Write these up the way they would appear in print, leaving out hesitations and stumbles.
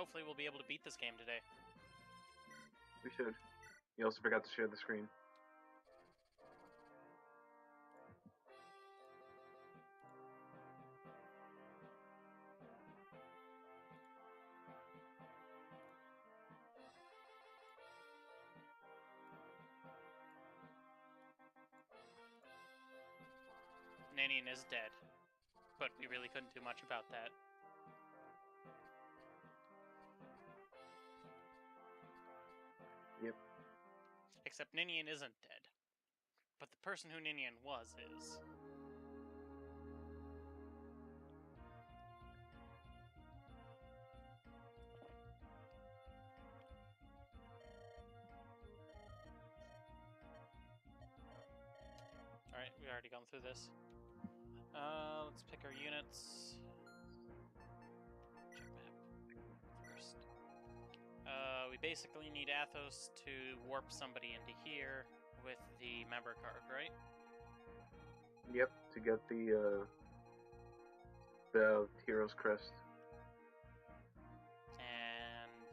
hopefully we'll be able to beat this game today. We should. You also forgot to share the screen. Ninian is dead, but we really couldn't do much about that. Yep. Except Ninian isn't dead. But the person who Ninian was is. Alright, we already gone through this. Let's pick our units. Check map first. We basically need Athos to warp somebody into here with the member card, right? Yep, to get the hero's crest. And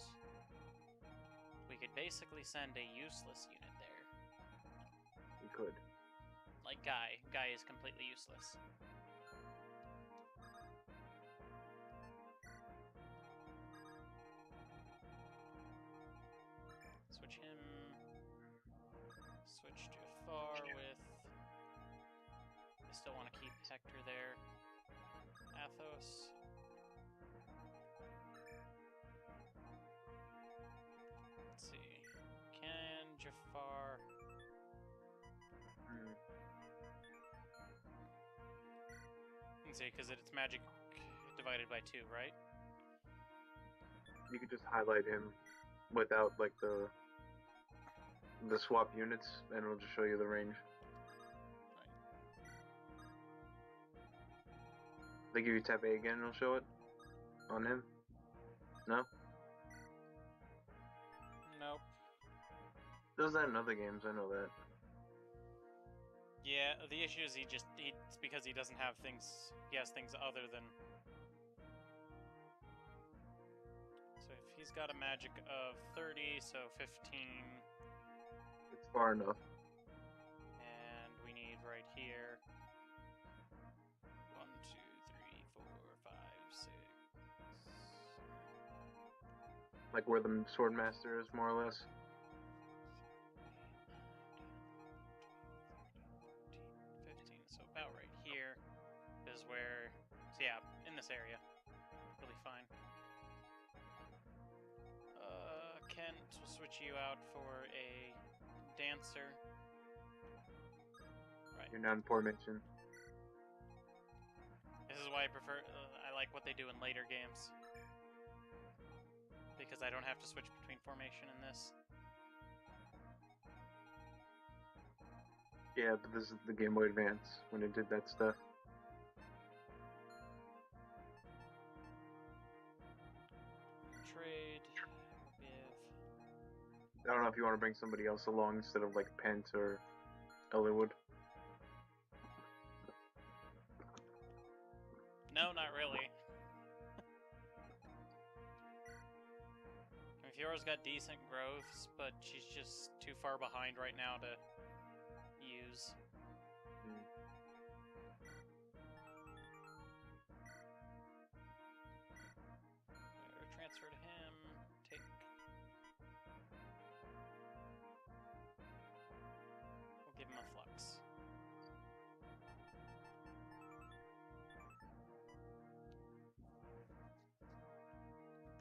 we could basically send a useless unit there. We could. Like Guy. Guy is completely useless. Switch him. Switch Jafar with... I still want to keep Hector there. Athos. Let's see. Can Jafar... Let's see, because it's magic divided by 2, right? You could just highlight him without like the swap units, and it'll just show you the range. Right. Like if you tap A again, it'll show it on him. No. Nope. Does that in other games? I know that. Yeah, the issue is it's because he doesn't have things. He has things other than. So if he's got a magic of 30, so 15. It's far enough. And we need right here. 1, 2, 3, 4, 5, 6. Like where the Swordmaster is, more or less. 15, so about right here is where, so yeah, in this area, really fine. Kent, we'll switch you out for a dancer. Right. You're not in formation. This is why I prefer, I like what they do in later games. Because I don't have to switch between formation and this. Yeah, but this is the Game Boy Advance when it did that stuff. Trade with... I don't know if you want to bring somebody else along instead of like Pent or Ellwood. No, not really. I mean, Fiora's got decent growths, but she's just too far behind right now to use. Transfer to him. Take. We'll give him a flux.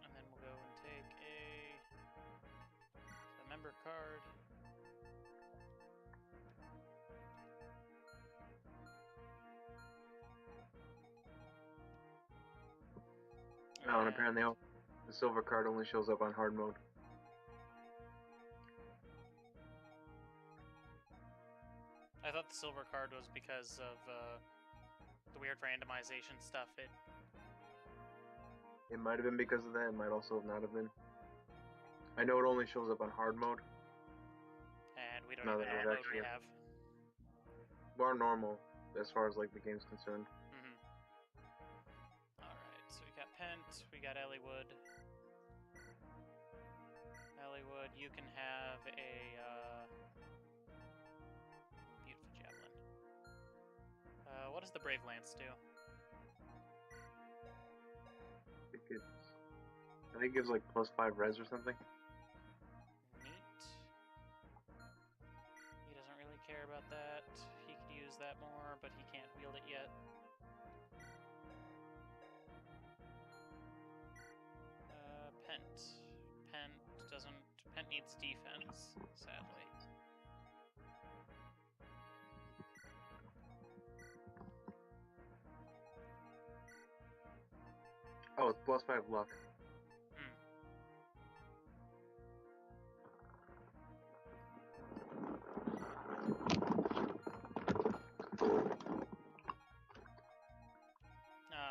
And then we'll go and take a member card. Oh, and apparently the silver card only shows up on hard mode. I thought the silver card was because of the weird randomization stuff. It might have been because of that. It might also not have been. I know it only shows up on hard mode. And we don't even know what mode we have. We're normal, as far as like the game's concerned. Alright, so we got Pent, we got Ellwood. Hollywood, you can have a beautiful javelin. What does the Brave Lance do? I think it gives like +5 res or something. Neat. He doesn't really care about that. He could use that more, but he can't wield it yet. Pent. Pent doesn't... Pent needs defense, sadly. Oh, it's +5 luck.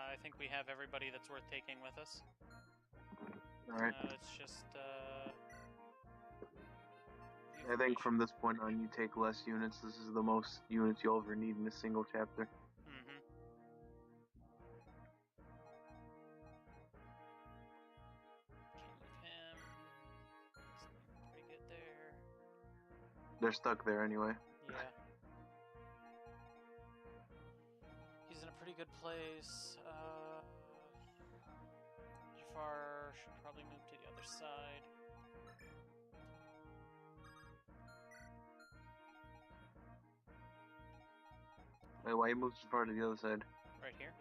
I think we have everybody that's worth taking with us. Alright. It's just, I think from this point on you take less units. This is the most units you'll ever need in a single chapter. Mm-hmm. Can't move him. He's pretty good there. They're stuck there anyway. Yeah. He's in a pretty good place. Jafar should probably move to the other side. Wait, why you move so far to the other side? Right here?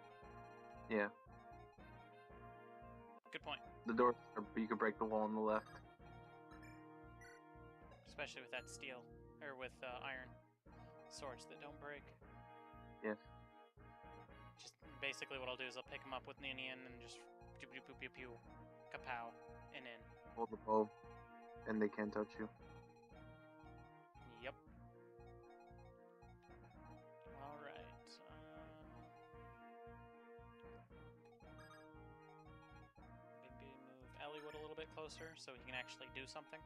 Yeah. Good point. The door, you could break the wall on the left. Especially with that steel, or with iron swords that don't break. Yes. Just basically what I'll do is I'll pick him up with Ninian and just pew pew pew pew pew, kapow, and in. Hold the bow, and they can't touch you. Yep. Alright. Maybe move Elliewood a little bit closer so he can actually do something.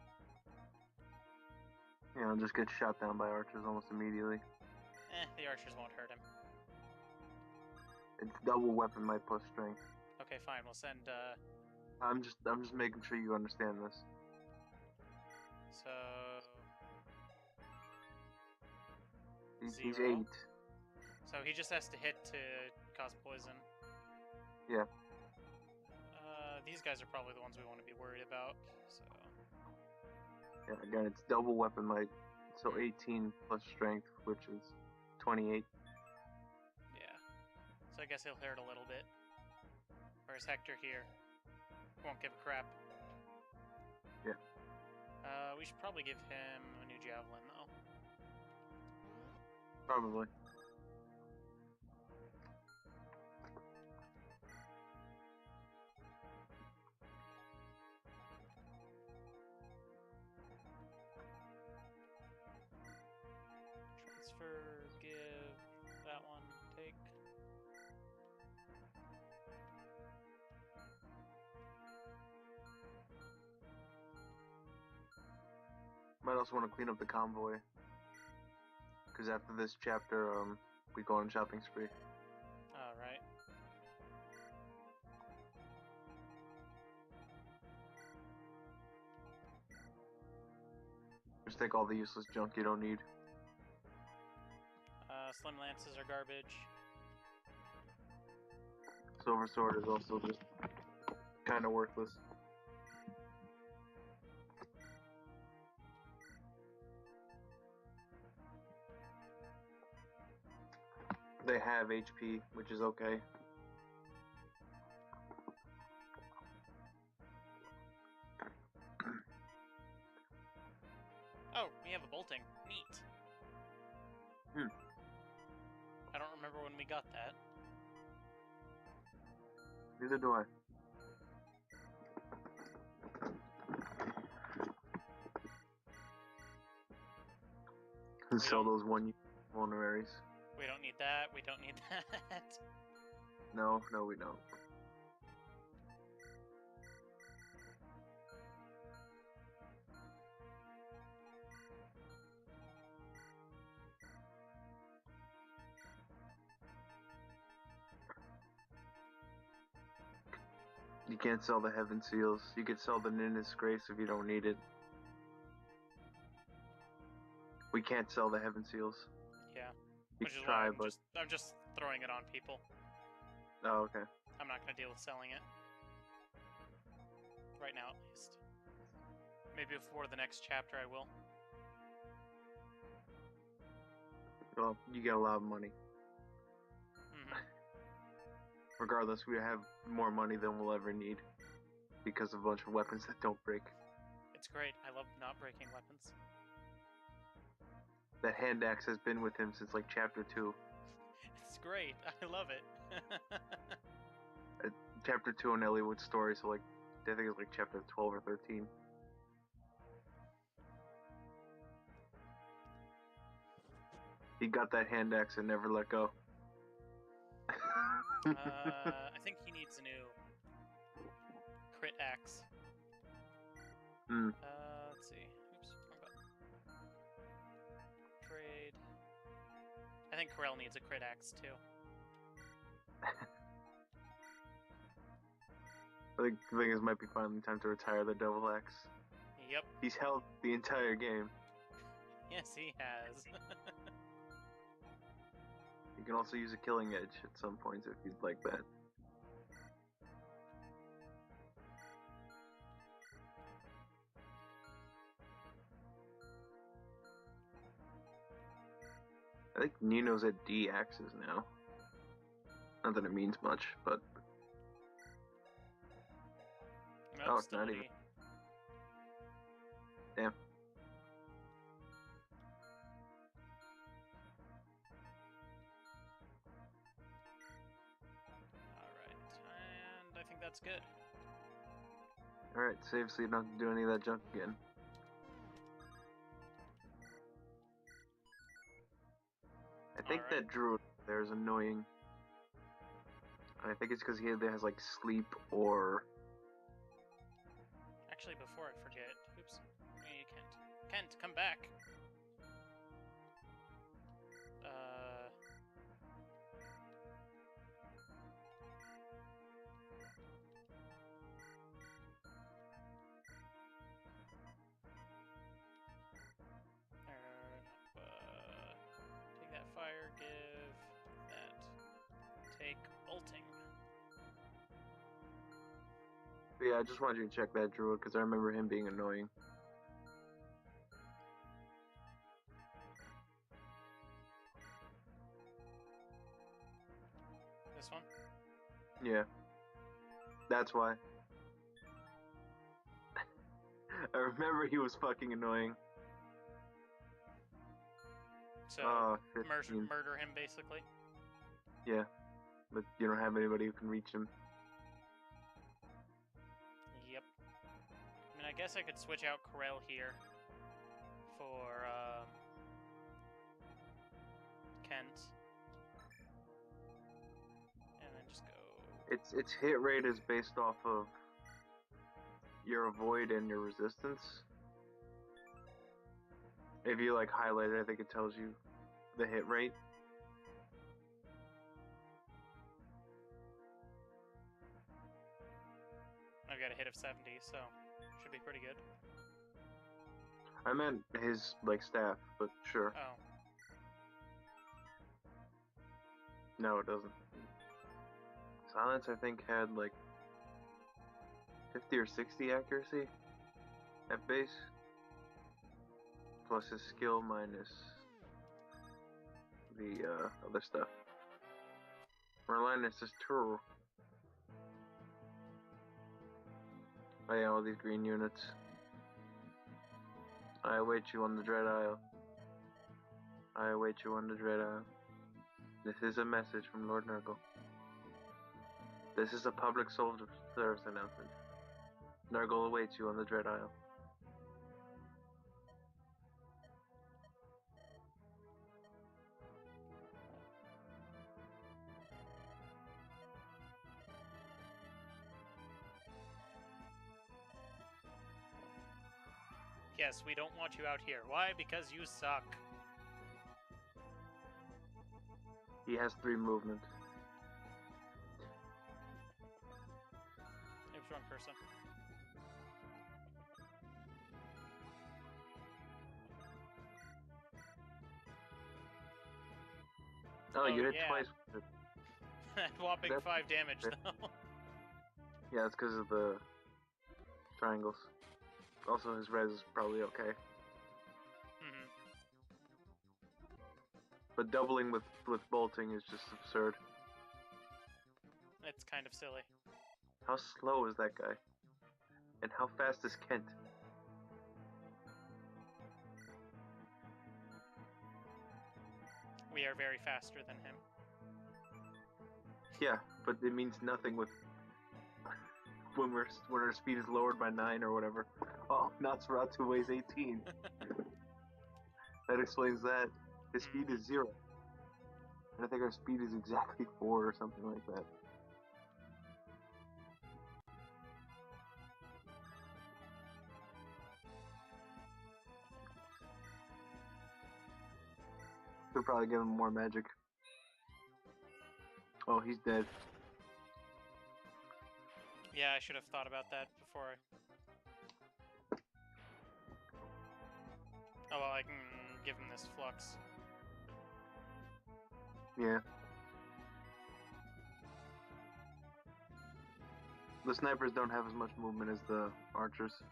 You know, just get shot down by archers almost immediately. The archers won't hurt him. It's double weapon might plus strength. Okay, fine. We'll send. I'm just making sure you understand this. So. He's 0. 8. So he just has to hit to cause poison. Yeah. These guys are probably the ones we want to be worried about. So. Yeah. Again, it's double weapon might, so 18 plus strength, which is 28. Yeah. So I guess he'll hurt a little bit. Whereas Hector here won't give a crap. Yeah. We should probably give him a new javelin, though. Probably. Transfer, give that one, take. Might also want to clean up the convoy. Because after this chapter, we go on a shopping spree. Alright. Just take all the useless junk you don't need. Slim lances are garbage. Silver sword is also just kind of worthless. They have HP, which is okay. Oh, we have a bolting. Neat. I don't remember when we got that. Neither do I. And sell those one vulneraries. We don't need that. We don't need that. No, we don't. You can't sell the Heaven Seals. You could sell the Ninnis Grace if you don't need it. We can't sell the heaven seals. Yeah. You Which is try, why but I'm just throwing it on people. oh, okay. I'm not gonna deal with selling it. Right now, at least. Maybe before the next chapter I will. Well, you get a lot of money. Regardless, we have more money than we'll ever need because of a bunch of weapons that don't break. It's great. I love not breaking weapons. That hand axe has been with him since like chapter 2. It's great. I love it. Chapter 2 in Elliott's story, so like I think it's like chapter 12 or 13. He got that hand axe and never let go. I think he needs a new crit axe. Let's see. Oops, wrong button. Trade. I think Corel needs a crit axe too. I think the thing is, might be finally time to retire the double axe. Yep. He's held the entire game. Yes, he has. You can also use a killing edge at some points if you'd like that. I think Nino's at D axes now. Not that it means much, but No, oh, it's still not D. even. Damn. Alright, and I think that's good. Alright, save so you don't have to do any of that junk again. I think Alright. that druid there is annoying. And I think it's because he has like sleep or... Actually, before I forget, oops, hey, Kent. Kent, come back! Take that fire, give that. Take bolting. But yeah, I just wanted you to check that druid because I remember him being annoying. This one? Yeah. That's why. I remember he was fucking annoying. So, 15. murder him, basically? Yeah. But you don't have anybody who can reach him. Yep. I mean, I guess I could switch out Corel here for, Kent. And then just go... Its hit rate is based off of your avoid and your resistance. If you like highlight it, I think it tells you the hit rate. I've got a hit of 70, so should be pretty good. I meant his like staff, but sure. Oh. No, it doesn't. Silence, I think, had like 50 or 60 accuracy at base. Plus his skill minus the other stuff. Merlinus is true. Oh yeah, all these green units. I await you on the Dread Isle. I await you on the Dread Isle. This is a message from Lord Nurgle. This is a public soldier service announcement. Nurgle awaits you on the Dread Isle. Yes, we don't want you out here. Why? Because you suck. He has 3 movement. Oops, wrong person. Oh, you hit yeah. twice with it. Whopping That's- 5 damage, though. Yeah, it's because of the triangles. Also, his res is probably okay. Mhm. But doubling with bolting is just absurd. It's kind of silly. How slow is that guy? And how fast is Kent? We are very faster than him. Yeah, but it means nothing with when our speed is lowered by 9 or whatever. Oh, Nosferatu weighs 18. That explains that. His speed is 0. And I think our speed is exactly 4 or something like that. Could probably give him more magic. Oh, he's dead. Yeah, I should have thought about that before. Oh, well, I can give him this flux. Yeah. The snipers don't have as much movement as the archers.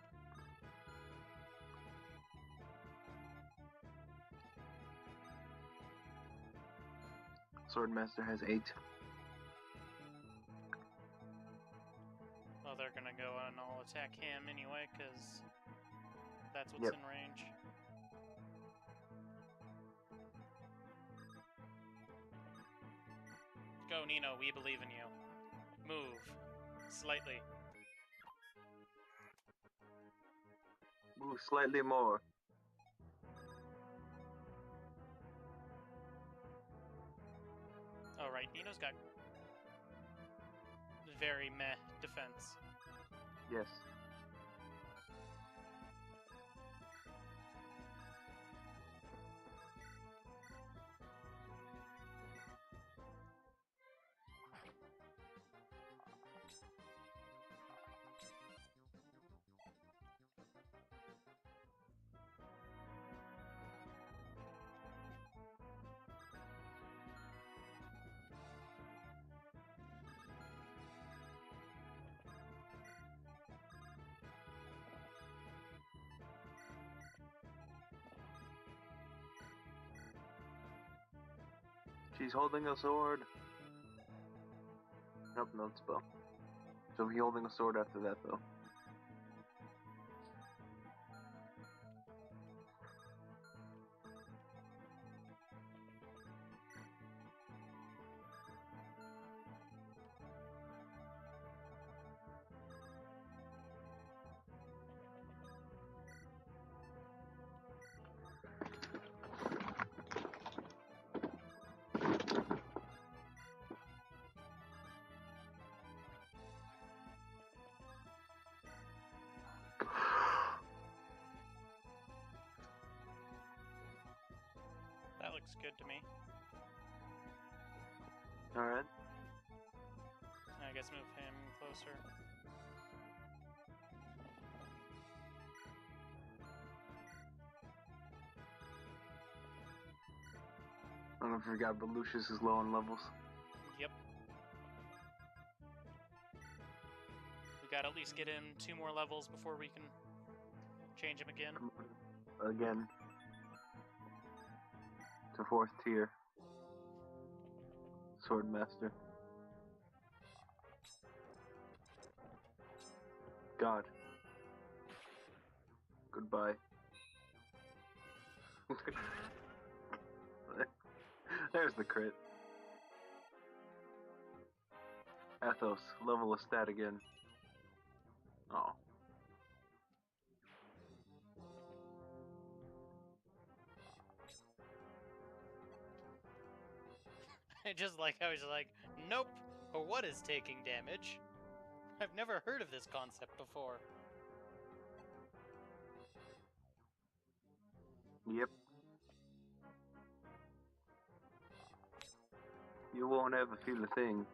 Swordmaster has 8. Well, they're gonna go and I'll attack him anyway, because that's what's Yep. in range. Go, Nino, we believe in you. Move. Slightly. Move slightly more. Oh, right, Nino's got very meh defense. Yes. She's holding a sword. Nope, no spell. So he holding a sword after that, though. That looks good to me. Alright. I guess move him closer. I don't know if you forgot, but Lucius is low on levels. Yep. We gotta at least get him 2 more levels before we can change him again. Again. To 4th tier. Swordmaster. God. Goodbye. There's the crit. Athos, level of stat again. Oh. I just like, I was like, nope, or what is taking damage? I've never heard of this concept before. Yep. You won't ever feel a thing.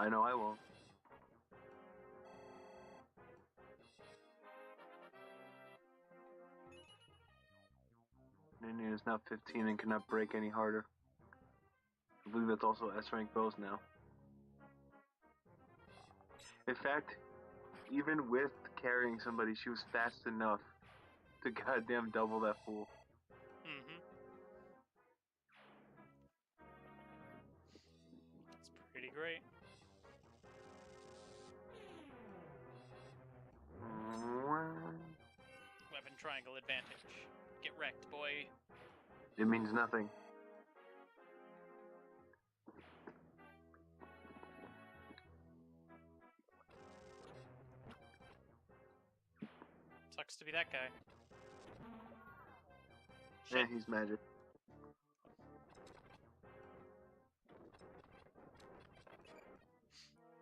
I know I won't. Minion is now 15 and cannot break any harder. I believe that's also S-rank bows now. In fact, even with carrying somebody, she was fast enough to goddamn double that fool. Mm-hmm. It's pretty great. Weapon triangle advantage. Get wrecked, boy. It means nothing. Sucks to be that guy. Yeah, Shit. he's magic.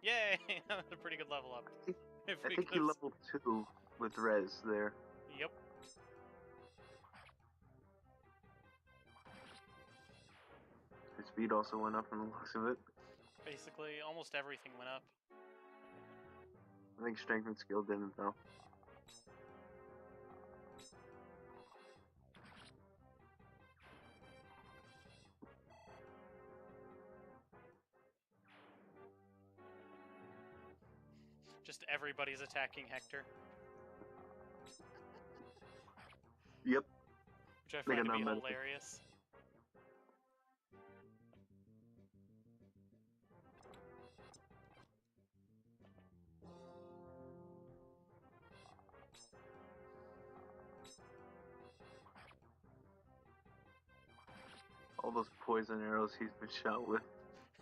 Yay! That was a pretty good level up. I think he leveled 2 with res there. Yep. His speed also went up from the looks of it. Basically, almost everything went up. I think strength and skill didn't though. Just everybody's attacking Hector. Yep. Which I find to be non-medical. hilarious. All those poison arrows he's been shot with.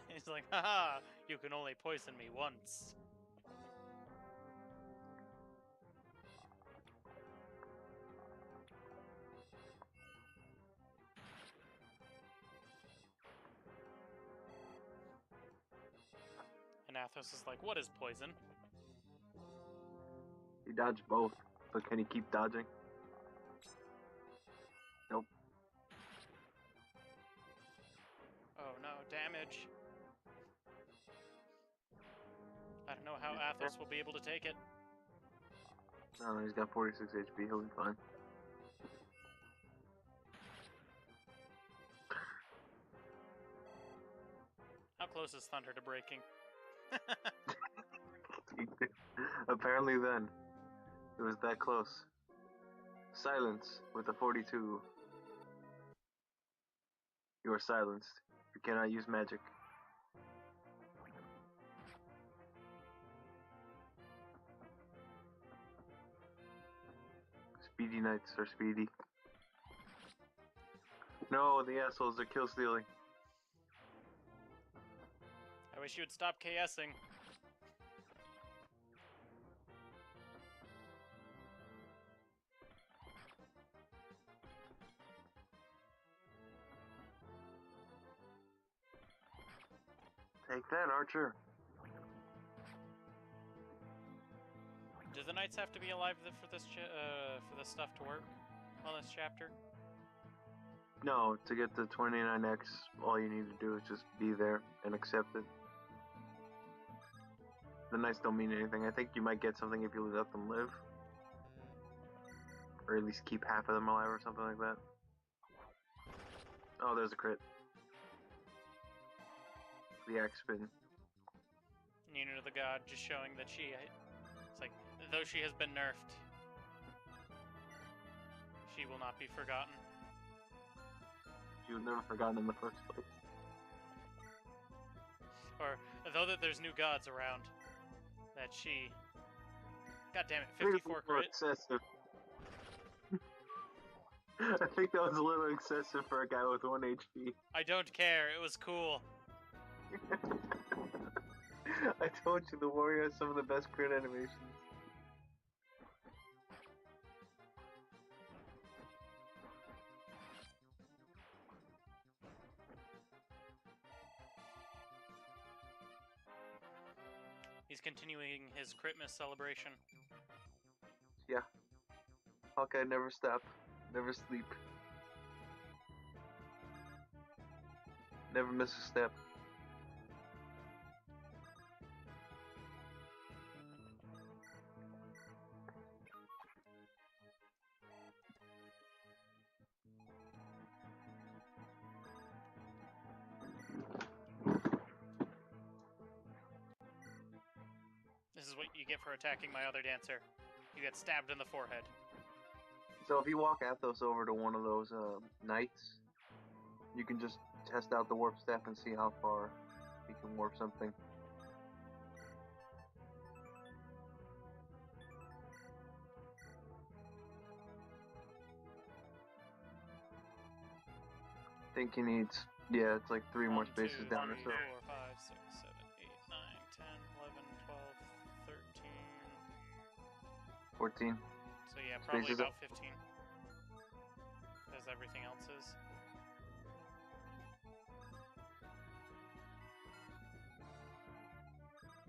He's like, haha, you can only poison me once. And Athos is like, what is poison? He dodged both, but can he keep dodging? Nope. Oh no, damage. I don't know how Athos will be able to take it. No, he's got 46 HP, he'll be fine. How close is Thunder to breaking? Apparently then, it was that close. Silence with a 42. You are silenced. You cannot use magic. Speedy Knights are speedy. No, the assholes are kill stealing. I wish you would stop KSing. Take that, Archer. Do the knights have to be alive for this stuff to work on this chapter? No, to get the 29X, all you need to do is just be there and accept it. The knights don't mean anything. I think you might get something if you let them live. Or at least keep half of them alive or something like that. Oh, there's a crit. The axe spin. Nina the God just showing that it's like, though she has been nerfed, she will not be forgotten. She was never forgotten in the first place. Or, though that there's new gods around, that she... God damn it, 54 crit. Excessive. I think that was a little excessive for a guy with 1 HP. I don't care, it was cool. I told you the warrior has some of the best crit animations. He's continuing his crit miss celebration. Yeah. Hawkeye never stop, never sleep. Never miss a step. This is what you get for attacking my other dancer. You get stabbed in the forehead. So if you walk Athos over to one of those knights, you can just test out the warp staff and see how far he can warp something. I think he needs, yeah, it's like 3 more spaces down or so. 4, 5, 6, 7, 8, 9, 10, 11, 12, 13. 14. So yeah, probably Spaces about up. 15. As everything else is.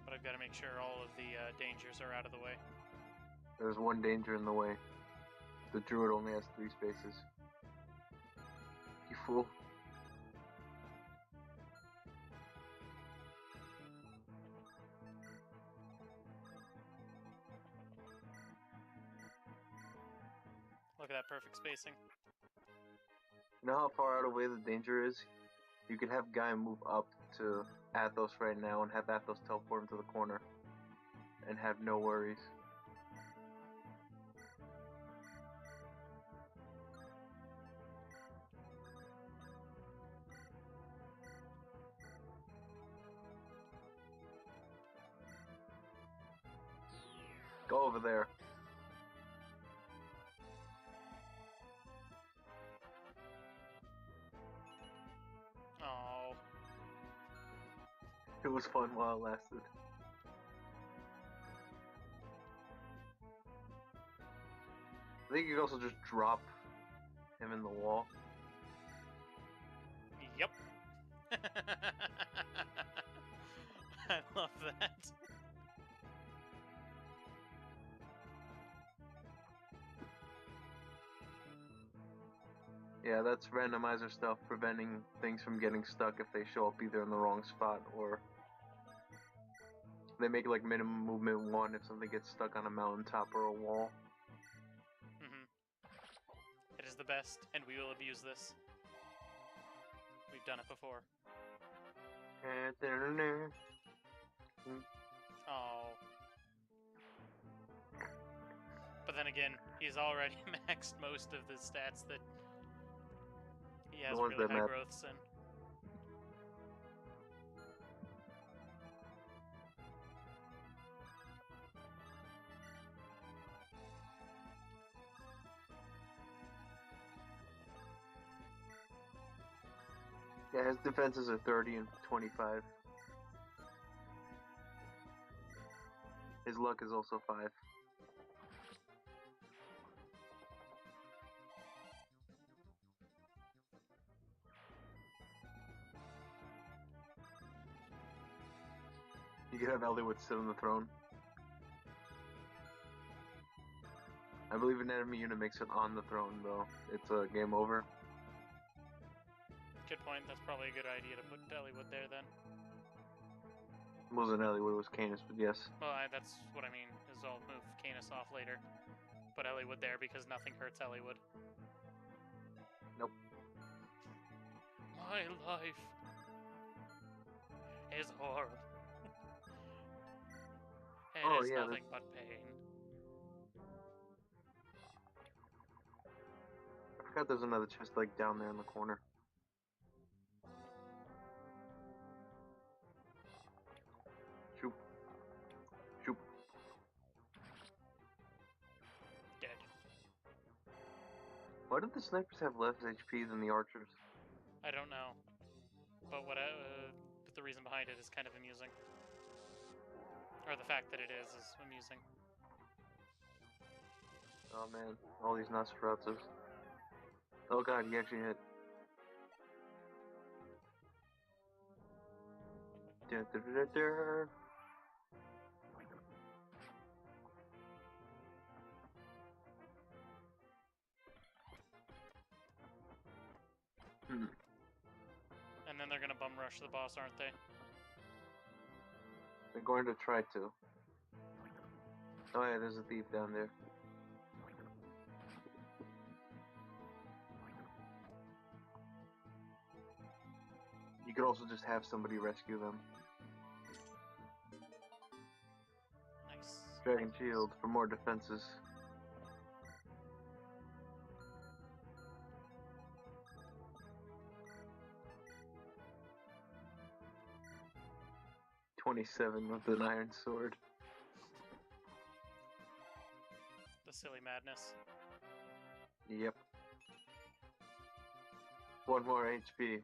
But I've got to make sure all of the dangers are out of the way. There's one danger in the way. The druid only has 3 spaces. You fool. Look at that perfect spacing. You know how far out of the way the danger is? You could have Guy move up to Athos right now and have Athos teleport him to the corner. And have no worries. Go over there. Oh. It was fun while it lasted. I think you could also just drop him in the wall. Yep. I love that. Yeah, that's randomizer stuff, preventing things from getting stuck if they show up either in the wrong spot or they make like minimum movement 1 if something gets stuck on a mountaintop or a wall. It is the best, and we will abuse this. We've done it before. Oh. But then again, he's already maxed most of the stats that he has really high growths in. Yeah, his defenses are 30 and 25. His luck is also 5. You could have Eliwood sit on the throne. I believe an enemy unit makes it on the throne, though. It's a game over. Good point. That's probably a good idea to put Eliwood there then. It wasn't Eliwood, it was Canis, but yes. Well, that's what I mean, is I'll move Canis off later. Put Eliwood there because nothing hurts Eliwood. Nope. My life is horrible. It is nothing but pain. I forgot there's another chest like down there in the corner. Shoop. Shoop. Dead. Why did the snipers have less HP than the archers? I don't know. But but the reason behind it is kind of amusing. Or the fact that it is amusing. Oh man, all these Nosferatus. Oh god, he actually hit. And then they're gonna bum rush the boss, aren't they? They're going to try to. Oh yeah, there's a thief down there. You could also just have somebody rescue them. Dragon Shield for more defenses. $27 with an iron sword. The silly madness. Yep. 1 more HP.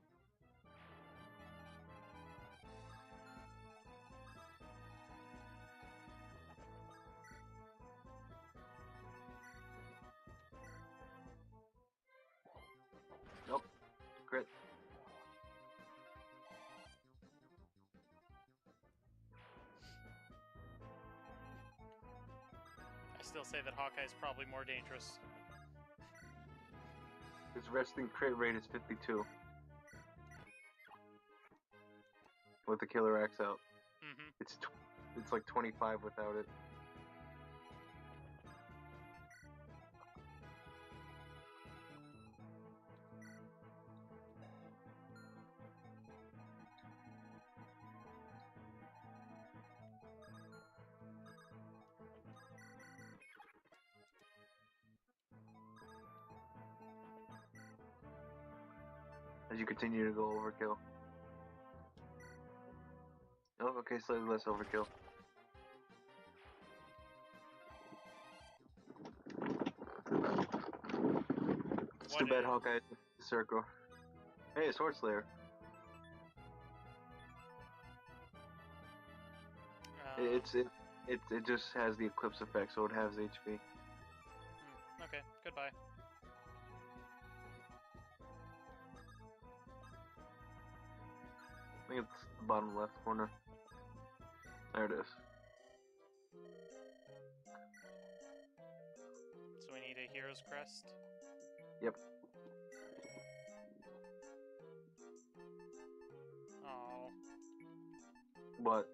Nope. Crit. I still say that Hawkeye's probably more dangerous. His resting crit rate is 52. With the killer axe out. Mm-hmm. It's like 25 without it. As you continue to go overkill. Oh, okay, slightly less overkill. It's too bad Hawkeye is the circle. Hey, Sword Slayer. It just has the Eclipse effect, so it has HP. Okay, goodbye. I think it's the bottom left corner. There it is. So we need a Hero's Crest? Yep. Oh. What?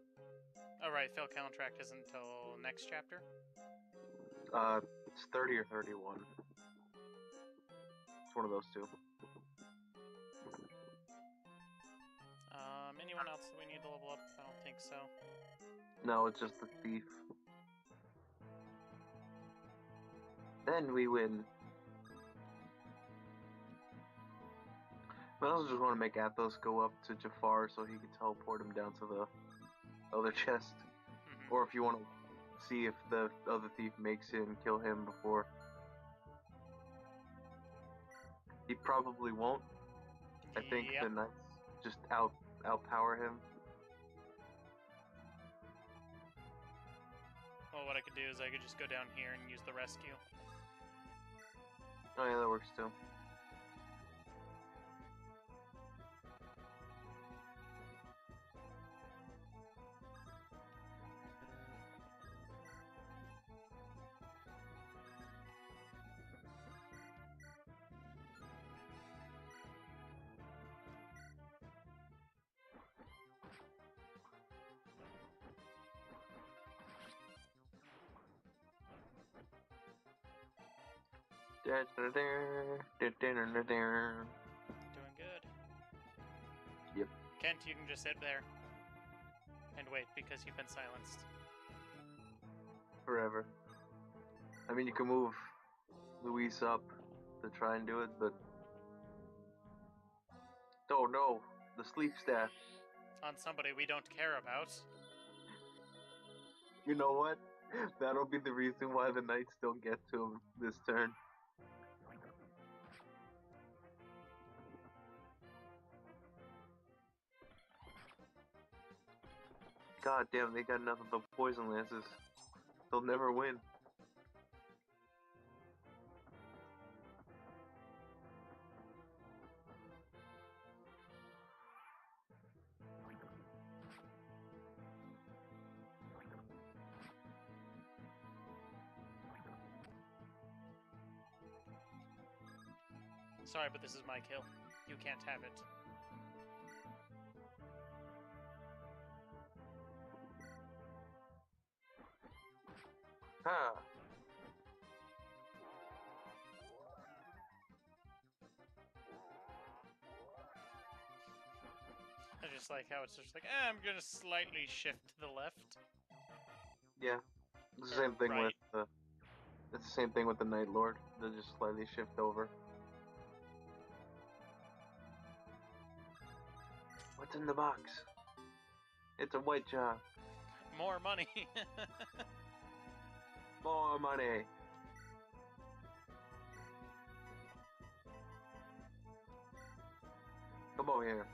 Oh right, Fail Contract isn't until next chapter? It's 30 or 31. It's one of those two. Anyone else that we need to level up? I don't think so. No, it's just the thief. Then we win. I also just want to make Athos go up to Jafar so he can teleport him down to the other chest. Mm-hmm. Or if you want to see if the other thief makes it and kill him before. He probably won't. I think the knights just outpower him. Well, what I could do is I could just go down here and use the rescue. Oh yeah, that works too. Doing good. Yep. Kent, you can just sit there and wait because you've been silenced. Forever. I mean, you can move Luis up to try and do it, but... Oh no, the sleep staff. On somebody we don't care about. You know what? That'll be the reason why the knights don't get to him this turn. God damn, they got nothing but poison lances. They'll never win. Sorry, but this is my kill. You can't have it. Ha! I just like how it's just like, I'm gonna slightly shift to the left. Yeah. It's the same thing Right. with it's the same thing with the Night Lord. They just slightly shift over. What's in the box? It's a white jar. More money. More money. Come over here.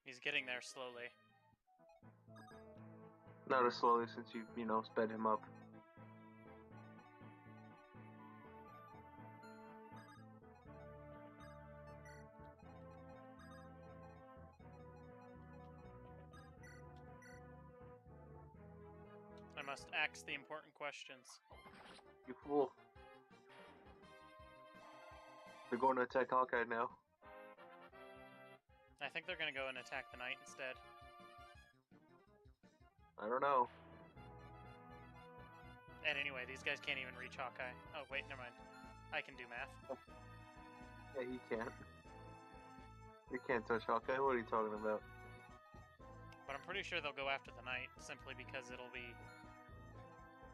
He's getting there slowly. Not as slowly since you know, sped him up. I must ask the important questions. You fool. They're going to attack Hawkeye now. I think they're gonna go and attack the knight instead. I don't know. And anyway, these guys can't even reach Hawkeye. Oh, wait, never mind. I can do math. Yeah, he can't. You can't touch Hawkeye. What are you talking about? But I'm pretty sure they'll go after the knight, simply because it'll be...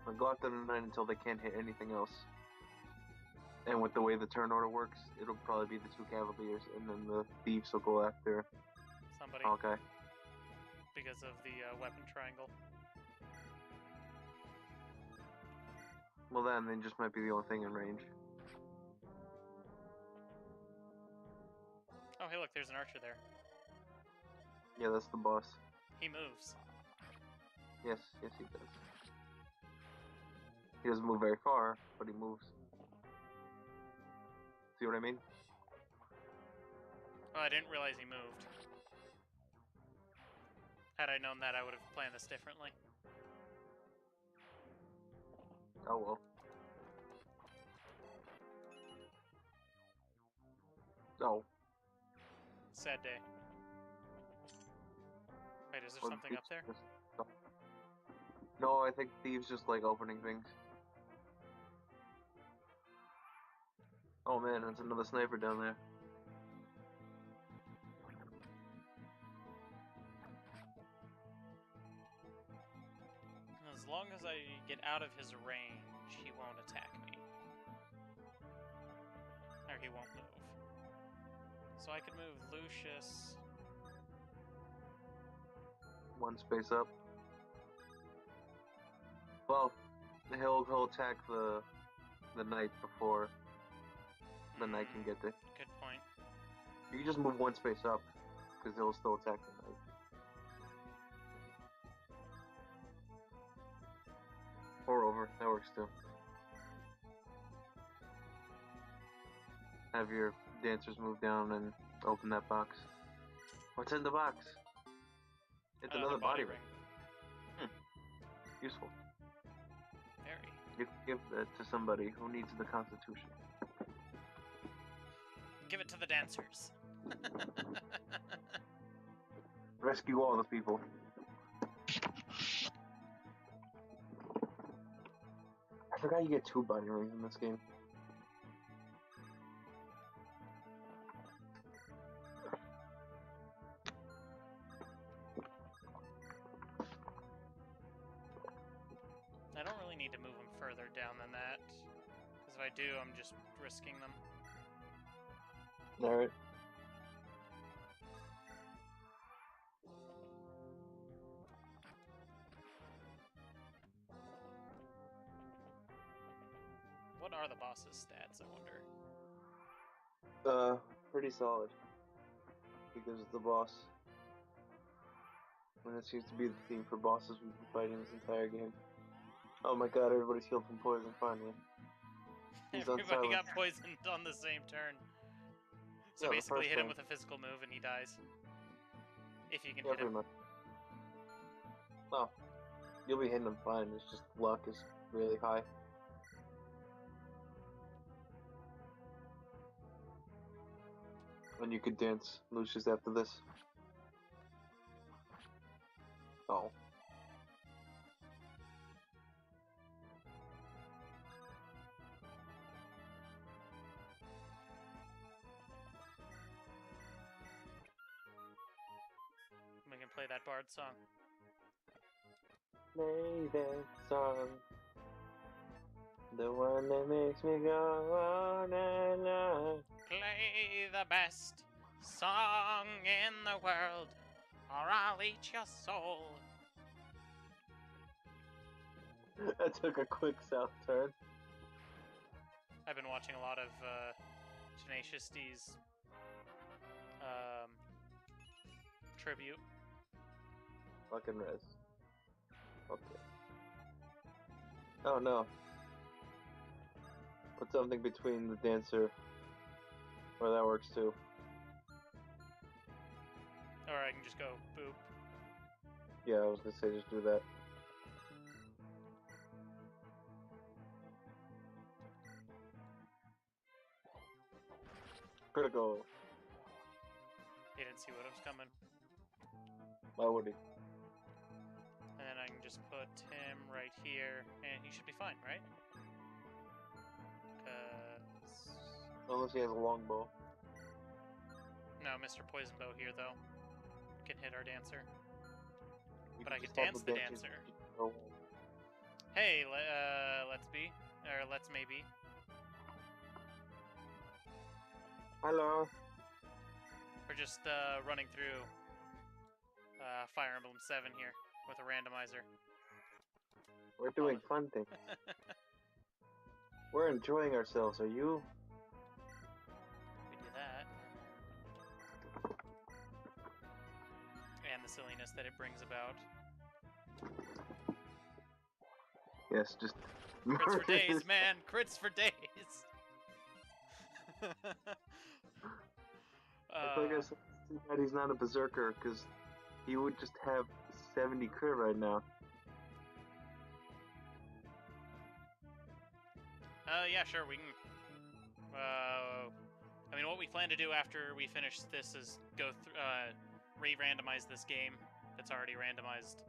They'll go after the Knight until they can't hit anything else. And with the way the turn order works, it'll probably be the 2 Cavaliers, and then the Thieves will go after somebody. Hawkeye. Because of the weapon triangle. Well, then they just might be the only thing in range. Oh, hey, look, there's an archer there. Yeah, that's the boss. He moves. Yes, yes he does. He doesn't move very far, but he moves. See what I mean? Oh, I didn't realize he moved. Had I known that, I would have planned this differently. Oh well. Oh. Sad day. Wait, is there something up there? No, I think Thieves just like opening things. Oh man, that's another sniper down there. As long as I get out of his range, he won't attack me. Or he won't move. So I could move Lucius. 1 space up. Well, he'll attack the knight before the knight can get there. Good point. You can just move 1 space up, because he'll still attack the knight. Or over, that works too. Have your dancers move down and open that box. What's in the box? It's another body ring. Useful. Very. You can give that to somebody who needs the Constitution. Give it to the dancers. Rescue all the people. I forgot you get 2 body rings in this game. I don't really need to move them further down than that. Because if I do, I'm just risking them. Alright. What are the boss's stats, I wonder? Pretty solid. Because it's the boss. And it seems to be the theme for bosses we've been fighting this entire game. Oh my god, everybody's healed from poison finally. He's Everybody got poisoned on the same turn. So Yeah, basically hit him turn. with a physical move and he dies. If you can Yeah, hit him. pretty much. Oh, you'll be hitting him fine, it's just luck is really high. And you could dance Lucius after this. Oh. We can play that Bard song. Play that song. The one that makes me go on and on. Play the best song in the world, or I'll eat your soul. That took a quick south turn. I've been watching a lot of Tenacious D's tribute. Fucking res. Okay. Oh no. Put something between the dancer. Or that works too. Or I can just go boop. Yeah, I was gonna say just do that. Critical. He didn't see what was coming. Why would he? And then I can just put him right here, and he should be fine, right? Unless he has a longbow. No, Mr. Poison Bow here, though. Can hit our dancer. You But I just could have dance the dancer. Hey, let's be. Or let's maybe. Hello. We're just running through Fire Emblem 7 here with a randomizer. We're doing fun things. We're enjoying ourselves, are you? We do that. And the silliness that it brings about. Yes, just... Crits for days, man! Crits for days! It's like I said, it's too bad he's not a berserker, because he would just have 70 crit right now. Yeah, sure, we can... I mean, what we plan to do after we finish this is go through, re-randomize this game that's already randomized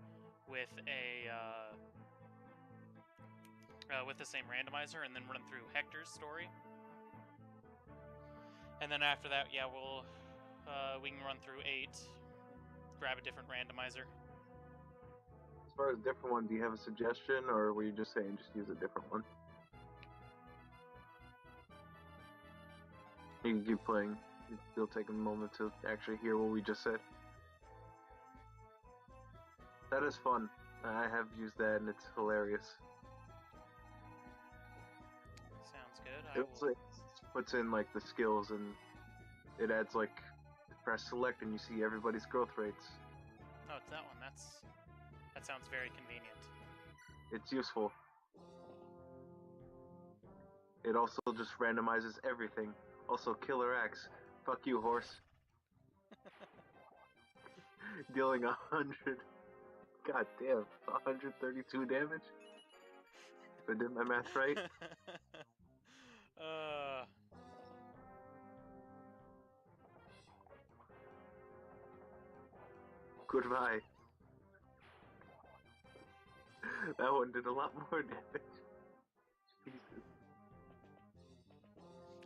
with a, with the same randomizer, and then run through Hector's story. And then after that, yeah, we'll, we can run through 8, grab a different randomizer. As far as a different one, do you have a suggestion, or were you just saying just use a different one? You can keep playing. It'll take a moment to actually hear what we just said. That is fun. I have used that and it's hilarious. Sounds good. It puts in like the skills and it adds like press select and you see everybody's growth rates. Oh, it's that one. That sounds very convenient. It's useful. It also just randomizes everything. Also, Killer Axe. Fuck you, horse. Dealing 100. God damn, 132 damage? If I did my math right. Goodbye. That one did a lot more damage. Jesus.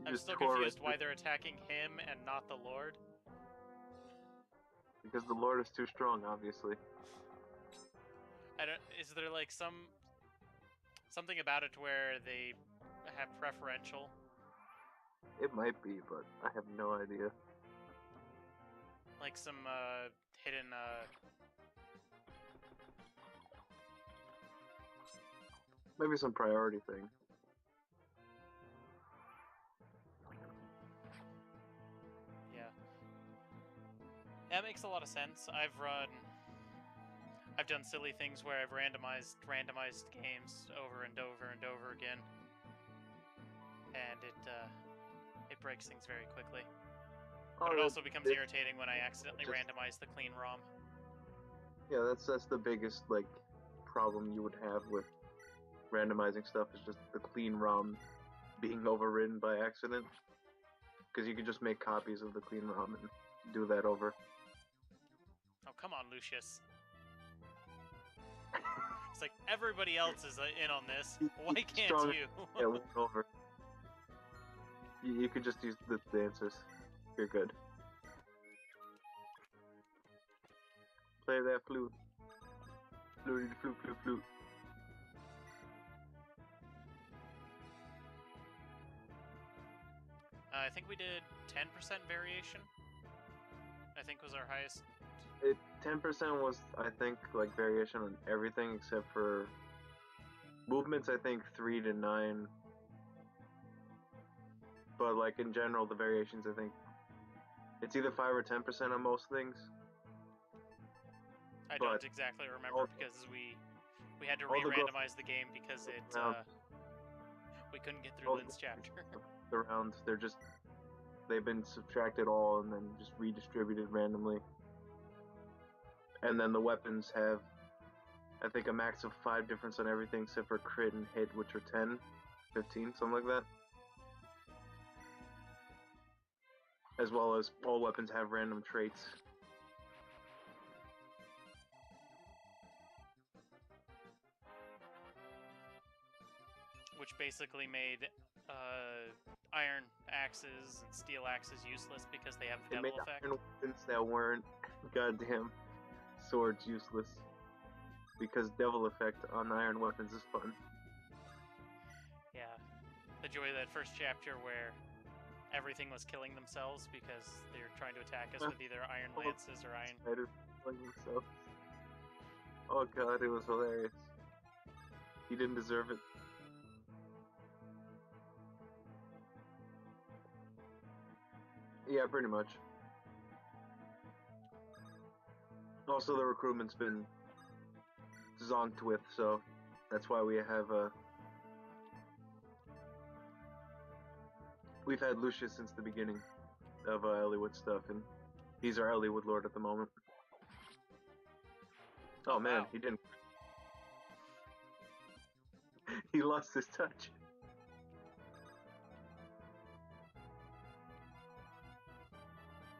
I'm still confused why they're attacking him and not the Lord. Because the Lord is too strong, obviously. Is there like something about it where they have preferential? It might be, but I have no idea. Like some hidden maybe some priority thing. That makes a lot of sense. I've done silly things where I've randomized games over and over and over again, and it breaks things very quickly. But it also becomes irritating when I accidentally randomize the clean ROM. Yeah, that's the biggest like problem you would have with randomizing stuff is just the clean ROM being overridden by accident. Because you could just make copies of the Clean ROM and do that over. Oh, come on, Lucius. It's like everybody else is in on this. Why can't you? Yeah, one over. You could just use the dancers. You're good. Play that flute. Flute, flute, flute, flute. I think we did 10% variation. I think was our highest. 10% was, I think, like variation on everything except for movements. I think 3 to 9. But like in general, the variations, I think it's either 5 or 10% on most things. I don't exactly remember because we had to re-randomize the game because it we couldn't get through Lynn's chapter. The rounds, they've been subtracted all and then just redistributed randomly. And then the weapons have, I think, a max of 5 difference on everything except for crit and hit, which are 10, 15, something like that. As well as all weapons have random traits. Which basically made iron axes and steel axes useless because they have the devil effect. Iron weapons that weren't goddamn swords useless because devil effect on iron weapons is fun. Yeah, the joy of that first chapter where everything was killing themselves because they were trying to attack us with either iron lances or iron. Oh god, it was hilarious. He didn't deserve it. Yeah, pretty much. Also, the recruitment's been zonked with, so that's why we have we've had Lucius since the beginning of Elliewood stuff, and he's our Elliewood Lord at the moment. Oh man, wow. He didn't. He lost his touch.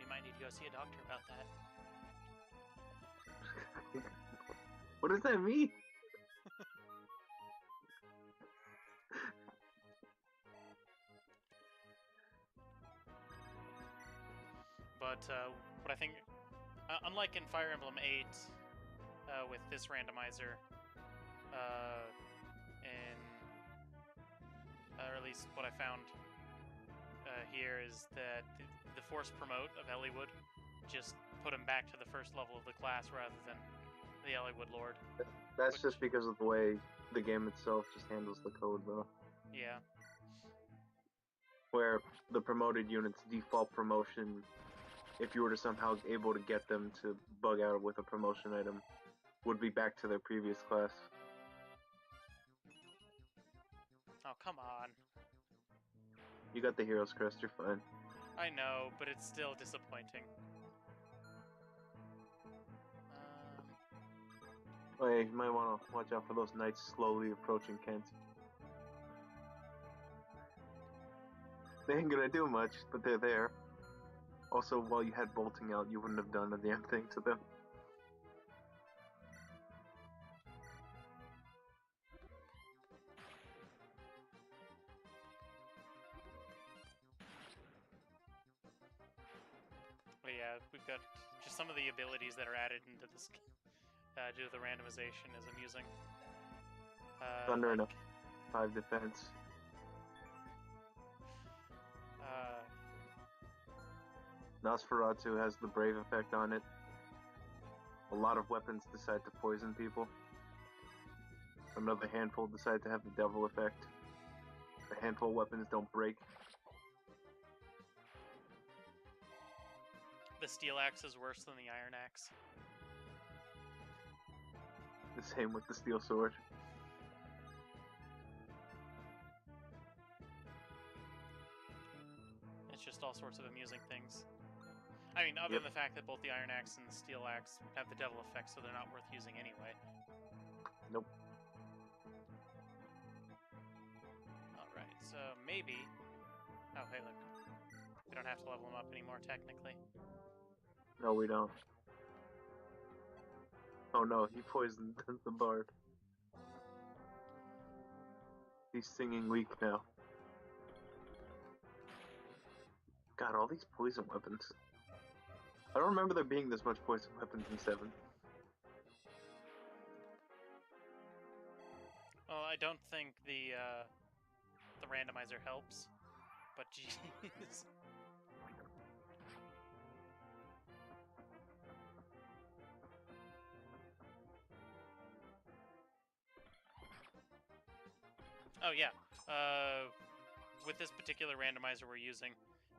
We might need to go see a doctor about that. What does that mean? But what I think, unlike in Fire Emblem 8, with this randomizer, or at least what I found here is that the force promote of Elliewood just put him back to the first level of the class rather than the Elliewood Lord. That's just because of the way the game itself just handles the code, though. Yeah. Where the promoted units' default promotion, if you were to somehow able to get them to bug out with a promotion item, would be back to their previous class. Oh, come on. You got the Hero's Crest, you're fine. I know, but it's still disappointing. Hey, you might want to watch out for those knights slowly approaching Kent. They ain't gonna do much, but they're there. Also, while you had bolting out, you wouldn't have done a damn thing to them. But yeah, we've got just some of the abilities that are added into this due to the randomization is amusing. Thunder and 5 defense. Nosferatu has the brave effect on it. A lot of weapons decide to poison people. Another handful decide to have the devil effect. A handful of weapons don't break. The steel axe is worse than the iron axe. The same with the steel sword. It's just all sorts of amusing things. I mean, other than the fact that both the iron axe and the steel axe have the devil effect, so they're not worth using anyway. Nope. Alright, so maybe... Oh, hey, look. We don't have to level him up anymore, technically. No, we don't. Oh no, he poisoned the bard. He's singing weak now. God, all these poison weapons. I don't remember there being this much poison weapons in 7. Well, I don't think the randomizer helps, but jeez. Oh yeah, with this particular randomizer we're using,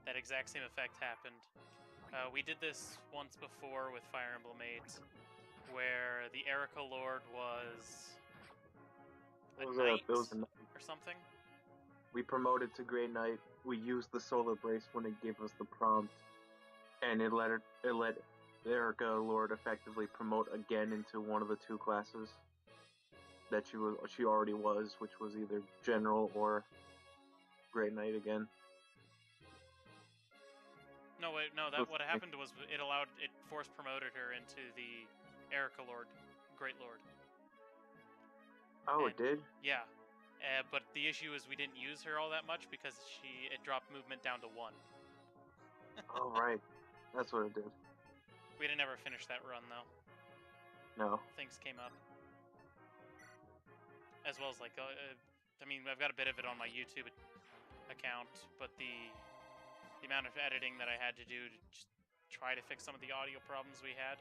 that exact same effect happened. We did this once before with Fire Emblem 8, where the Erica Lord was a knight or something. We promoted to Grey Knight. We used the Solar Brace when it gave us the prompt, and it let Erica Lord effectively promote again into one of the 2 classes that she already was, which was either General or Grey Knight again. No, wait, no. What happened was it force promoted her into the Erica Lord, Great Lord. Oh, it did? Yeah, but the issue is we didn't use her all that much because it dropped movement down to 1. Oh right, that's what it did. We didn't ever finish that run though. No. Things came up, as well as like, I mean, I've got a bit of it on my YouTube account, but the amount of editing that I had to do to just try to fix some of the audio problems we had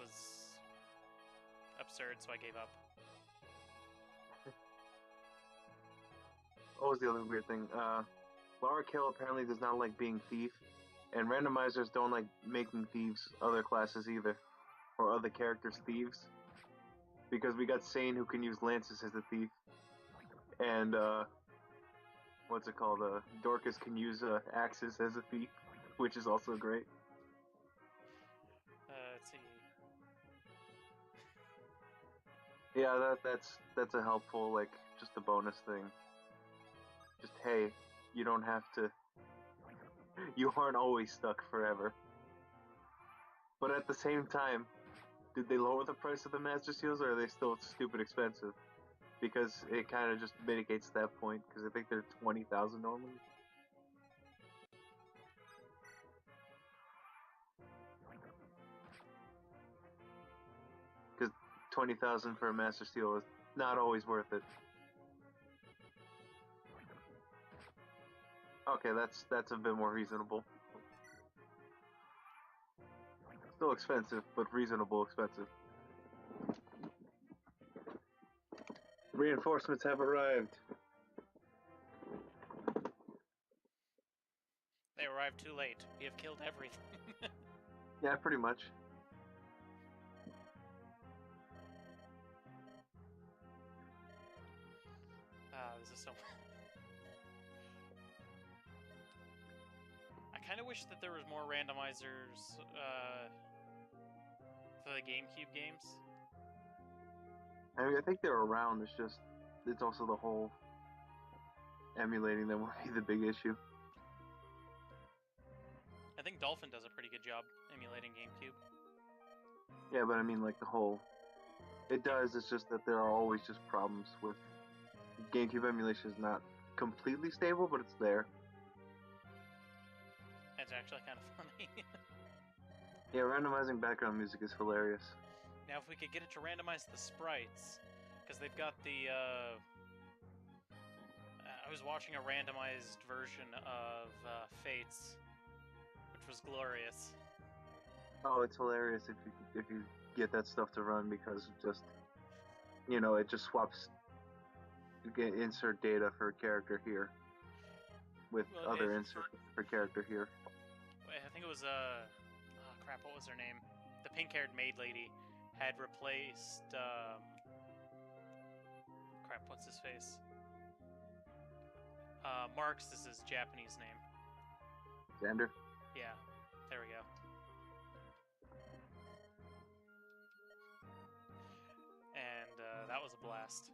was absurd, so I gave up. What was the other weird thing? Laura Kill apparently does not like being thief, and randomizers don't like making thieves other classes either, or other characters thieves, because we got Sane who can use lances as a thief, and what's it called? Dorcas can use axes as a thief, which is also great. Let's see. Yeah, that's a helpful, like, just a bonus thing. Just, hey, you don't have to... You aren't always stuck forever. But at the same time, did they lower the price of the Master Seals, or are they still stupid expensive? Because it kind of just mitigates that point, because I think they're 20,000 normally. Because 20,000 for a Master Seal is not always worth it. Okay, that's a bit more reasonable. Still expensive, but reasonable expensive. Reinforcements have arrived. They arrived too late. We have killed everything. Yeah, pretty much. This is so... I kind of wish that there was more randomizers for the GameCube games. I mean, I think they're around. It's also the whole emulating them will be the big issue. I think Dolphin does a pretty good job emulating GameCube. Yeah, but I mean, like, the whole... It does, it's just that there are always just problems with... GameCube emulation is not completely stable, but it's there. It's actually kind of funny. Yeah, randomizing background music is hilarious. Now, if we could get it to randomize the sprites, because they've got the, I was watching a randomized version of Fates, which was glorious. Oh, it's hilarious if you get that stuff to run, because it just, you know, it just swaps. You get insert data for a character here with other insert for character here. I think it was oh crap, what was her name? The pink-haired maid lady had replaced crap, what's his face? Marx is his Japanese name. Xander? Yeah, there we go. And that was a blast.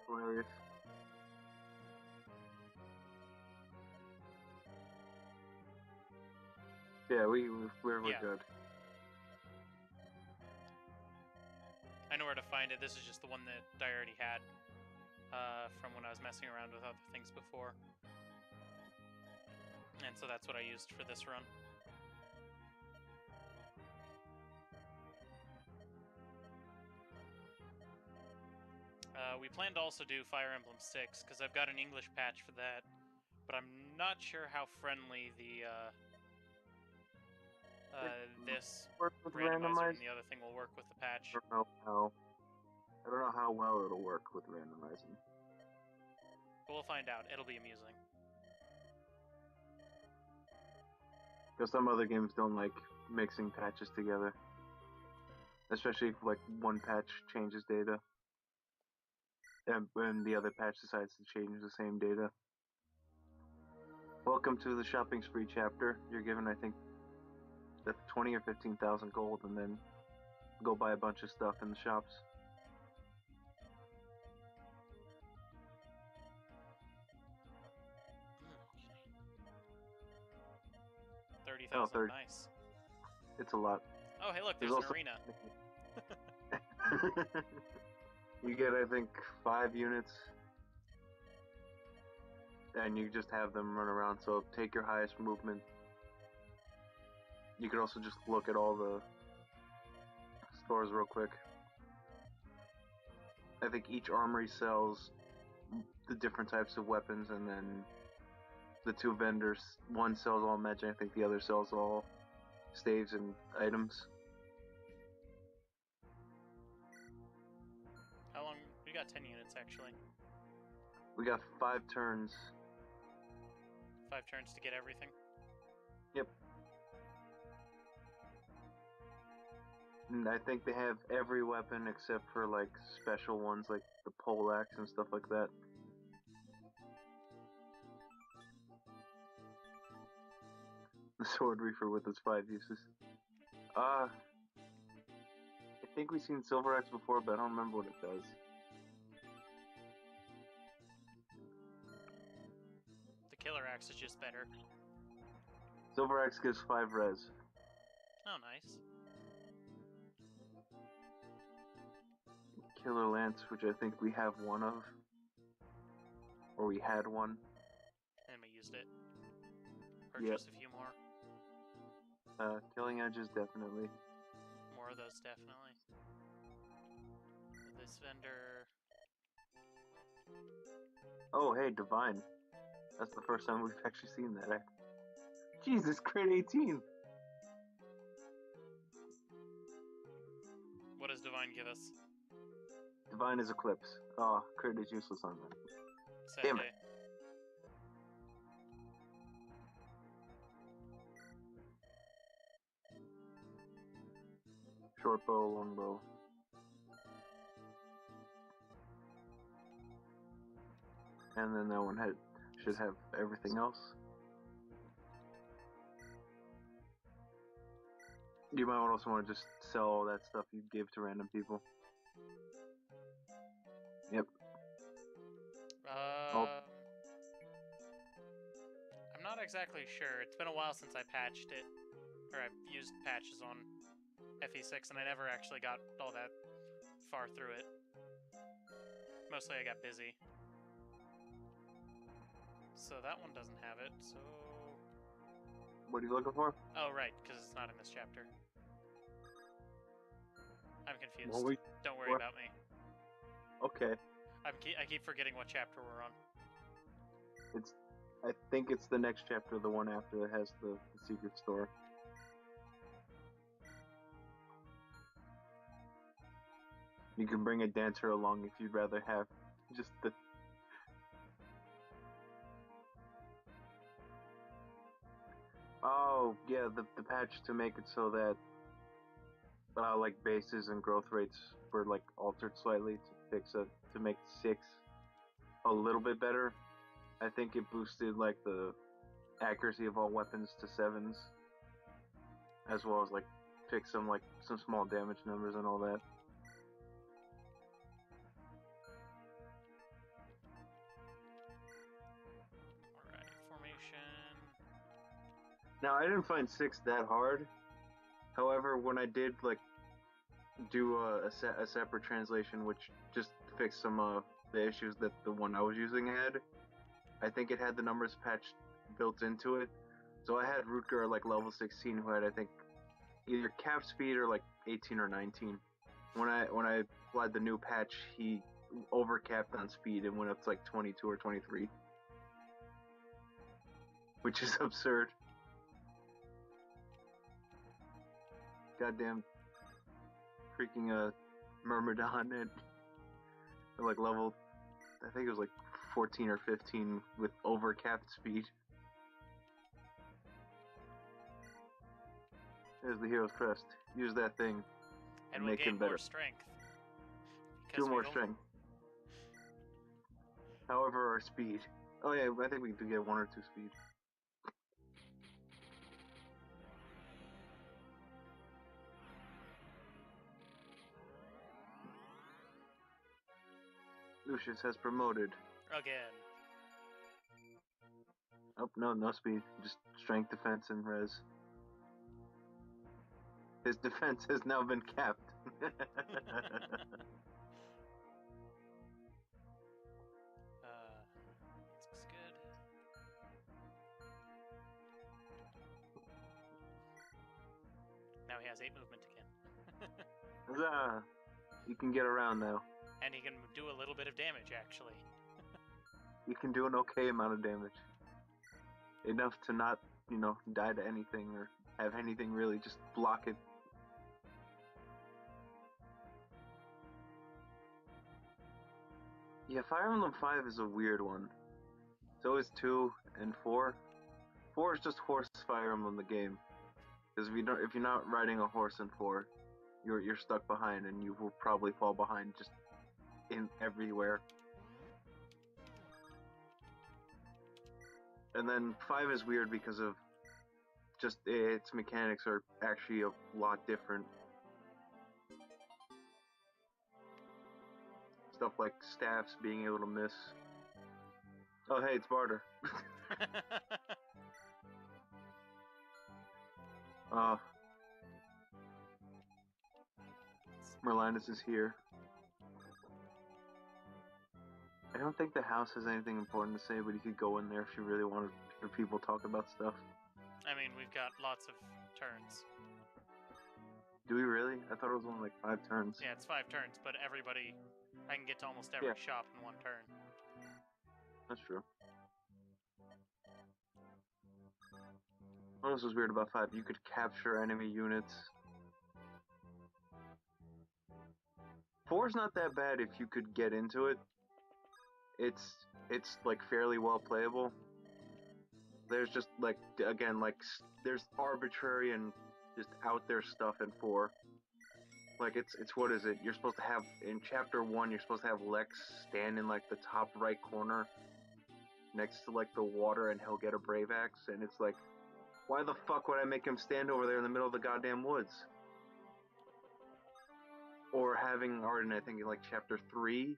Hilarious. Yeah, we're Yeah. good. I know where to find it. This is just the one that I already had from when I was messing around with other things before. And so that's what I used for this run. We plan to also do Fire Emblem 6, because I've got an English patch for that, but I'm not sure how friendly the this Work with randomizer randomized? and the other thing will work with the patch. I don't know how well it'll work with randomizing. But we'll find out. It'll be amusing. Because some other games don't like mixing patches together. Especially if like one patch changes data. And when the other patch decides to change the same data. Welcome to the shopping spree chapter. You're given, I think, 20 or 15,000 gold, and then go buy a bunch of stuff in the shops. Okay. 30,000, nice. It's a lot. Oh, hey, look, there's an arena. You get, I think, 5 units, and you just have them run around, so take your highest movement. You could also just look at all the stores real quick. I think each armory sells the different types of weapons, and then the 2 vendors, one sells all magic, I think the other sells all staves and items. How long? We got 10 units, actually. We got 5 turns. 5 turns to get everything? Yep. And I think they have every weapon except for like special ones like the pole axe and stuff like that. The sword reefer with its 5 uses. I think we've seen silver axe before, but I don't remember what it does. The killer axe is just better. Silver axe gives 5 res. Oh, nice. Killer lance, which I think we have one of. Or we had one. And we used it. Purchase a few more. Killing edges, definitely. More of those, definitely. This vendor... Oh, hey, Divine. That's the first time we've actually seen that. Jesus, crit 18! What does Divine give us? Divine is Eclipse. Oh, crit is useless on that. Sad Damn day. it. Short bow, long bow. And then that one should have everything else. You might also want to just sell all that stuff you give to random people. Yep. I'm not exactly sure. It's been a while since I patched it. Or I've used patches on FE6, and I never actually got all that far through it. Mostly I got busy. So that one doesn't have it, so... What are you looking for? Oh, right, because it's not in this chapter. I'm confused. Don't worry about me. Okay. I keep forgetting what chapter we're on. I think it's the next chapter, the one after that has the secret store. You can bring a dancer along if you'd rather have just the... Oh, yeah, the patch to make it so that like bases and growth rates were like altered slightly to make 6 a little bit better. I think it boosted like the accuracy of all weapons to 7s, as well as like fix some small damage numbers and all that. Alright, formation. Now, I didn't find 6 that hard. However, when I did like do a separate translation, which just fixed some of the issues that the one I was using had, I think it had the numbers patch built into it. So I had Rutger like level 16, who had I think either cap speed or like 18 or 19. When I applied the new patch, he overcapped on speed and went up to like 22 or 23, which is absurd. Goddamn freaking Myrmidon at like level, I think it was like 14 or 15 with overcapped speed. There's the hero's crest. Use that thing and we'll make him better. More strength. 2 more strength. However, our speed. Oh yeah, I think we do get 1 or 2 speed. Lucius has promoted. Again. Oh, no speed. Just strength, defense, and res. His defense has now been capped. This looks good. Now he has 8 movement again. Huzzah! You can get around now. And he can do a little bit of damage, actually. You can do an okay amount of damage. Enough to not, die to anything or have anything really just block it. Yeah, Fire Emblem 5 is a weird one. So is 2 and 4. 4 is just horse Fire Emblem the game. Because if you're not riding a horse in 4, you're stuck behind and you will probably fall behind just in everywhere. And then 5 is weird because of just its mechanics are actually a lot different. Stuff like staffs being able to miss. Oh hey, it's Barter. Merlinus is here. I don't think the house has anything important to say, but you could go in there if you really wanted to hear people talk about stuff. I mean, we've got lots of turns. Do we really? I thought it was only like 5 turns. Yeah, it's 5 turns, but I can get to almost every shop in 1 turn. That's true. What else was weird about 5? You could capture enemy units. 4's not that bad if you could get into it. It's like fairly well playable. There's just like, again, like there's arbitrary and just out there stuff in 4. Like it's what is it? You're supposed to have in chapter 1. You're supposed to have Lex stand in like the top right corner, next to like the water, and he'll get a brave axe. And it's like, why the fuck would I make him stand over there in the middle of the goddamn woods? Or having Arden, I think in like chapter 3,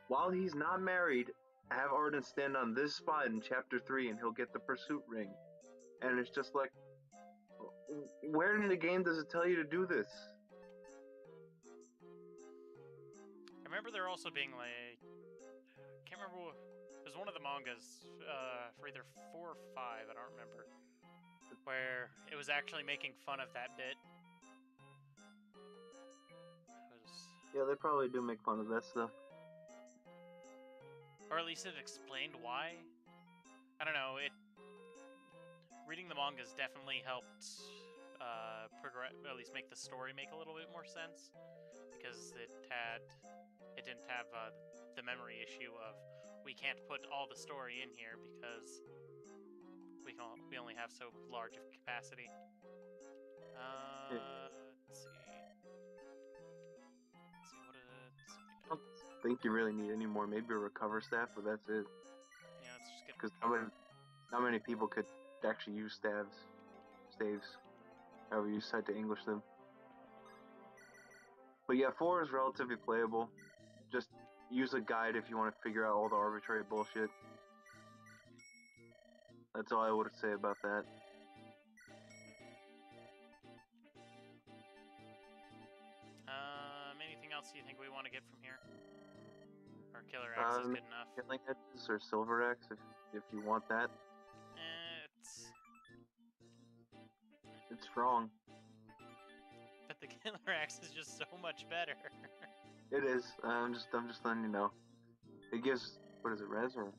while he's not married, have Arden stand on this spot in chapter 3 and he'll get the pursuit ring. And it's just like, where in the game does it tell you to do this? I remember there also being like, I can't remember what, there's one of the mangas for either 4 or 5, I don't remember, where it was actually making fun of that bit. Yeah, they probably do make fun of that stuff. Or at least it explained why. I don't know, reading the mangas definitely helped at least make the story make a little bit more sense, because it didn't have the memory issue of we can't put all the story in here because we only have so large of capacity. Let's see. I don't think you really need any more. Maybe a recover staff, but that's it. Yeah, let's just get. Because how many people could actually use staves, however you decide to English them. But yeah, 4 is relatively playable. Just use a guide if you want to figure out all the arbitrary bullshit. That's all I would say about that. else do you think we want to get from here? Or Killer X is good enough? Killing Edges or Silver Axe, if you want that. It's strong. But the Killer Axe is just so much better. It is. I'm just letting you know. It gives, what is it, res or?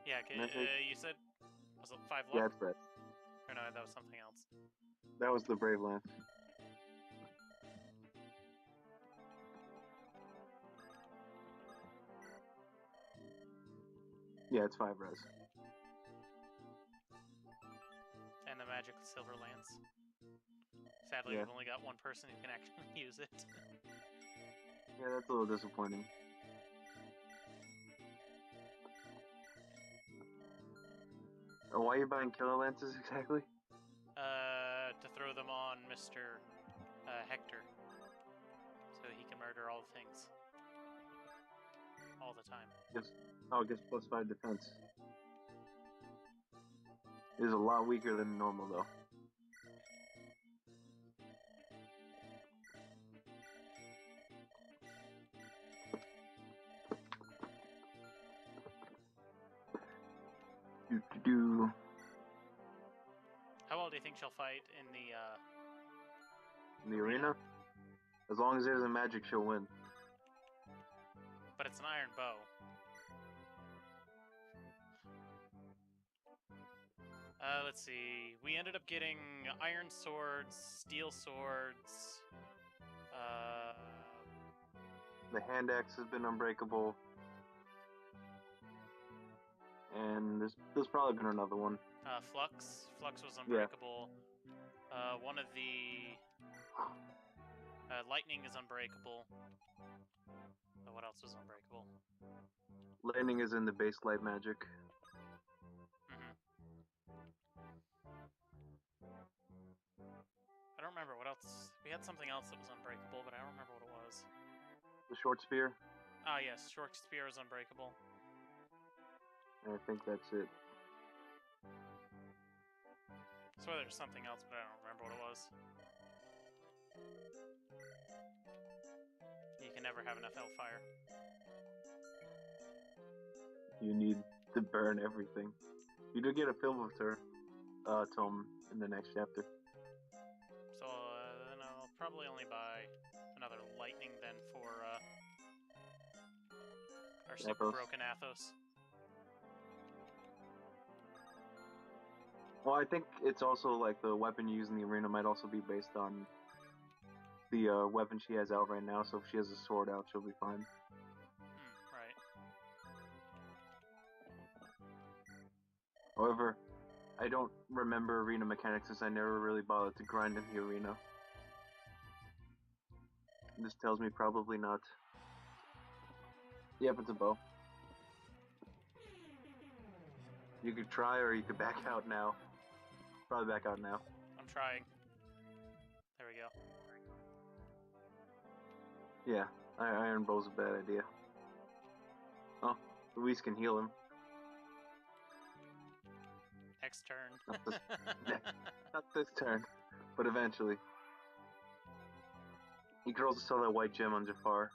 Yeah, you said, was it 5 luck? Yeah, it's res. Or no, that was something else. That was the Brave Lance. Yeah, it's 5 res. And the magic Silver Lance. Sadly, we've only got one person who can actually use it. Yeah, that's a little disappointing. Why are you buying Killer Lances exactly? To throw them on Mr. Hector. So he can murder all things. All the time. It gets plus 5 defense. It is a lot weaker than normal, though. How well do you think she'll fight in the arena? As long as there's a magic, she'll win. But it's an iron bow. Let's see. We ended up getting iron swords, steel swords. The hand axe has been unbreakable. And there's probably been another one. Flux. Flux was unbreakable. Yeah. One of the... lightning is unbreakable. What else was unbreakable? Lightning is in the base light magic. I don't remember what else. We had something else that was unbreakable, but I don't remember what it was. The short spear? Ah, yes. Short spear is unbreakable. I think that's it. I swear there's something else, but I don't remember what it was. You can never have enough hellfire. You need to burn everything. You do get a film of her tome in the next chapter. So then I'll probably only buy another lightning then for our super broken Athos. Well, I think it's also like the weapon you use in the arena might also be based on the weapon she has out right now, so if she has a sword out, she'll be fine. Right. However, I don't remember arena mechanics since I never really bothered to grind in the arena. This tells me probably not. Yep, it's a bow. You could try or you could back out now. Probably back out now. I'm trying. There we go. Yeah, iron bow's a bad idea. Oh, Luis can heal him. Next turn. Not this turn, but eventually. You could also sell that white gem on Jafar.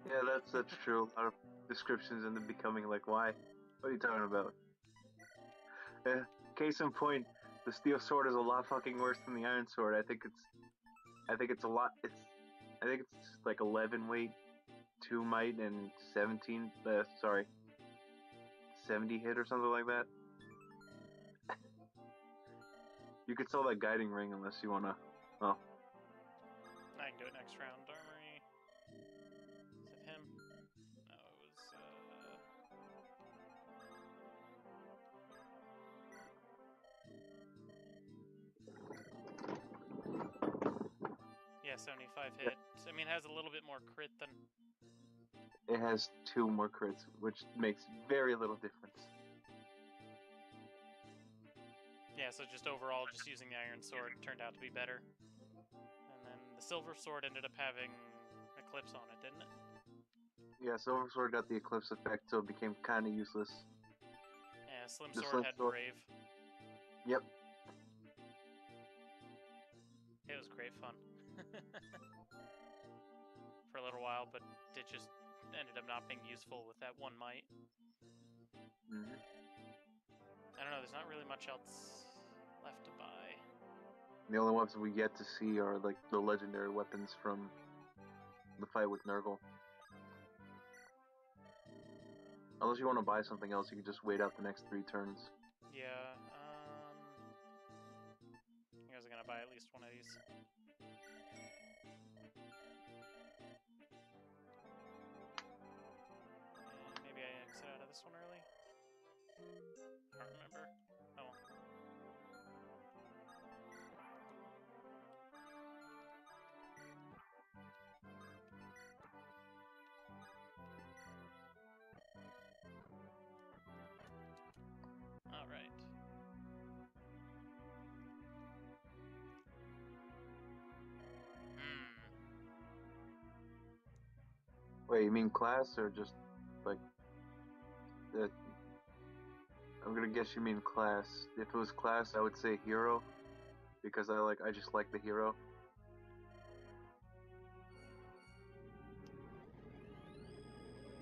Yeah, that's true. A lot of descriptions end up becoming like, why? What are you talking about? Case in point, the steel sword is a lot fucking worse than the iron sword. I think it's a lot. I think it's like 11 weight, 2 might, and 70 hit or something like that. You could sell that guiding ring unless you wanna. Oh. I can do it next round. Armory. Is it him? No, it was. Yeah, 75 hit. I mean, it has a little bit more crit than. It has 2 more crits, which makes very little difference. Yeah, Yeah, so just overall, just using the iron sword turned out to be better. And then the silver sword ended up having Eclipse on it, didn't it? Yeah, Silver Sword got the Eclipse effect, so it became kind of useless. Yeah, Slim Sword had Brave. Yep. It was great fun. For a little while, but it just ended up not being useful with that one might. Mm-hmm. I don't know, there's not really much else left to buy. The only ones we get to see are like the legendary weapons from the fight with Nurgle. Unless you want to buy something else, you can just wait out the next 3 turns. Yeah, I was gonna buy at least one of these. And maybe I exit out of this one early? I don't remember. Oh well. Alright. Wait, you mean class or just like that? I'm gonna guess you mean class. If it was class, I would say hero, because I just like the hero.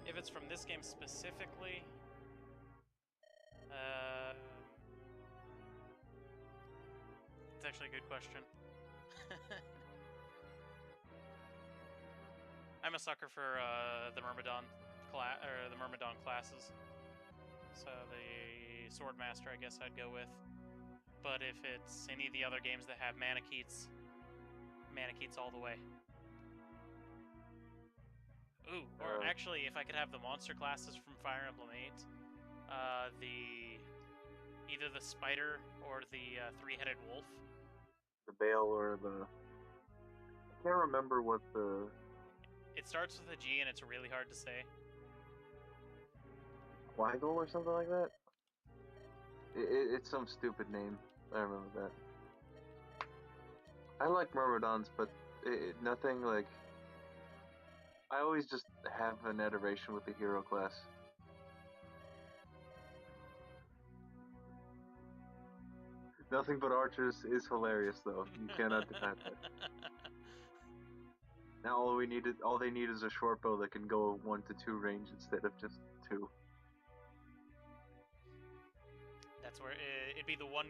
If it's from this game specifically, it's actually a good question. I'm a sucker for the Myrmidon classes. So the Swordmaster, I guess I'd go with. But if it's any of the other games that have Manicheets all the way. Ooh, or actually, if I could have the monster classes from Fire Emblem 8, either the spider or the 3-headed wolf. The Bale or the... I can't remember what the... It starts with a G and it's really hard to say. Weigel or something like that? It's some stupid name. I remember that. I like Myrmidons, but nothing like... I always just have an adoration with the hero class. Nothing but archers is hilarious, though. You cannot deny that. Now all they need is a short bow that can go 1 to 2 range instead of just 2. That's where it'd be the one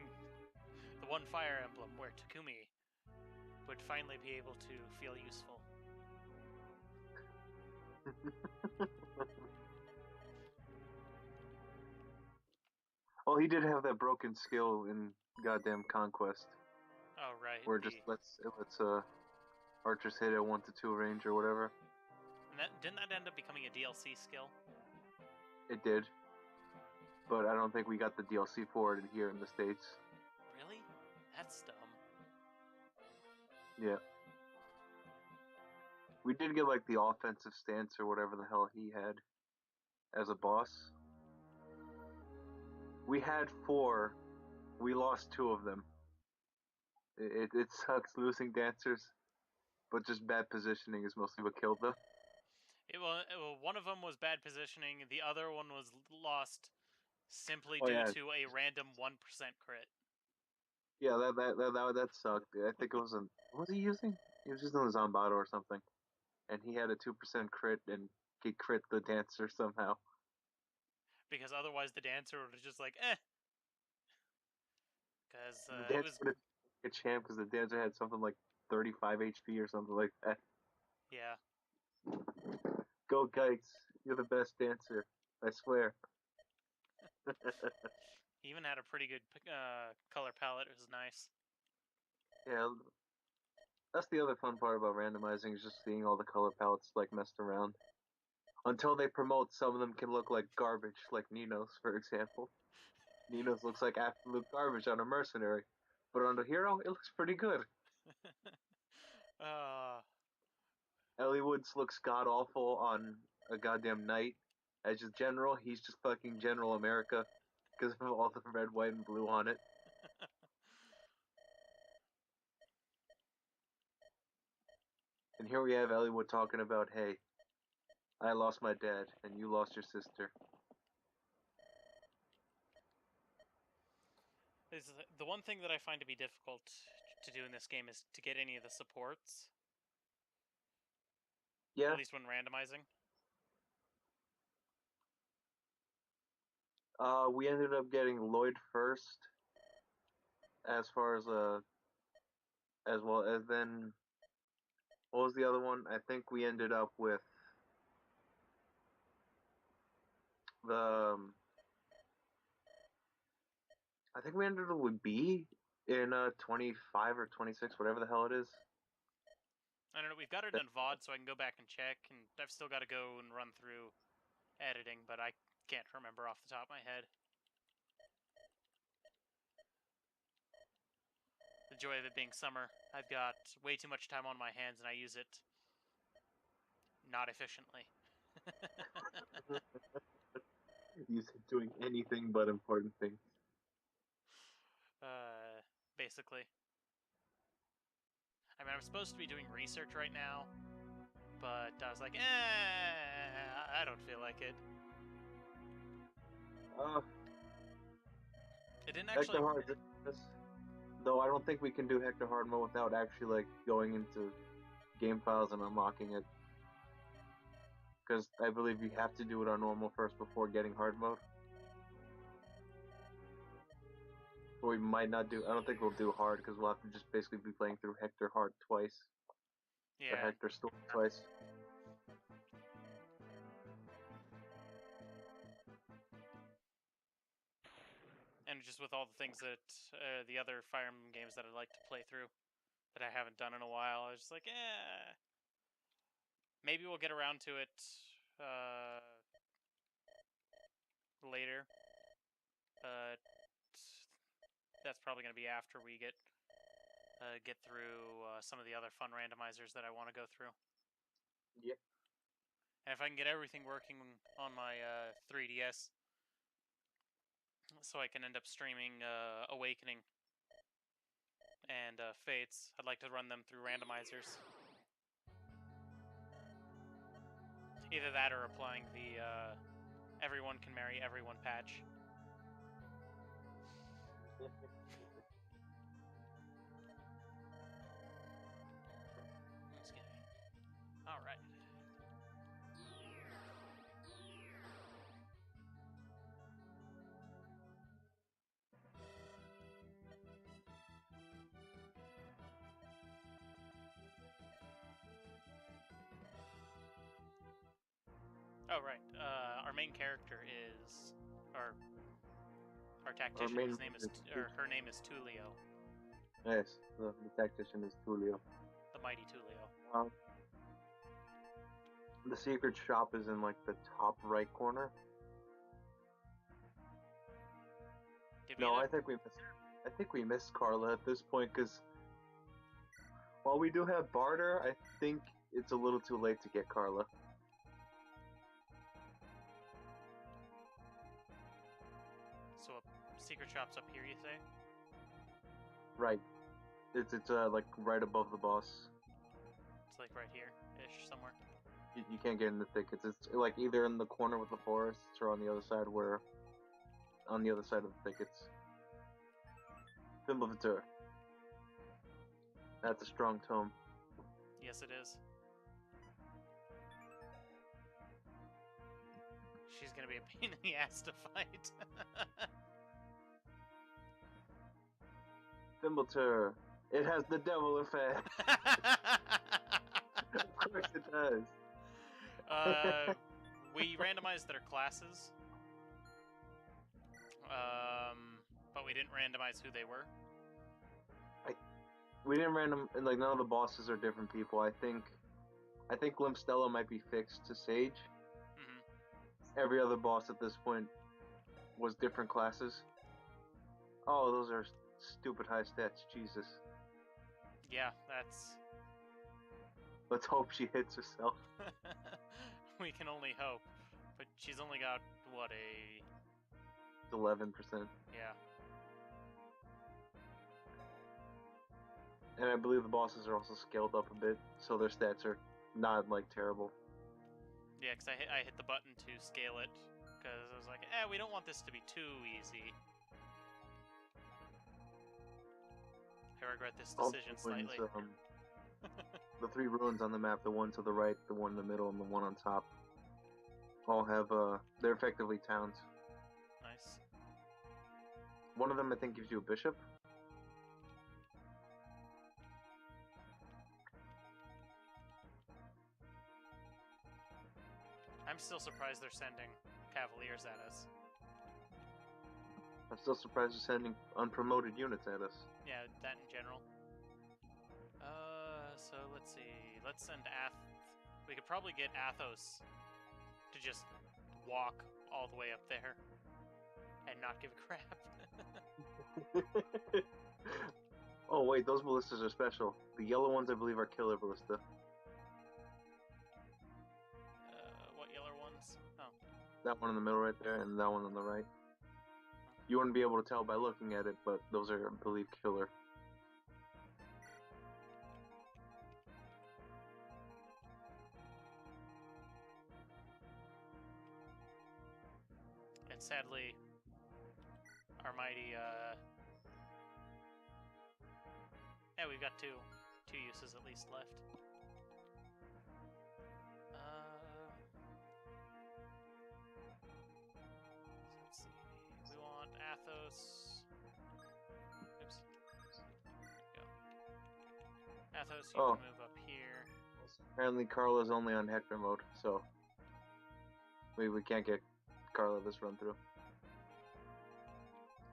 Fire Emblem where Takumi would finally be able to feel useful. Well, he did have that broken skill in goddamn Conquest. Oh right. Where just lets archers hit at 1 to 2 range or whatever. And didn't that end up becoming a DLC skill? It did. But I don't think we got the DLC for it here in the States. Really? That's dumb. Yeah. We did get like the offensive stance or whatever the hell he had as a boss. We had 4. We lost 2 of them. It sucks losing dancers, but just bad positioning is mostly what killed them. Well, one of them was bad positioning. The other one was lost simply due to a random 1% crit. Yeah, that sucked. I think it was what was he using? He was using a Zombato or something, and he had a 2% crit, and he crit the dancer somehow. Because otherwise, the dancer would have just like, eh. Because the dancer would have a champ because the dancer had something like 35 HP or something like that. Yeah. Go Kites, you're the best dancer. I swear. He even had a pretty good color palette. It was nice. Yeah, that's the other fun part about randomizing is just seeing all the color palettes like messed around. Until they promote, some of them can look like garbage, like Nino's, for example. Nino's looks like absolute garbage on a mercenary, but on the hero, it looks pretty good. Ellie Woods looks god awful on a goddamn knight. As just general, he's just fucking General America because of all the red, white, and blue on it. And here we have Elliewood talking about, hey, I lost my dad, and you lost your sister. The one thing that I find to be difficult to do in this game is to get any of the supports. Yeah. At least when randomizing. We ended up getting Lloyd first, as far as well as then. What was the other one? I think we ended up with the. I think we ended up with B in 25 or 26, whatever the hell it is. I don't know. We've got it in VOD, so I can go back and check, and I've still got to go and run through editing, but I can't remember off the top of my head. The joy of it being summer. I've got way too much time on my hands, and I use it not efficiently. Use it doing anything but important things. Basically. I mean, I'm supposed to be doing research right now, but I was like, I don't feel like it. It didn't actually. Hector Hard, though I don't think we can do Hector Hard mode without actually like going into game files and unlocking it. Because I believe you have to do it on normal first before getting hard mode. Or we might not do. I don't think we'll do hard because we'll have to just basically be playing through Hector Hard twice. Yeah. Or Hector Storm twice. And just with all the things that the other Fire Emblem games that I'd like to play through that I haven't done in a while, I was just like, maybe we'll get around to it later. But that's probably going to be after we get through some of the other fun randomizers that I want to go through. Yep. And if I can get everything working on my 3DS, so I can end up streaming Awakening and Fates, I'd like to run them through randomizers. Either that or applying the Everyone Can Marry Everyone patch. Alright. Oh, right. Our main character is... Our tactician, his name is... or her name is Tulio. Yes, the tactician is Tulio. The mighty Tulio. The secret shop is in like the top right corner. No, I think we missed Carla at this point because while we do have Barter, I think it's a little too late to get Carla. So secret shop's up here, you say? Right. It's like right above the boss. It's like right here-ish somewhere. You can't get in the thickets. It's like either in the corner with the forests or on the other side of the thickets. Fimbulvator. That's a strong tome. Yes, it is. She's gonna be a pain in the ass to fight. Fimbulvator. It has the devil effect. Of course it does. We randomized their classes, but we didn't randomize who they were. We didn't like none of the bosses are different people. I think Glimpstella might be fixed to Sage. Mm-hmm. Every other boss at this point was different classes. Oh, those are stupid high stats. Jesus. Yeah, that's... Let's hope she hits herself. We can only hope. But she's only got, what, 11%. Yeah. And I believe the bosses are also scaled up a bit, so their stats are not, like, terrible. Yeah, because I hit the button to scale it, because I was like, we don't want this to be too easy. I regret this decision slightly. The 3 ruins on the map, the one to the right, the one in the middle, and the one on top, all have, they're effectively towns. Nice. One of them, I think, gives you a bishop. I'm still surprised they're sending Cavaliers at us. I'm still surprised they're sending unpromoted units at us. Yeah, that in general. So let's see. Let's send we could probably get Athos to just walk all the way up there and not give a crap. Oh wait, those ballistas are special. The yellow ones, I believe, are killer ballista. What yellow ones? Oh. That one in the middle right there, and that one on the right. You wouldn't be able to tell by looking at it, but those are, I believe, killer. And sadly, our mighty, yeah, we've got two uses at least left. Let's see. We want Athos. Oops. Go. Athos, you can move up here. Apparently, Carla's only on Hector mode, so we can't get Carla this run through.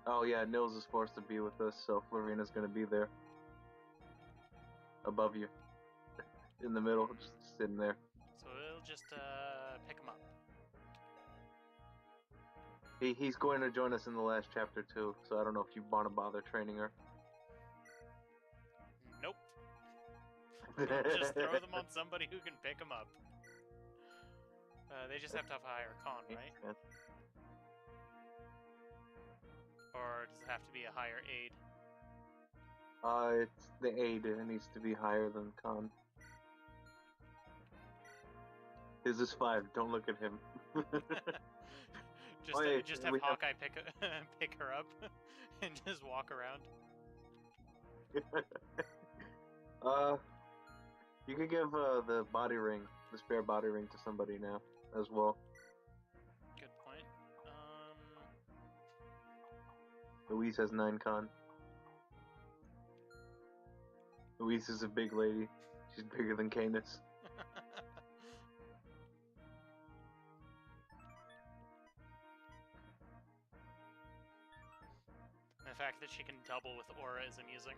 Oh yeah, Nils is forced to be with us, so Flarena's gonna be there. Above you. In the middle, just sitting there. So we'll just pick him up. He's going to join us in the last chapter too, so I don't know if you want to bother training her. Nope. Just throw them on somebody who can pick them up. They just have to have a higher con, right? Yeah. Or does it have to be a higher aid? It's the aid. It needs to be higher than con. His is 5. Don't look at him. just have Hawkeye pick her up and just walk around. You could give the body ring, the spare body ring, to somebody now as well. Good point. Louise has 9 con. Louise is a big lady. She's bigger than Canis. The fact that she can double with aura is amusing.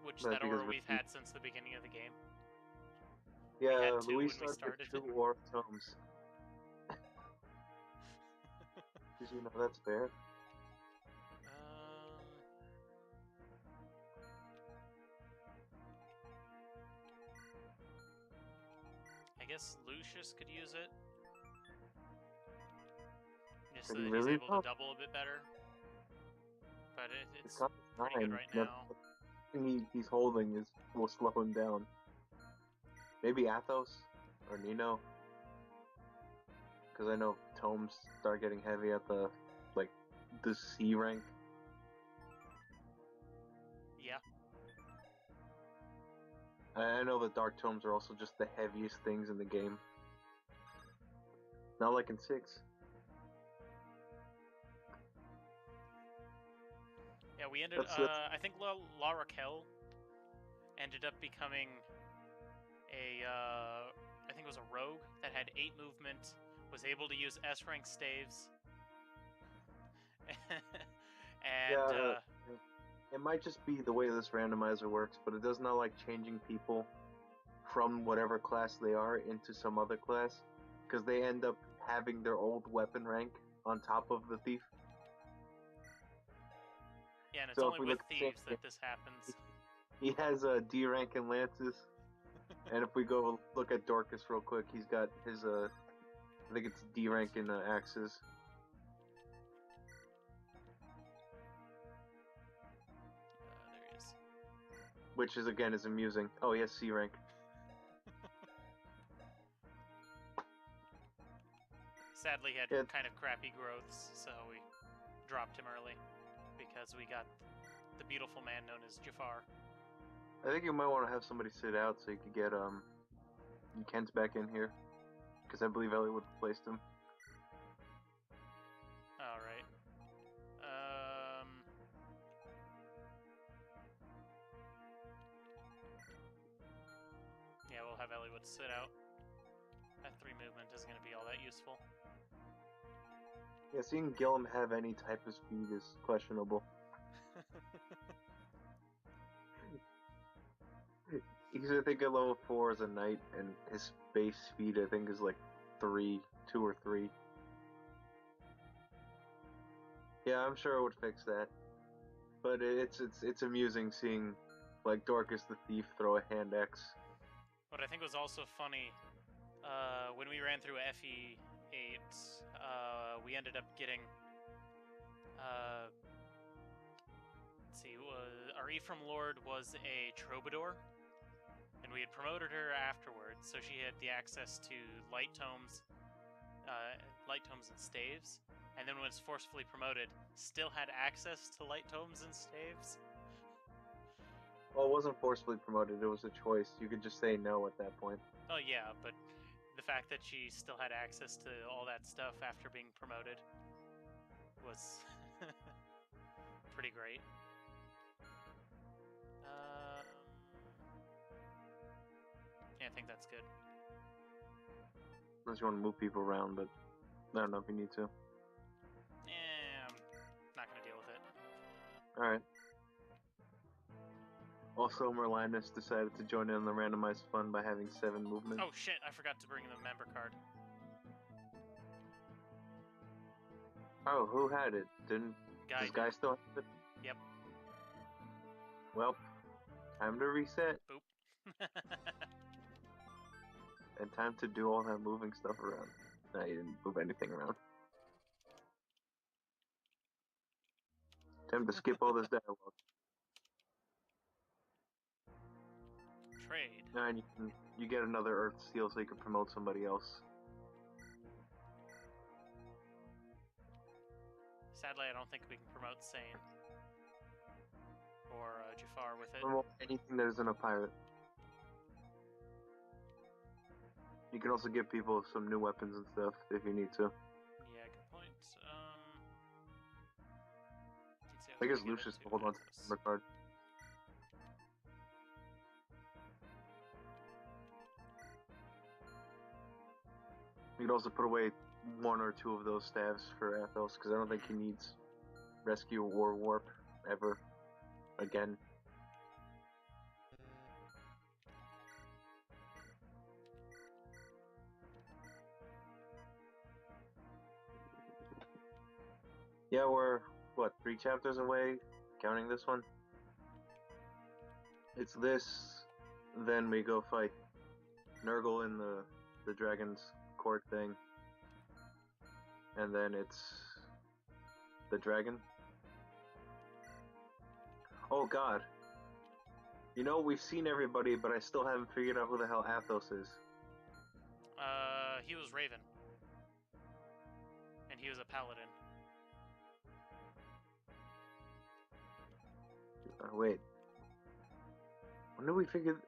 Which that aura we've had since the beginning of the game. Yeah, Louise started 2 aura tomes. Did you know that's fair? I guess Lucius could use it. Just so that really? he's able to double a bit better. But it's pretty good right now. He's holding will slow him down. Maybe Athos or Nino, because I know tomes start getting heavy at the C rank. Yeah. I know the dark tomes are also just the heaviest things in the game. Not like in 6. Yeah, we ended. I think La Raquel ended up becoming I think it was a rogue that had 8 movement, was able to use S rank staves, and it might just be the way this randomizer works, but it does not like changing people from whatever class they are into some other class, because they end up having their old weapon rank on top of the thief. Yeah, and it's only with thieves that this happens. He has a D rank in lances, and if we go look at Dorcas real quick, he's got his I think it's D rank in axes. which is again is amusing. Oh, he has C rank. Sadly, he had kind of crappy growths, so we dropped him early because we got the beautiful man known as Jafar. I think you might want to have somebody sit out so you could get Kent back in here, because I believe Ellie would have placed him. All right. Yeah, we'll have Elliowood sit out. That 3 movement isn't going to be all that useful. Yeah, seeing Gillum have any type of speed is questionable. He's, I think, at level 4 as a knight, and his base speed, I think, is like 2 or 3. Yeah, I'm sure it would fix that. But it's amusing seeing, like, Dorcas the Thief throw a hand X. What I think was also funny, when we ran through FE8, we ended up getting, let's see, our Ephraim Lord was a troubadour, and we had promoted her afterwards, so she had the access to light tomes and staves, and then when it's forcefully promoted, still had access to light tomes and staves. Well, it wasn't forcefully promoted, it was a choice. You could just say no at that point. Oh yeah, but the fact that she still had access to all that stuff after being promoted was pretty great. Yeah, I think that's good. Unless you want to move people around, but I don't know if you need to. Yeah, I'm not going to deal with it. Alright. Also, Merlinus decided to join in on the randomized fun by having 7 movement. Oh shit, I forgot to bring the member card. Oh, who had it? Does Guy still have it? Yep. Well, time to reset. Boop. And time to do all that moving stuff around. No, you didn't move anything around. Time to skip all this dialogue. Trade. And you get another Earth Seal so you can promote somebody else. Sadly, I don't think we can promote Sane or Jafar with it. Promote anything that isn't a pirate. You can also give people some new weapons and stuff if you need to. Yeah, good point. Let's see, I guess Lucius will hold on to the number card. You could also put away 1 or 2 of those staves for Athos, because I don't think he needs rescue or warp ever again. Yeah, we're, what, 3 chapters away, counting this one? It's this, then we go fight Nurgle in the Dragon's Court thing, and then it's the dragon. Oh god. You know, we've seen everybody, but I still haven't figured out who the hell Athos is. He was Raven. And he was a paladin. Wait. When did we figure...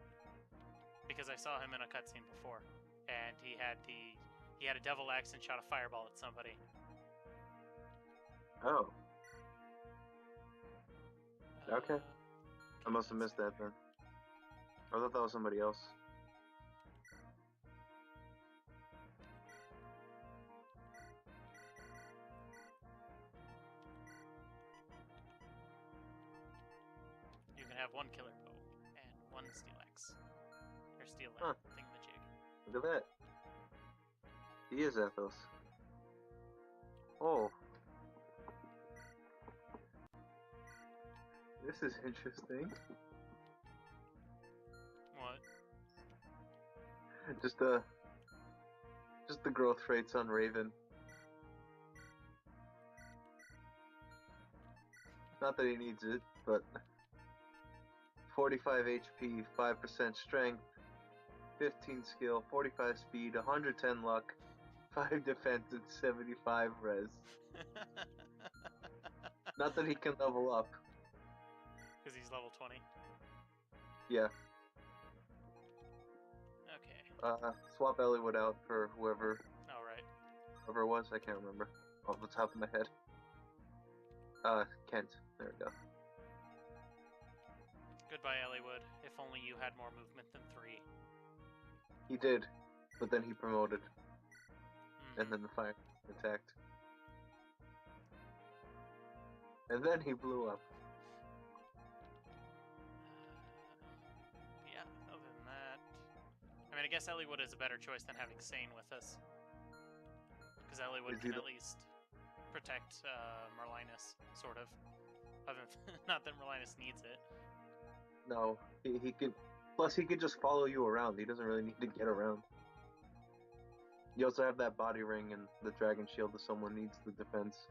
Because I saw him in a cutscene before, and he had a devil axe and shot a fireball at somebody. Oh. Okay. I must have missed that then. I thought that was somebody else. You can have 1 killer bow and 1 steel axe. Or steel thingamajig. Look at that. He is Athos. Oh. This is interesting. What? Just the growth rates on Raven. Not that he needs it, but 45 HP, 5% strength, 15 skill, 45 speed, 110 luck, 5 defense, and 75 res. Not that he can level up. Because he's level 20. Yeah. Okay. Swap Elliowood out for whoever. Oh, right. Whoever it was, I can't remember off the top of my head. Kent. There we go. Goodbye, Elliowood. If only you had more movement than 3. He did, but then he promoted. And then the fire attacked. And then he blew up. Yeah, other than that... I mean, I guess Elliowood is a better choice than having Sane with us. Because Elliowood can at least protect Merlinus, sort of. Not that Merlinus needs it. No, he could... Plus, he could just follow you around. He doesn't really need to get around. You also have that body ring and the dragon shield if someone needs the defense.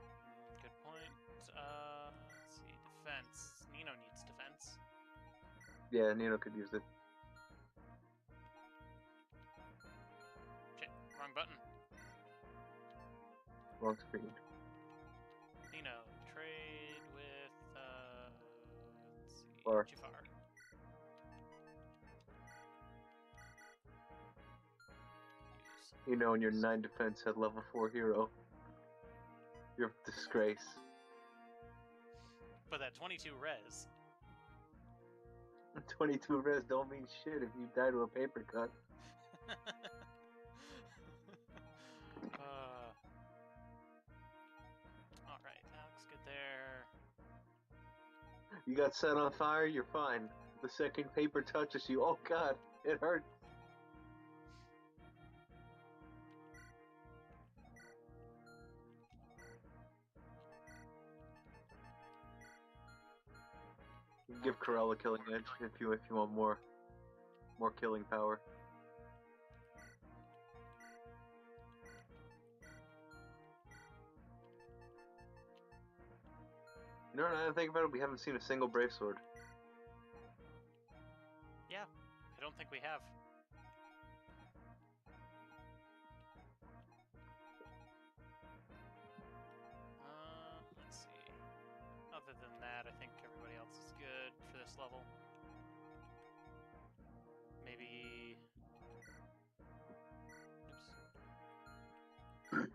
Good point. Let's see, defense. Nino needs defense. Yeah, Nino could use it. Shit, wrong button. Wrong screen. Nino, trade with, let's see, Far. Jafar. You know, in your 9 defense at level 4 hero. You're a disgrace. But that 22 res. 22 res don't mean shit if you die to a paper cut. Alright, that looks good there. You got set on fire, you're fine. The second paper touches you, oh god, it hurts. Give Corel a killing edge if you want more killing power. You know what I think about it? We haven't seen a single Brave Sword. Yeah, I don't think we have. Let's see. Other than that, I think everybody else is good for this level. Maybe... Oops.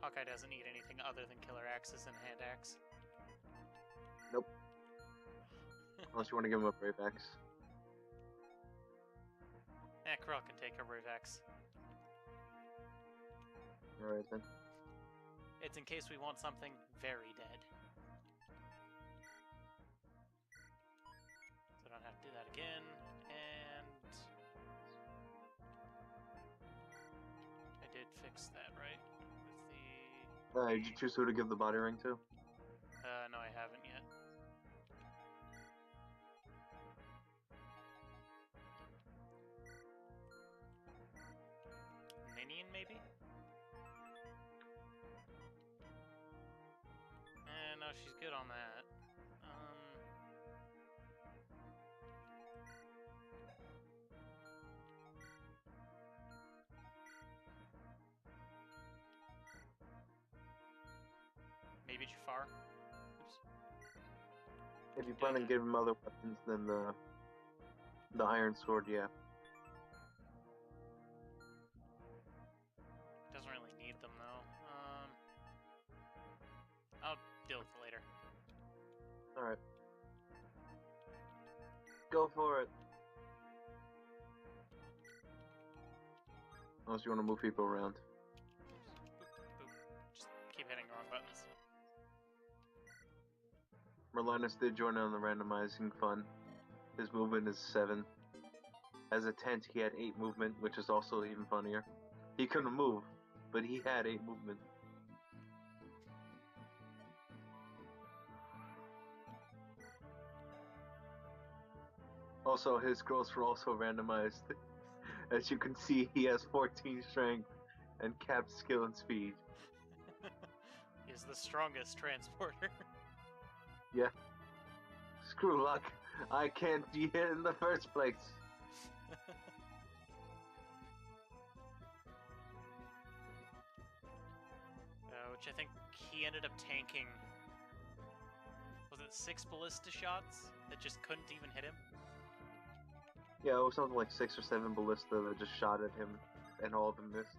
Hawkeye doesn't need anything other than killer axes and hand axe. Nope. Unless you want to give him a Brave Axe. Krell can take a Brave Axe. Alright then. It's in case we want something very dead. So I don't have to do that again, and... I did fix that, right? With the... Did you choose who to give the body ring to? No, I haven't yet. Ninian, maybe? No, she's good on that. Maybe Jafar? Oops. If you plan on giving him other weapons than the Iron Sword, yeah. Doesn't really need them though. I'll deal with it later. Alright. Go for it. Unless you want to move people around. Boop, boop. Just keep hitting the wrong buttons. Merlinus did join on the randomizing fun. His movement is 7. As a tent, he had 8 movement, which is also even funnier. He couldn't move, but he had 8 movement. Also, his growths were also randomized. As you can see, he has 14 strength and capped skill and speed. He's the strongest transporter. Yeah. Screw luck. I can't be hit in the first place. Which I think he ended up tanking. Was it 6 ballista shots that just couldn't even hit him? Yeah, it was something like 6 or 7 ballista that just shot at him, and all of them missed.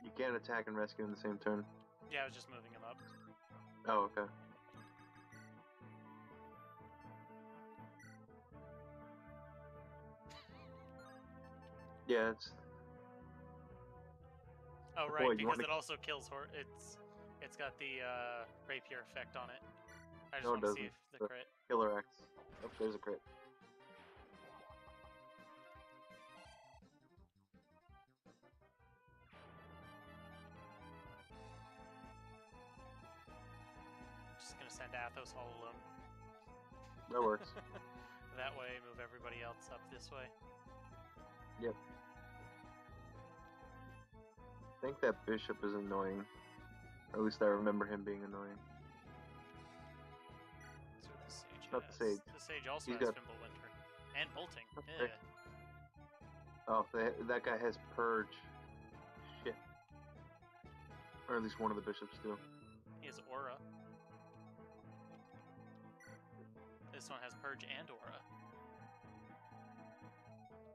You can't attack and rescue in the same turn. Yeah, I was just moving him up. Oh, okay. Yeah, it's... Oh, right, Boy, because it also kills it's got the rapier effect on it. I just No, want it to see doesn't. if the crit. Killer X. Oh, there's a crit. Just gonna send Athos all alone. That works. That way, move everybody else up this way. Yep. I think that bishop is annoying. Or at least I remember him being annoying. So the sage Not the sage. The sage also He's has got... Winter. And bolting. Okay. Oh, that guy has purge. Shit. Or at least one of the bishops do. He has aura. This one has purge and aura.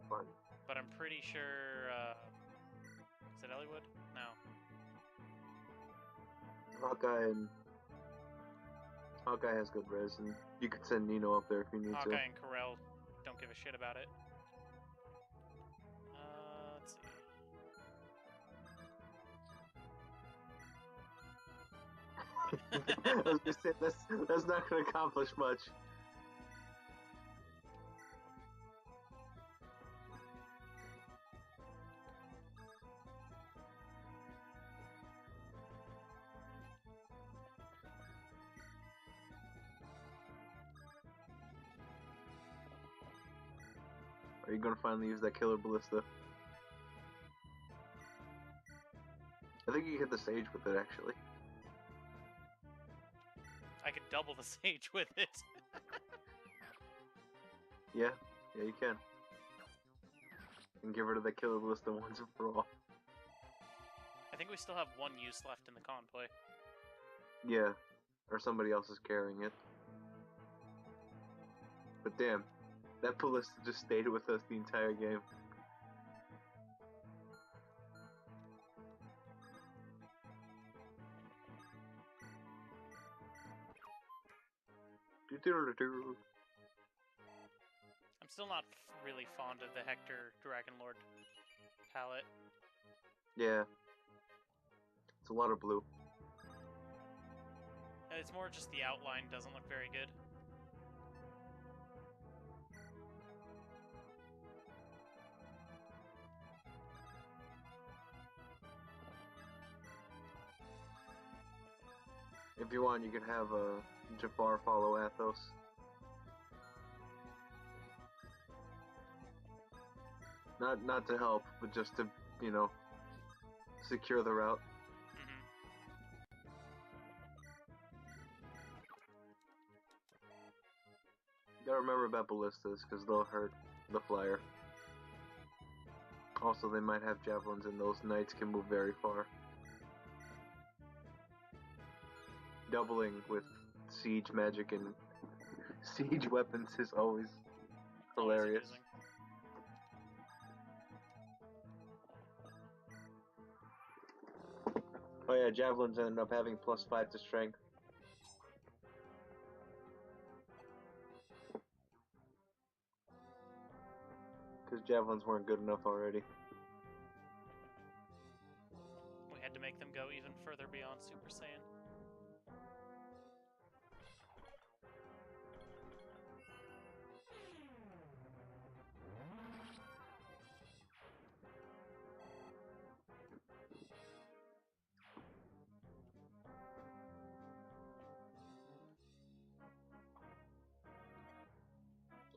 Fun. But I'm pretty sure... is it Elliewood? No. Hawkeye has good res, and you could send Nino up there if you need to. Hawkeye and Corel don't give a shit about it. Let's see. I was gonna say, that's not gonna accomplish much. Are you gonna finally use that killer ballista? I think you hit the sage with it, actually. I could double the sage with it. Yeah, you can. And get rid of that killer ballista once and for all. I think we still have 1 use left in the convoy. Yeah, or somebody else is carrying it. But damn, that ballista just stayed with us the entire game. I'm still not really fond of the Hector Dragonlord palette. Yeah. It's a lot of blue. It's more just the outline doesn't look very good. If you want, you can have Jafar follow Athos. Not to help, but just to, you know, secure the route. You gotta remember about ballistas, because they'll hurt the flyer. Also, they might have javelins, and those knights can move very far. Doubling with siege magic and siege weapons is always hilarious. Oh yeah, javelins ended up having +5 to strength. Because javelins weren't good enough already. We had to make them go even further beyond Super Saiyan.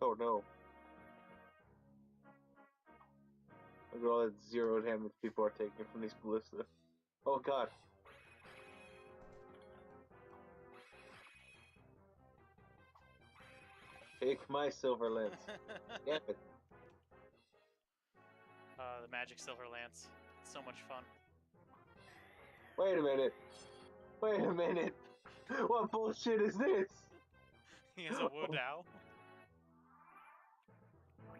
Oh no. Look at all that 0 damage people are taking from these ballista. Oh god. Take my silver lance. Damn it. The magic silver lance. It's so much fun. Wait a minute. Wait a minute. What bullshit is this? He has a Wodao.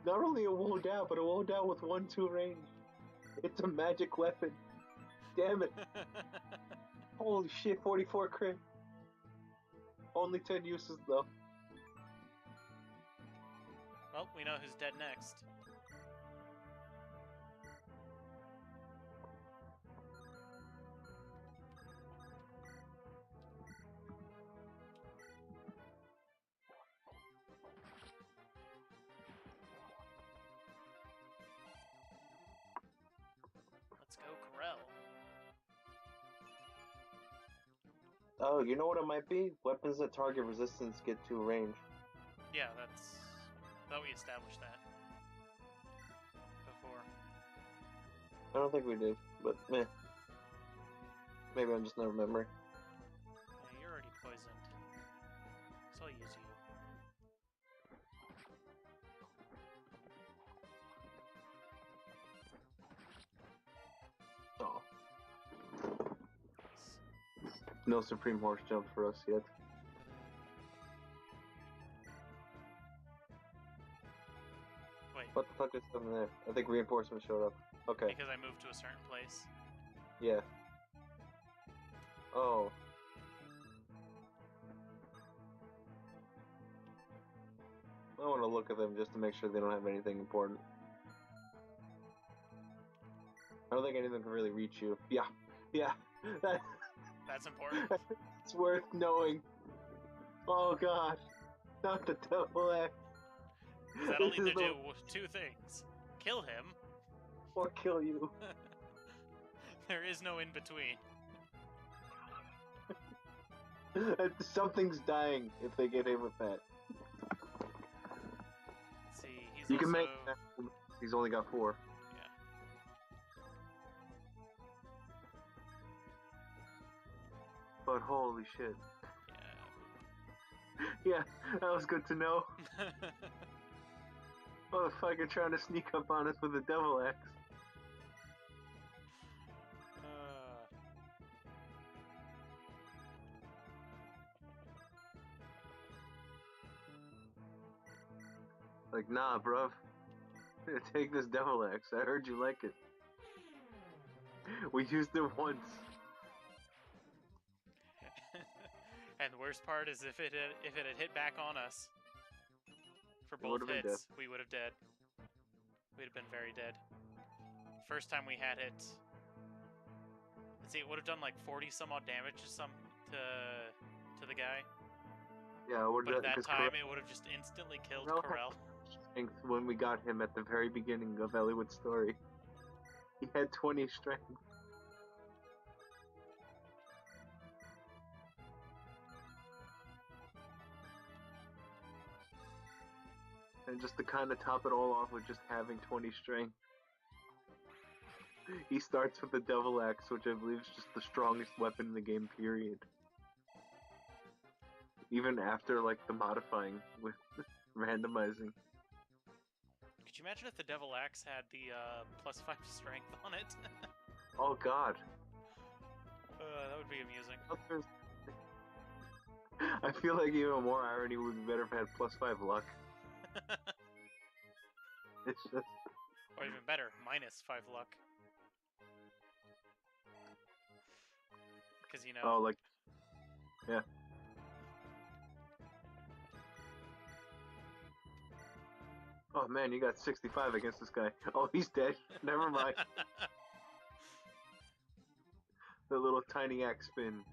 Not only a Wodao, but a Wodao with 1-2 range. It's a magic weapon. Damn it. Holy shit, 44 crit. Only 10 uses though. Well, we know who's dead next. Let's go, Corel. Oh, you know what it might be? Weapons that target resistance get to range. Yeah, thought we established that before. I don't think we did, but meh. Maybe I'm just not remembering. Yeah, you're already poisoned, so I'll use you. Oh. Nice. No Supreme Horse Jump for us yet. Wait, What the fuck is something there? I think reinforcements showed up. Okay. because I moved to a certain place. Yeah. Oh. I want to look at them just to make sure they don't have anything important. I don't think anything can really reach you. Yeah. Yeah. That's important. It's worth knowing. Oh gosh. Not the double X. That'll either do two things. Kill him. Or kill you. There is no in between. Something's dying if they get hit with that. Let's see, he's You also... can make that. He's only got 4. Yeah. But holy shit. Yeah. Yeah, that was good to know. Motherfucker trying to sneak up on us with a devil axe. Like, nah, bruv. Take this devil axe. I heard you like it. We used it once. And the worst part is if it had hit back on us for both would've been hits, we would have dead. We'd have been very dead. First time we had it, let's see, it would have done like 40 some odd damage to the guy. Yeah, But at that time, it would have just instantly killed Corel. When we got him at the very beginning of Elliott's story, he had 20 strength. And just to kind of top it all off with just having 20 strength, he starts with the Devil Axe, which I believe is just the strongest weapon in the game, period. Even after, like, the modifying with randomizing. Could you imagine if the Devil Axe had the +5 strength on it? Oh god. That would be amusing. I feel like even more irony would be better if it had +5 luck. It's just... Or even better, -5 luck. Because, you know... Oh, like... Yeah. Oh man, you got 65 against this guy. Oh, he's dead. Never mind. The little tiny axe spin.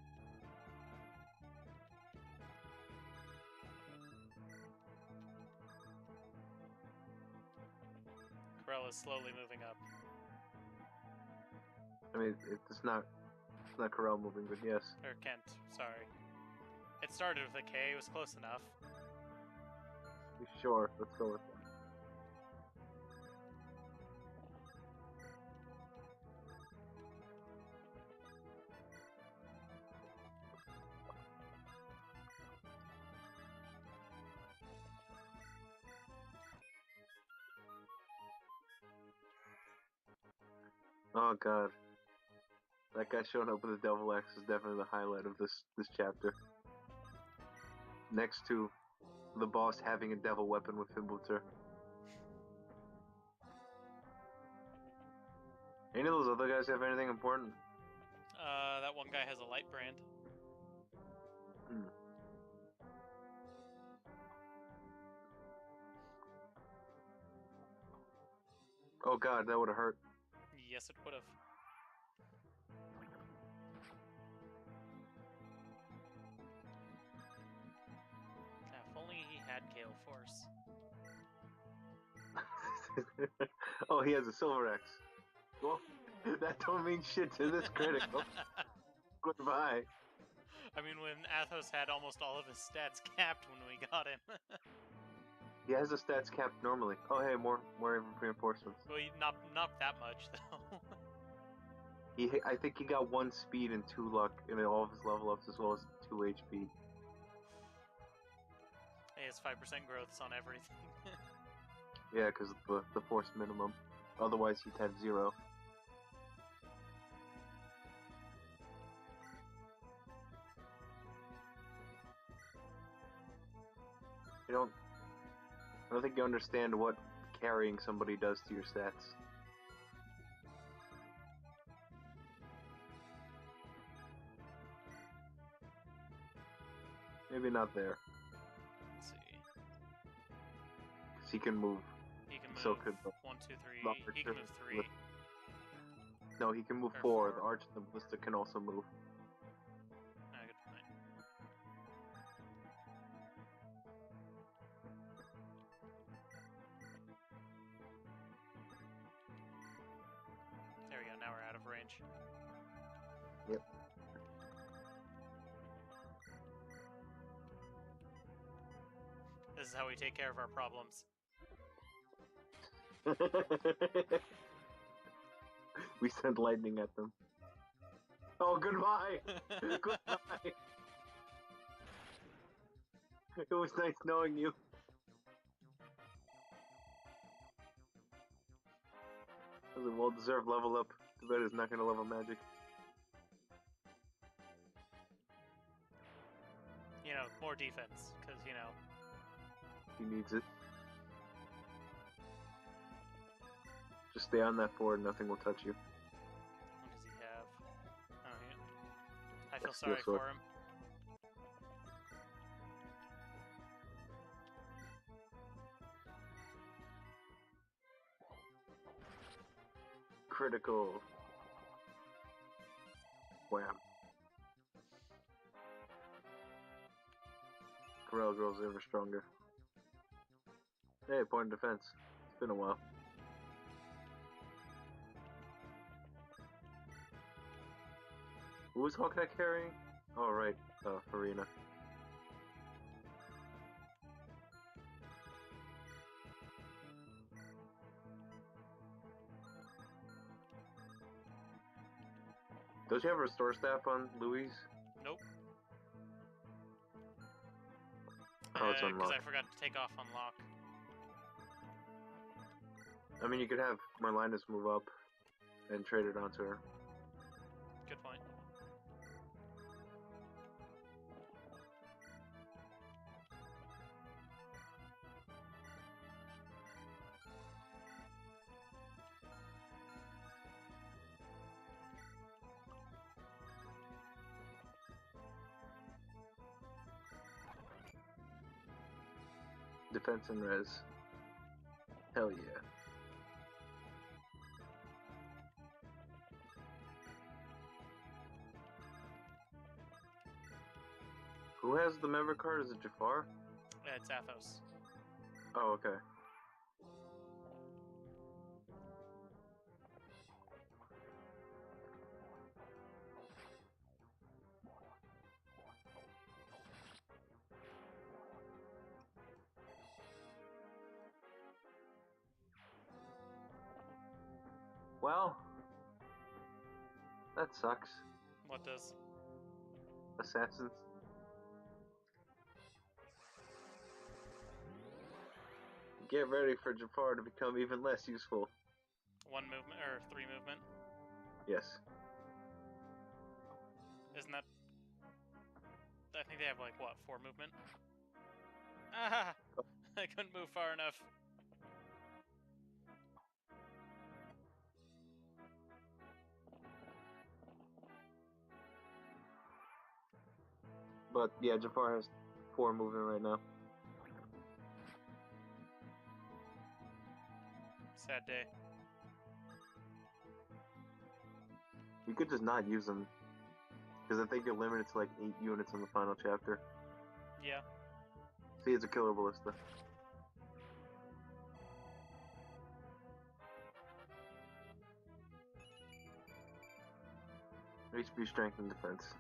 Corel is slowly moving up. I mean, it's not Corel moving, but yes. Or Kent, sorry. It started with a K, it was close enough. Sure, let's go with that. Oh god. That guy showing up with a devil axe is definitely the highlight of this chapter. Next to the boss having a devil weapon with Fimbulter. Any of those other guys have anything important? That one guy has a light brand. Hmm. Oh god, that would have hurt. Yes, it would have. If only he had Gale Force. Oh, he has a silver axe. Well, that don't mean shit to this critical. Goodbye. I mean, when Athos had almost all of his stats capped when we got him. He has a stats cap normally. Oh hey, more reinforcements. Well, not that much though. I think he got 1 speed and 2 luck in all of his level ups as well as 2 HP. He has 5% growths on everything. Yeah, because of the force minimum. Otherwise, he'd have 0. I don't think you understand what carrying somebody does to your stats. Maybe not there. Let's see. Because he can move. He can move So could 1, 2, 3. He can move 3. No, he can move Or 4. 4. The Arch and the Ballista can also move. Ah, good point. There we go, now we're out of range. Yep. This is how we take care of our problems. We send lightning at them. Oh, goodbye! Goodbye! It was nice knowing you. That was a well-deserved level up. Too bad he's not gonna level magic. You know, more defense, because, you know... He needs it. Just stay on that board, nothing will touch you. What does he have? Oh, I feel Steel sorry sword. for him. Critical. Wham. Corel Girl's ever stronger. Hey, point of defense. It's been a while. Who was Hawkeye carrying? Oh, right. Farina. Does she have a restore staff on Louise? Nope. Oh, it's Because unlocked. I forgot to take off unlock. I mean, you could have Marlinus move up and trade it onto her. Good point. Defense and res. Hell yeah. Who has the member card? Is it Jafar? Yeah, it's Athos. Oh, okay. Well, that sucks. What does? Assassins. Get ready for Jafar to become even less useful. 1 movement, or 3 movement? Yes. Isn't that... I think they have, like, what, 4 movement? Ah! I couldn't move far enough. But, yeah, Jafar has 4 movement right now. Sad day. You could just not use them. Because I think you're limited to like 8 units in the final chapter. Yeah. See, it's a killer ballista. HP strength and defense.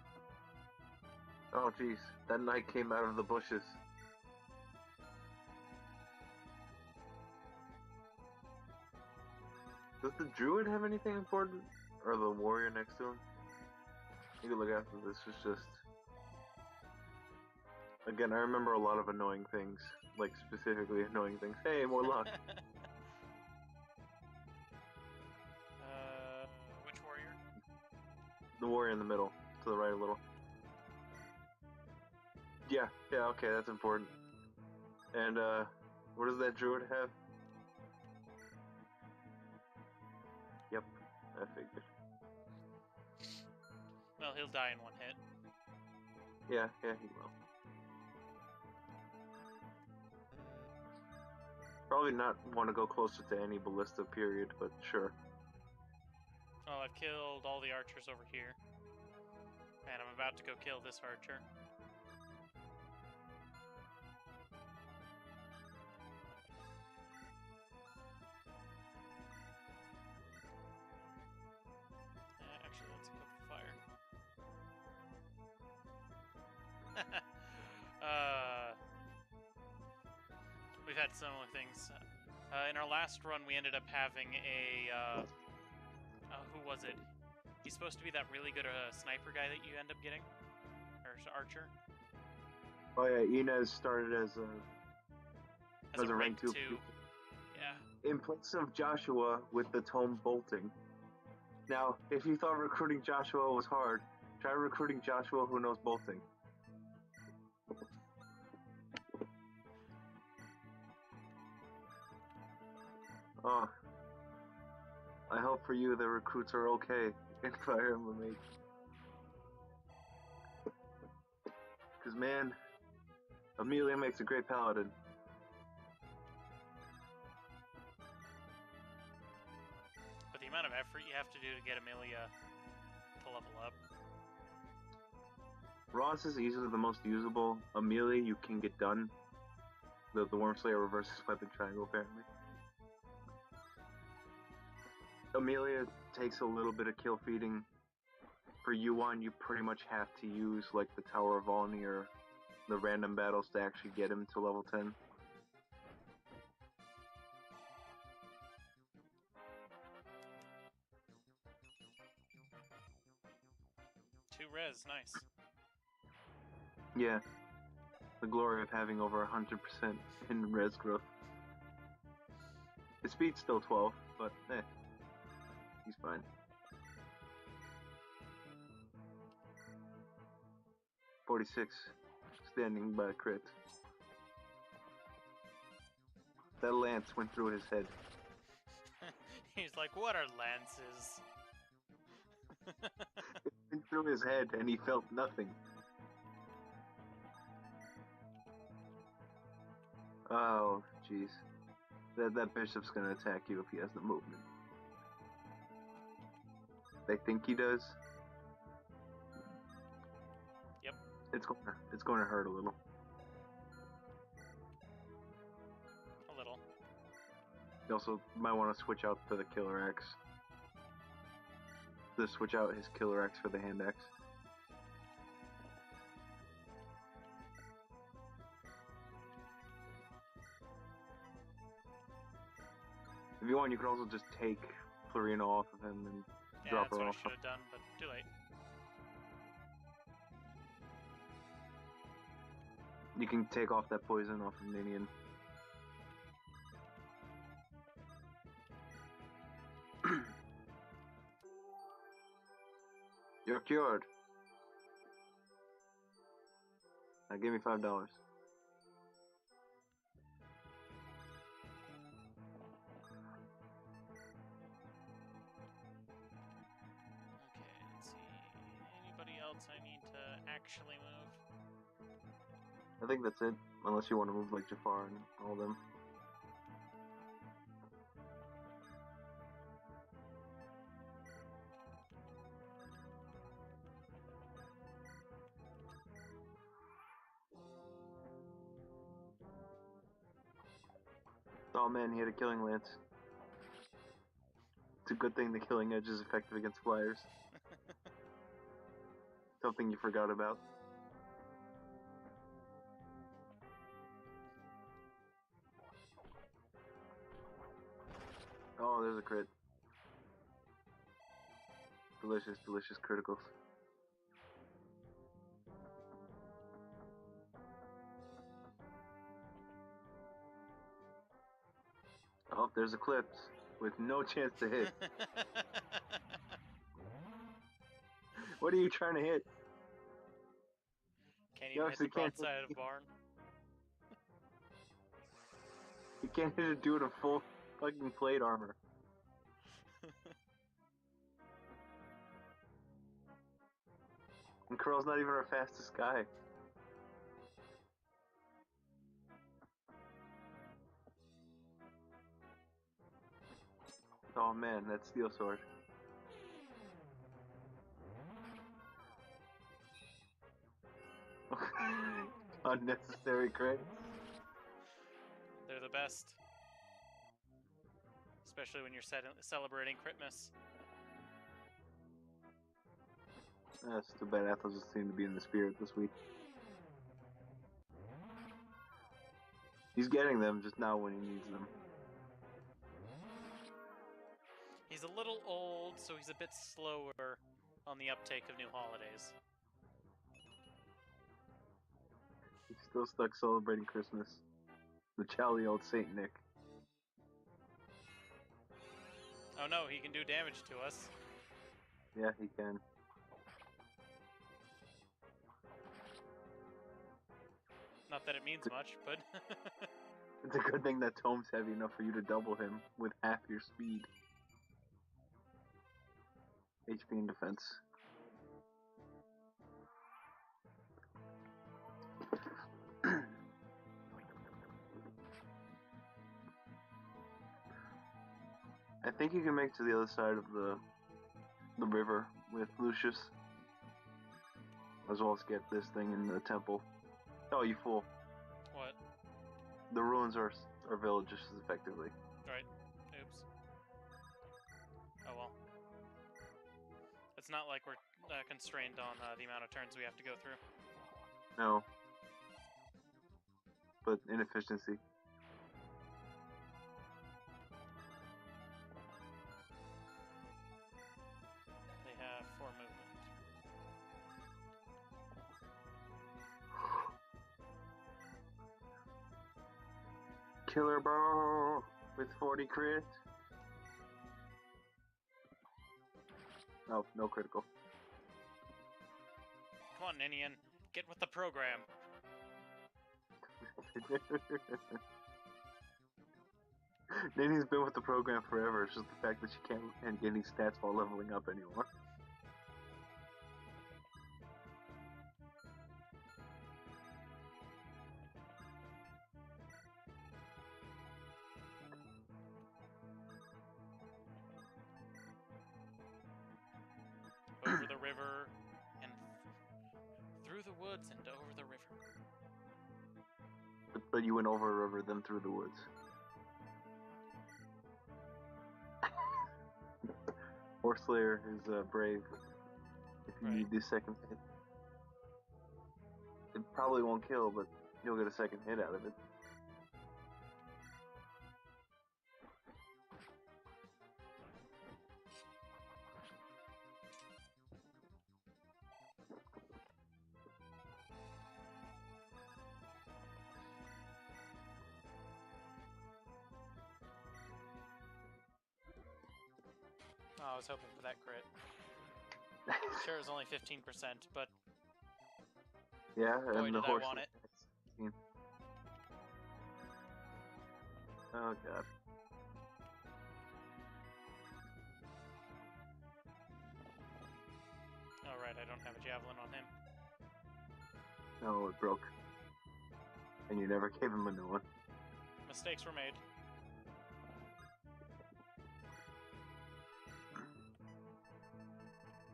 Oh jeez, that knight came out of the bushes. Does the druid have anything important? Or the warrior next to him? You can look after this, it's just... Again, I remember a lot of annoying things. Like, specifically annoying things. Hey, more luck! Which warrior? The warrior in the middle, to the right a little. Yeah, okay, that's important. And, what does that druid have? Yep, I figured. Well, he'll die in 1 hit. Yeah, he will. Probably not want to go closer to any ballista period, but sure. Oh, I've killed all the archers over here. And I'm about to go kill this archer. Actually, let's equip the fire. We've had similar things. In our last run, we ended up having a... who was it? He's supposed to be that really good sniper guy that you end up getting? Or archer? Oh yeah, Inez started as a rank 2. Yeah. In place of Joshua with the tome bolting. Now, if you thought recruiting Joshua was hard, try recruiting Joshua who knows bolting. Oh. I hope for you the recruits are okay in Fire Emblem 8. Because man, Amelia makes a great paladin. But the amount of effort you have to do to get Amelia to level up. Ross is easily the most usable. Amelia you can get done. The Wormslayer reverses weapon triangle apparently. Amelia takes a little bit of kill feeding. For Yuan, you pretty much have to use like the Tower of Volney or the random battles to actually get him to level 10. Two res, nice. Yeah. The glory of having over 100% in res growth. His speed's still 12, but he's fine. .46, standing by crit. That lance went through his head. He's like, what are lances? It went through his head and he felt nothing. Oh, jeez. That bishop's gonna attack you if he has the movement. They think he does. Yep. It's going to hurt a little. A little. You also might want to switch out to the Killer Axe. To switch out his Killer Axe for the Hand Axe. If you want, you can also just take Florino off of him and drop her that's what off. I should have done, but too late. You can take off that poison off of Minion. You're cured. Now give me $5. Okay, let's see. Anybody else I need to actually move? I think that's it. Unless you want to move like Jafar and all of them. Oh man, he had a killing lance. It's a good thing the killing edge is effective against flyers. Something you forgot about. Oh, there's a crit. Delicious, delicious criticals. Oh, there's Eclipse with no chance to hit. What are you trying to hit? Can't even hit the broadside of barn. You can't hit a dude in full fucking plate armor. And Curl's not even our fastest guy. Oh man, that steel sword. Unnecessary crit. They're the best. Especially when you're celebrating Christmas. That's too bad. Athos just seemed to be in the spirit this week. He's getting them, just now when he needs them. He's a little old, so he's a bit slower on the uptake of new holidays. He's still stuck celebrating Christmas. The jolly old Saint Nick. Oh no, he can do damage to us. Yeah, he can. Not that it means much, but... It's a good thing that Tome's heavy enough for you to double him with half your speed. HP and defense. I think you can make it to the other side of the river with Lucius. As well as get this thing in the temple. Oh, you fool. What? The ruins are villages effectively. Right. Oops. Oh well. It's not like we're constrained on the amount of turns we have to go through. No. But inefficiency. They have 4 movement. Killer Bro with 40 crit. No, no critical. Come on, Ninian. Get with the program. Nini's been with the program forever. It's just the fact that she can't get any stats while leveling up anymore. Over the river, and through the woods, and over the river. But you went over a river, then through the woods. Horse Slayer is brave. If you need this second hit. It probably won't kill, but you'll get a second hit out of it. I was hoping for that crit. Sure, it was only 15%, but yeah, boy, and the did I horse. want it. Oh god. Oh right, I don't have a javelin on him. No, it broke. And you never gave him a new one. Mistakes were made.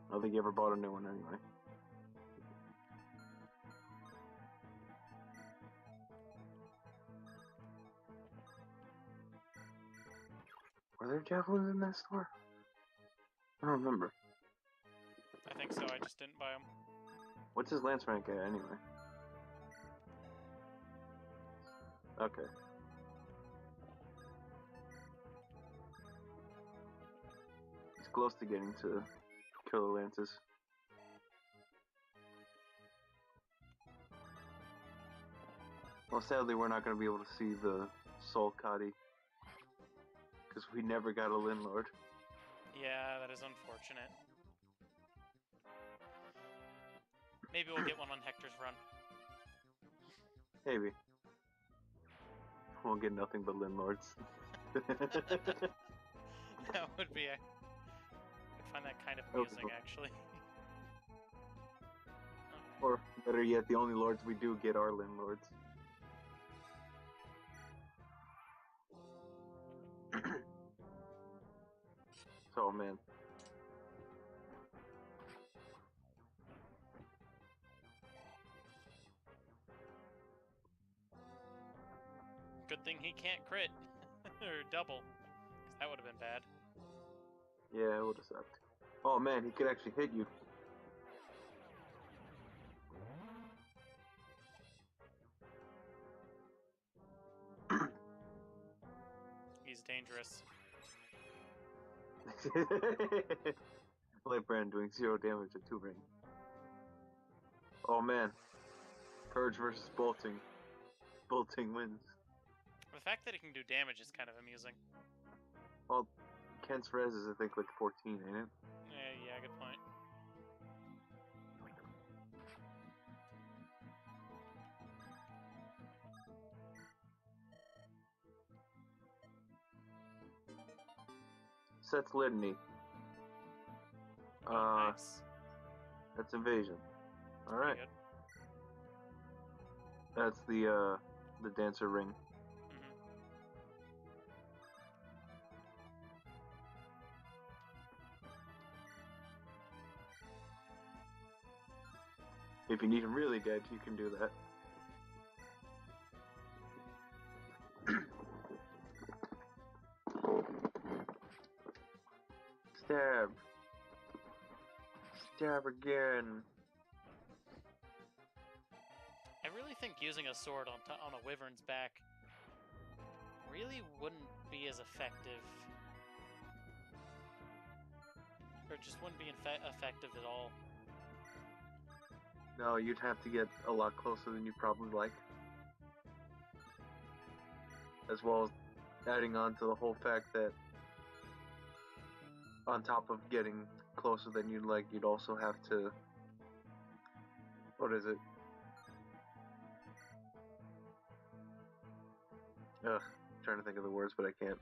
I don't think you ever bought a new one anyway. Were there javelins in that store? I don't remember. I think so, I just didn't buy them. What's his lance rank at anyway? Okay. He's close to getting to killer lances. Well, sadly, we're not going to be able to see the Soul Kadi. Because we never got a Linlord. Yeah, that is unfortunate. Maybe we'll get one on Hector's run. Maybe. We'll get nothing but Linlords. That would be I'd find that kind of amusing, actually. Or, better yet, the only lords we do get are Linlords. So, man. Good thing he can't crit. Or double. 'Cause that would have been bad. Yeah, it would have sucked. Oh man, he could actually hit you. He's dangerous. Like Brand doing 0 damage at 2 ring. Oh man. Purge versus Bolting. Bolting wins. The fact that it can do damage is kind of amusing. Well, Kent's res is I think like 14, ain't it? Yeah, good point. Sets Litany. Nice. That's Invasion. Alright. Good. That's the Dancer ring. Mm-hmm. If you need him really dead, you can do that. Stab. Stab again. I really think using a sword on a wyvern's back really wouldn't be as effective. Or it just wouldn't be effective at all. No, you'd have to get a lot closer than you probably like. As well as adding on to the whole fact that on top of getting closer than you'd like, you'd also have to... What is it? Ugh, trying to think of the words, but I can't.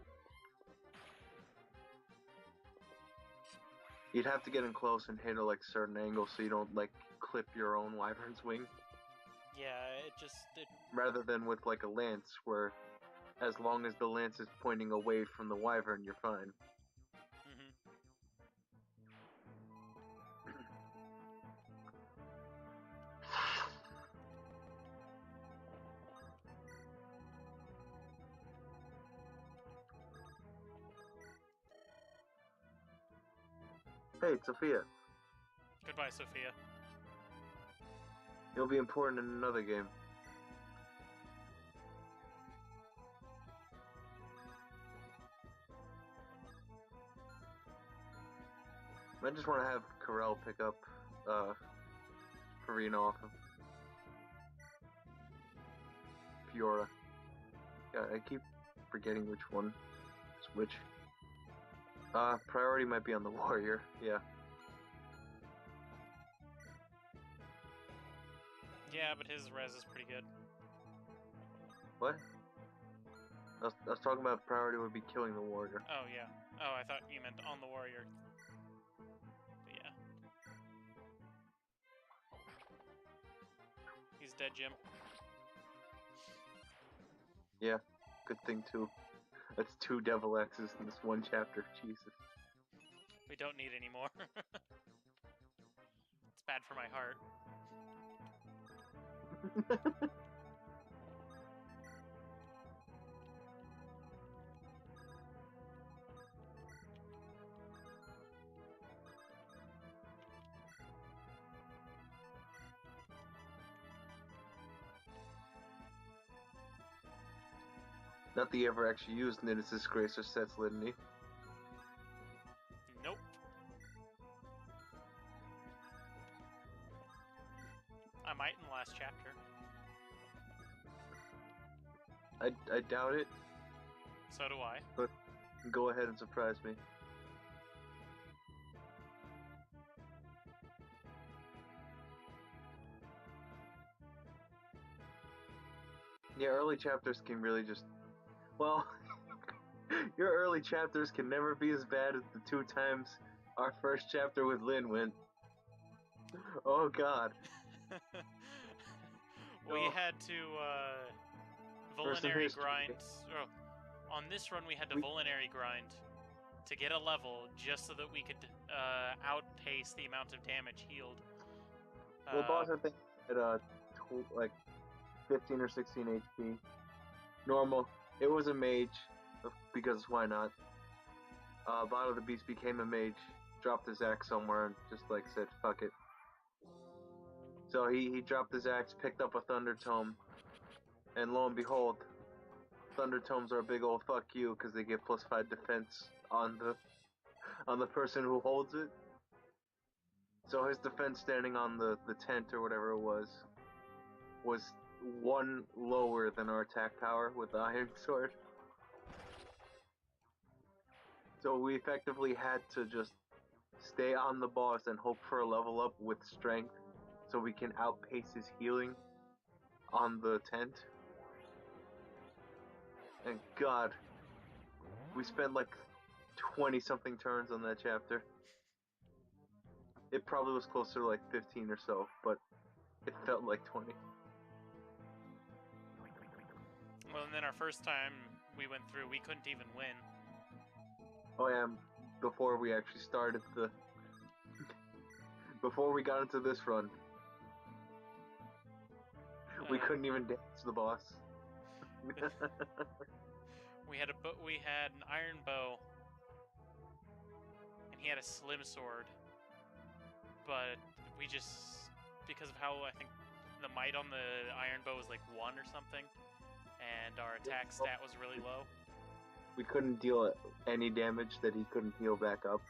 You'd have to get in close and hit a like certain angle so you don't like clip your own wyvern's wing. Yeah, rather than with like a lance where as long as the lance is pointing away from the wyvern, you're fine. Mm-hmm. Hey, it's Sophia. Goodbye, Sophia. You'll be important in another game. I just want to have Corel pick up Farina off him. Fiora. Yeah, I keep forgetting which one is which. Priority might be on the warrior, yeah. Yeah, but his res is pretty good. What? I was talking about priority would be killing the warrior. Oh, yeah. Oh, I thought you meant on the warrior. But yeah. He's dead, Jim. Yeah, good thing too. That's 2 devil axes in this one chapter, Jesus. We don't need any more. It's bad for my heart. Not that he ever actually used Nidus' Grace or Set's Litany. Nope. I might in the last chapter. I doubt it. So do I. But go ahead and surprise me. Yeah, early chapters can really just... Well, your early chapters can never be as bad as the 2 times our first chapter with Lynn went. Oh, God. We had to, Volinary grind... Oh, on this run, we had to Volinary grind to get a level just so that we could outpace the amount of damage healed. Well, boss, I think, at like 15 or 16 HP. Normal. It was a mage, because why not? Bottle of the Beast became a mage, dropped his axe somewhere, and just like said, fuck it. So he dropped his axe, picked up a Thunder Tome, and lo and behold, Thunder Tomes are a big old fuck you because they get +5 defense on the person who holds it. So his defense standing on the tent or whatever it was 1 lower than our attack power with the Iron Sword. So we effectively had to just stay on the boss and hope for a level up with strength so we can outpace his healing on the tent. And God, we spent like 20-something turns on that chapter. It probably was closer to like 15 or so, but it felt like 20. Well, and then our first time we went through, we couldn't even win. Oh yeah, before we actually started the... Before we got into this run, we couldn't even dance the boss. We had an iron bow, and he had a slim sword. But we just, because of how I think the might on the iron bow was like 1 or something, and our attack stat was really low. We couldn't deal any damage that he couldn't heal back up.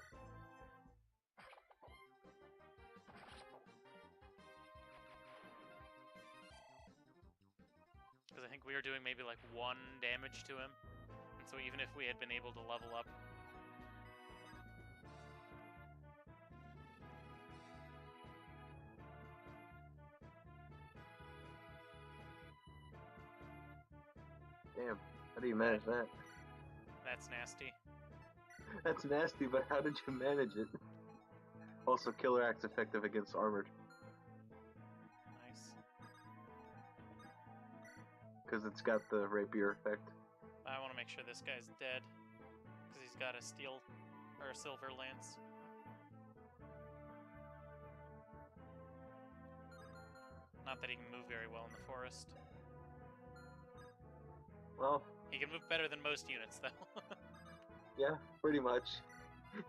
Because I think we were doing maybe like 1 damage to him. And so even if we had been able to level up... Damn, how do you manage that? That's nasty. That's nasty, but how did you manage it? Also, Killer Axe effective against armored. Nice. Because it's got the rapier effect. I want to make sure this guy's dead. Because he's got a steel, or a silver lance. Not that he can move very well in the forest. Well... He can move better than most units, though. Yeah, pretty much.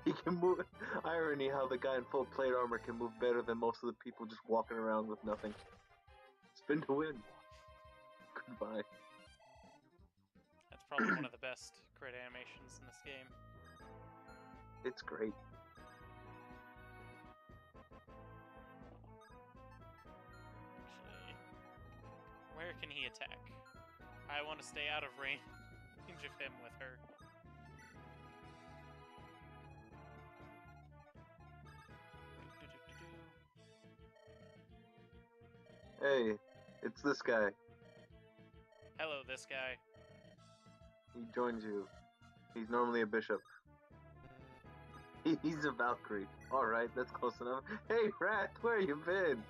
He can move... Irony how the guy in full plate armor can move better than most of the people just walking around with nothing. Spin to win. Goodbye. That's probably one of the best crit animations in this game. It's great. Actually, where can he attack? I want to stay out of range of him with her. Hey, it's this guy. Hello, this guy. He joins you. He's normally a bishop. He's a Valkyrie. Alright, that's close enough. Hey, Rat, where you been?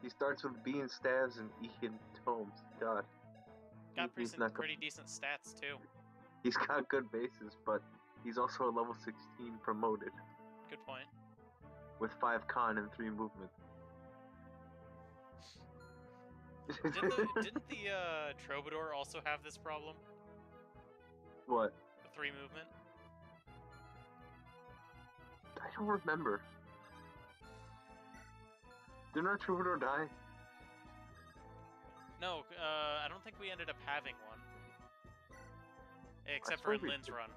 He starts with bean staves and Ian tomes. God. Got pretty decent stats, too. He's got good bases, but he's also a level 16 promoted. Good point. With 5 con and 3 movement. Didn't the Troubadour also have this problem? What? The 3 movement? I don't remember. Didn't our Troubadour die? No, I don't think we ended up having one. Except for in Lynn's run.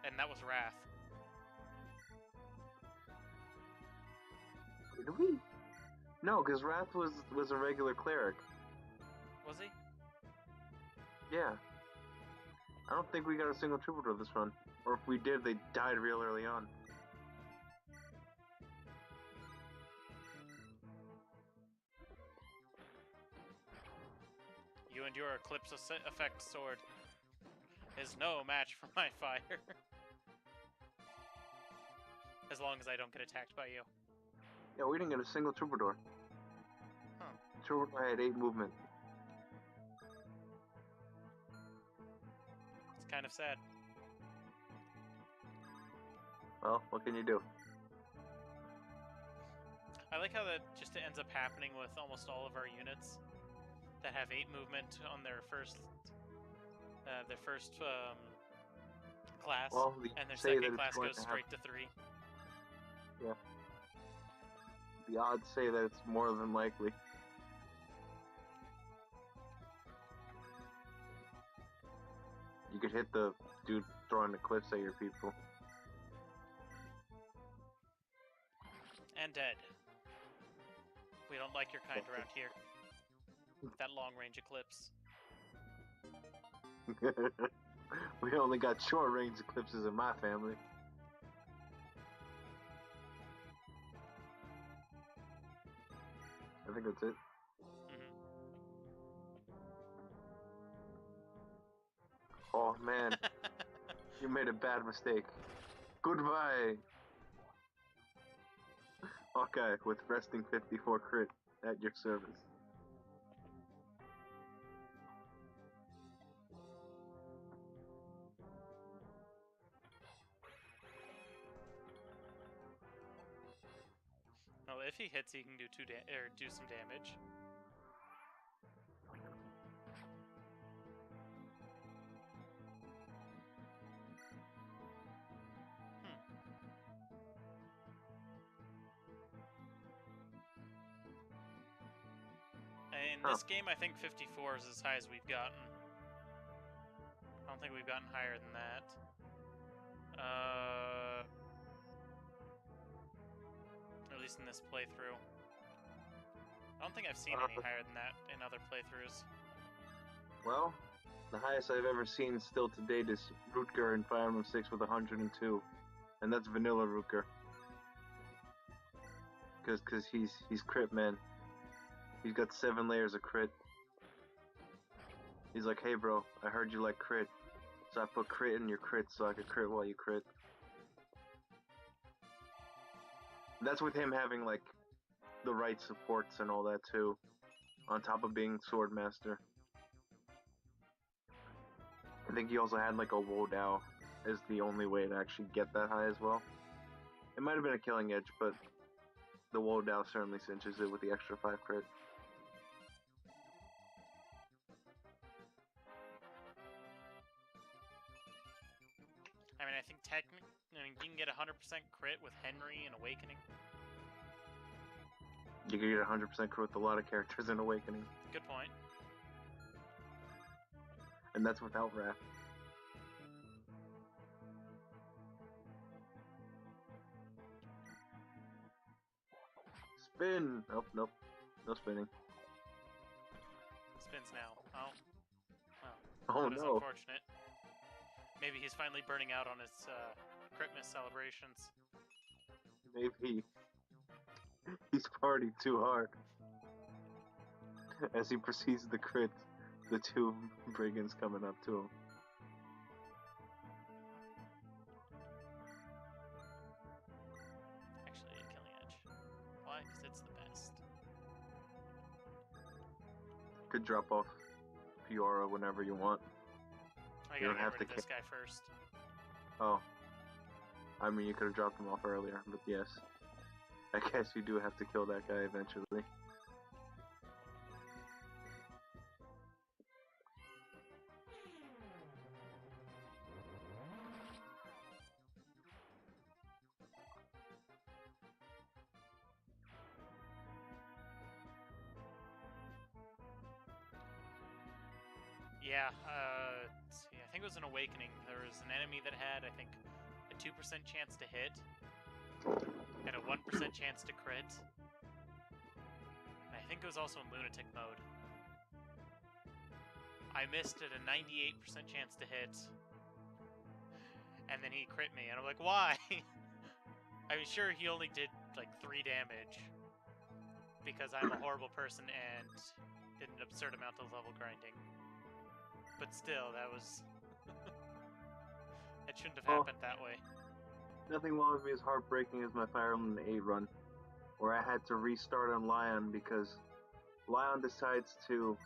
And that was Wrath. Did we? No, because Wrath was a regular cleric. Was he? Yeah. I don't think we got a single Troubadour this run. Or if we did, they died real early on. You and your Eclipse Effect sword is no match for my fire. As long as I don't get attacked by you. Yeah, we didn't get a single Troubadour. Huh. Troubadour had 8 movement. It's kind of sad. Well, what can you do? I like how that just ends up happening with almost all of our units that have 8 movement on their first class, well, and their second class goes straight to 3. Yeah. The odds say that it's more than likely. You could hit the dude throwing the cliffs at your people. And dead. We don't like your kind around here. That long-range eclipse. We only got short-range eclipses in my family. I think that's it. Oh man, you made a bad mistake. Goodbye. Okay, with resting 54 crit at your service. Well, if he hits, he can do do some damage. In this game, I think 54 is as high as we've gotten. I don't think we've gotten higher than that. At least in this playthrough. I don't think I've seen any higher than that in other playthroughs. Well, the highest I've ever seen still to date is Rutger in Fire Emblem 6 with 102. And that's vanilla Rutger. Because he's crit, man. He's got 7 layers of crit. He's like, hey bro, I heard you like crit. So I put crit in your crit so I could crit while you crit. And that's with him having like the right supports and all that too. On top of being Swordmaster. I think he also had like a Wodao as the only way to actually get that high as well. It might have been a killing edge, but the Wodao certainly cinches it with the extra 5 crit. I mean, I think technically, you can get 100% crit with Henry in Awakening. You can get 100% crit with a lot of characters in Awakening. Good point. And that's without Wrath. Spin! Nope, nope. No spinning. Spins now. Oh. Well, oh that is no. Unfortunate. Maybe he's finally burning out on his Christmas celebrations. maybe he's partied too hard. As he proceeds to crit the two brigands coming up to him. Actually, Killing Edge. Why? Because it's the best. Could drop off Fiora whenever you want. I gotta get rid of this guy first. Oh. I mean, you could have dropped him off earlier, but yes. I guess you do have to kill that guy eventually. Yeah, let's see, I think it was an Awakening. There was an enemy that had, I think, a 2% chance to hit, and a 1% chance to crit. And I think it was also in Lunatic mode. I missed at a 98% chance to hit, and then he crit me, and I'm like, why? I mean, sure, he only did, like, 3 damage, because I'm a horrible person and did an absurd amount of level grinding. But still, that was... it shouldn't have happened that way. Nothing will be as heartbreaking as my Fire Emblem 8 run, where I had to restart on Lion because Lion decides to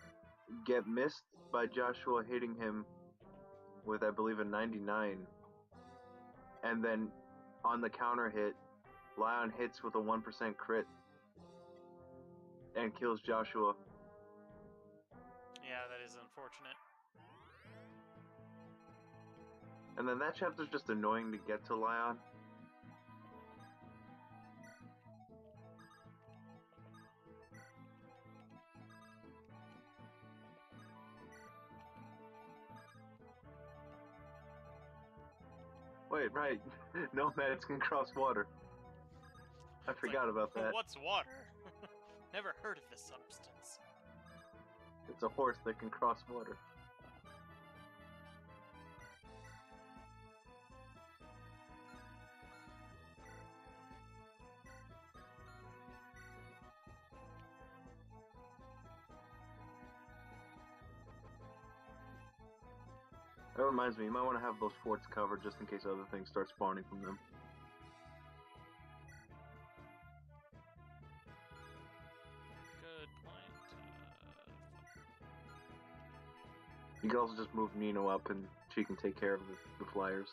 get missed by Joshua hitting him with, I believe, a 99. And then on the counter hit, Lion hits with a 1% crit and kills Joshua. Yeah, that is unfortunate. And then that chapter's just annoying to get to Lion. Wait, right. Nomads can cross water. I forgot about that. What's water? Never heard of this substance. It's a horse that can cross water. That reminds me, you might want to have those forts covered just in case other things start spawning from them. Good point. You can also just move Nino up and she can take care of the flyers.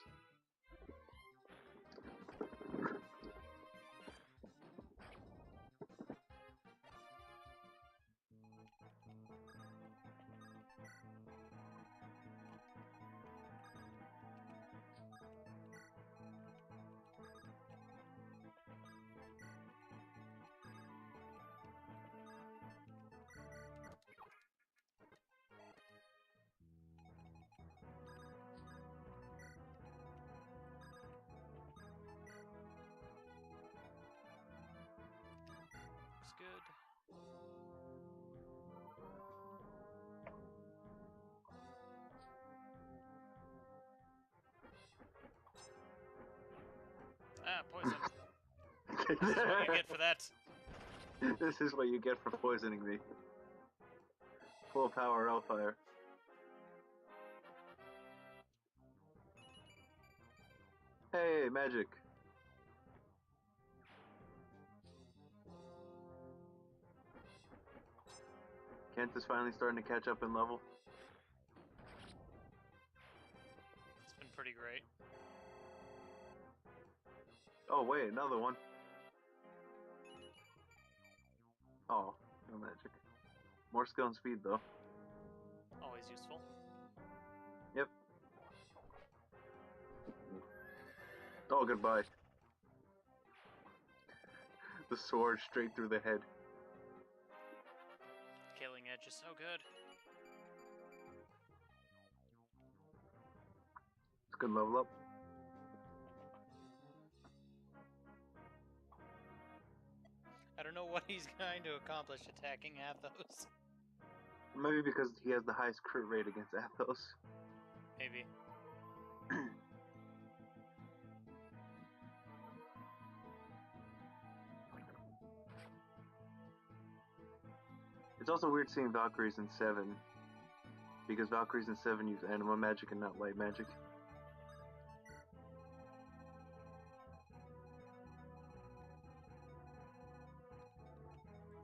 Looks good. Ah, poison. This is what you get for that. This is what you get for poisoning me. Full power Hellfire. Hey, magic. Kent is finally starting to catch up in level. It's been pretty great. Oh wait, another one. Oh, no magic. More skill and speed though. Always useful. Yep. Oh, goodbye. The sword straight through the head. Killing Edge is so good. It's a good level up. I don't know what he's going to accomplish attacking Athos. Maybe because he has the highest crit rate against Athos. Maybe. It's also weird seeing Valkyries in 7, because Valkyries in 7 use anima magic and not light magic.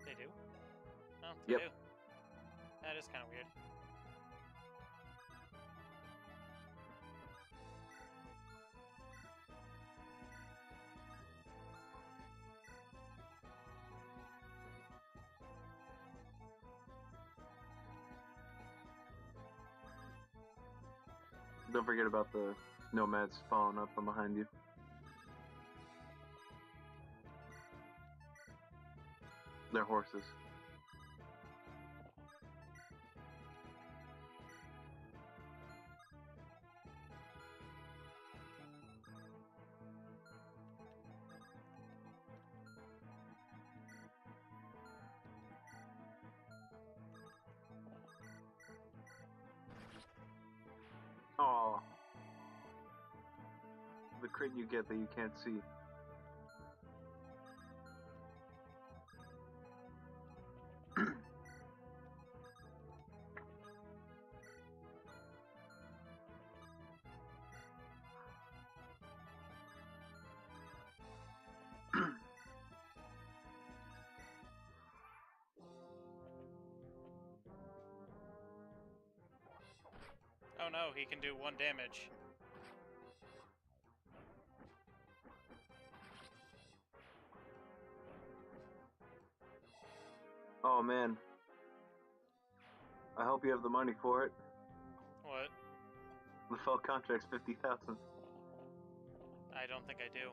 They do? Oh, they Yep. do. That is kind of weird. Don't forget about the nomads following up from behind you. They're horses. Oh, the crit you get that you can't see. Oh no, he can do 1 damage. Oh man. I hope you have the money for it. What? The fell contract's 50,000. I don't think I do.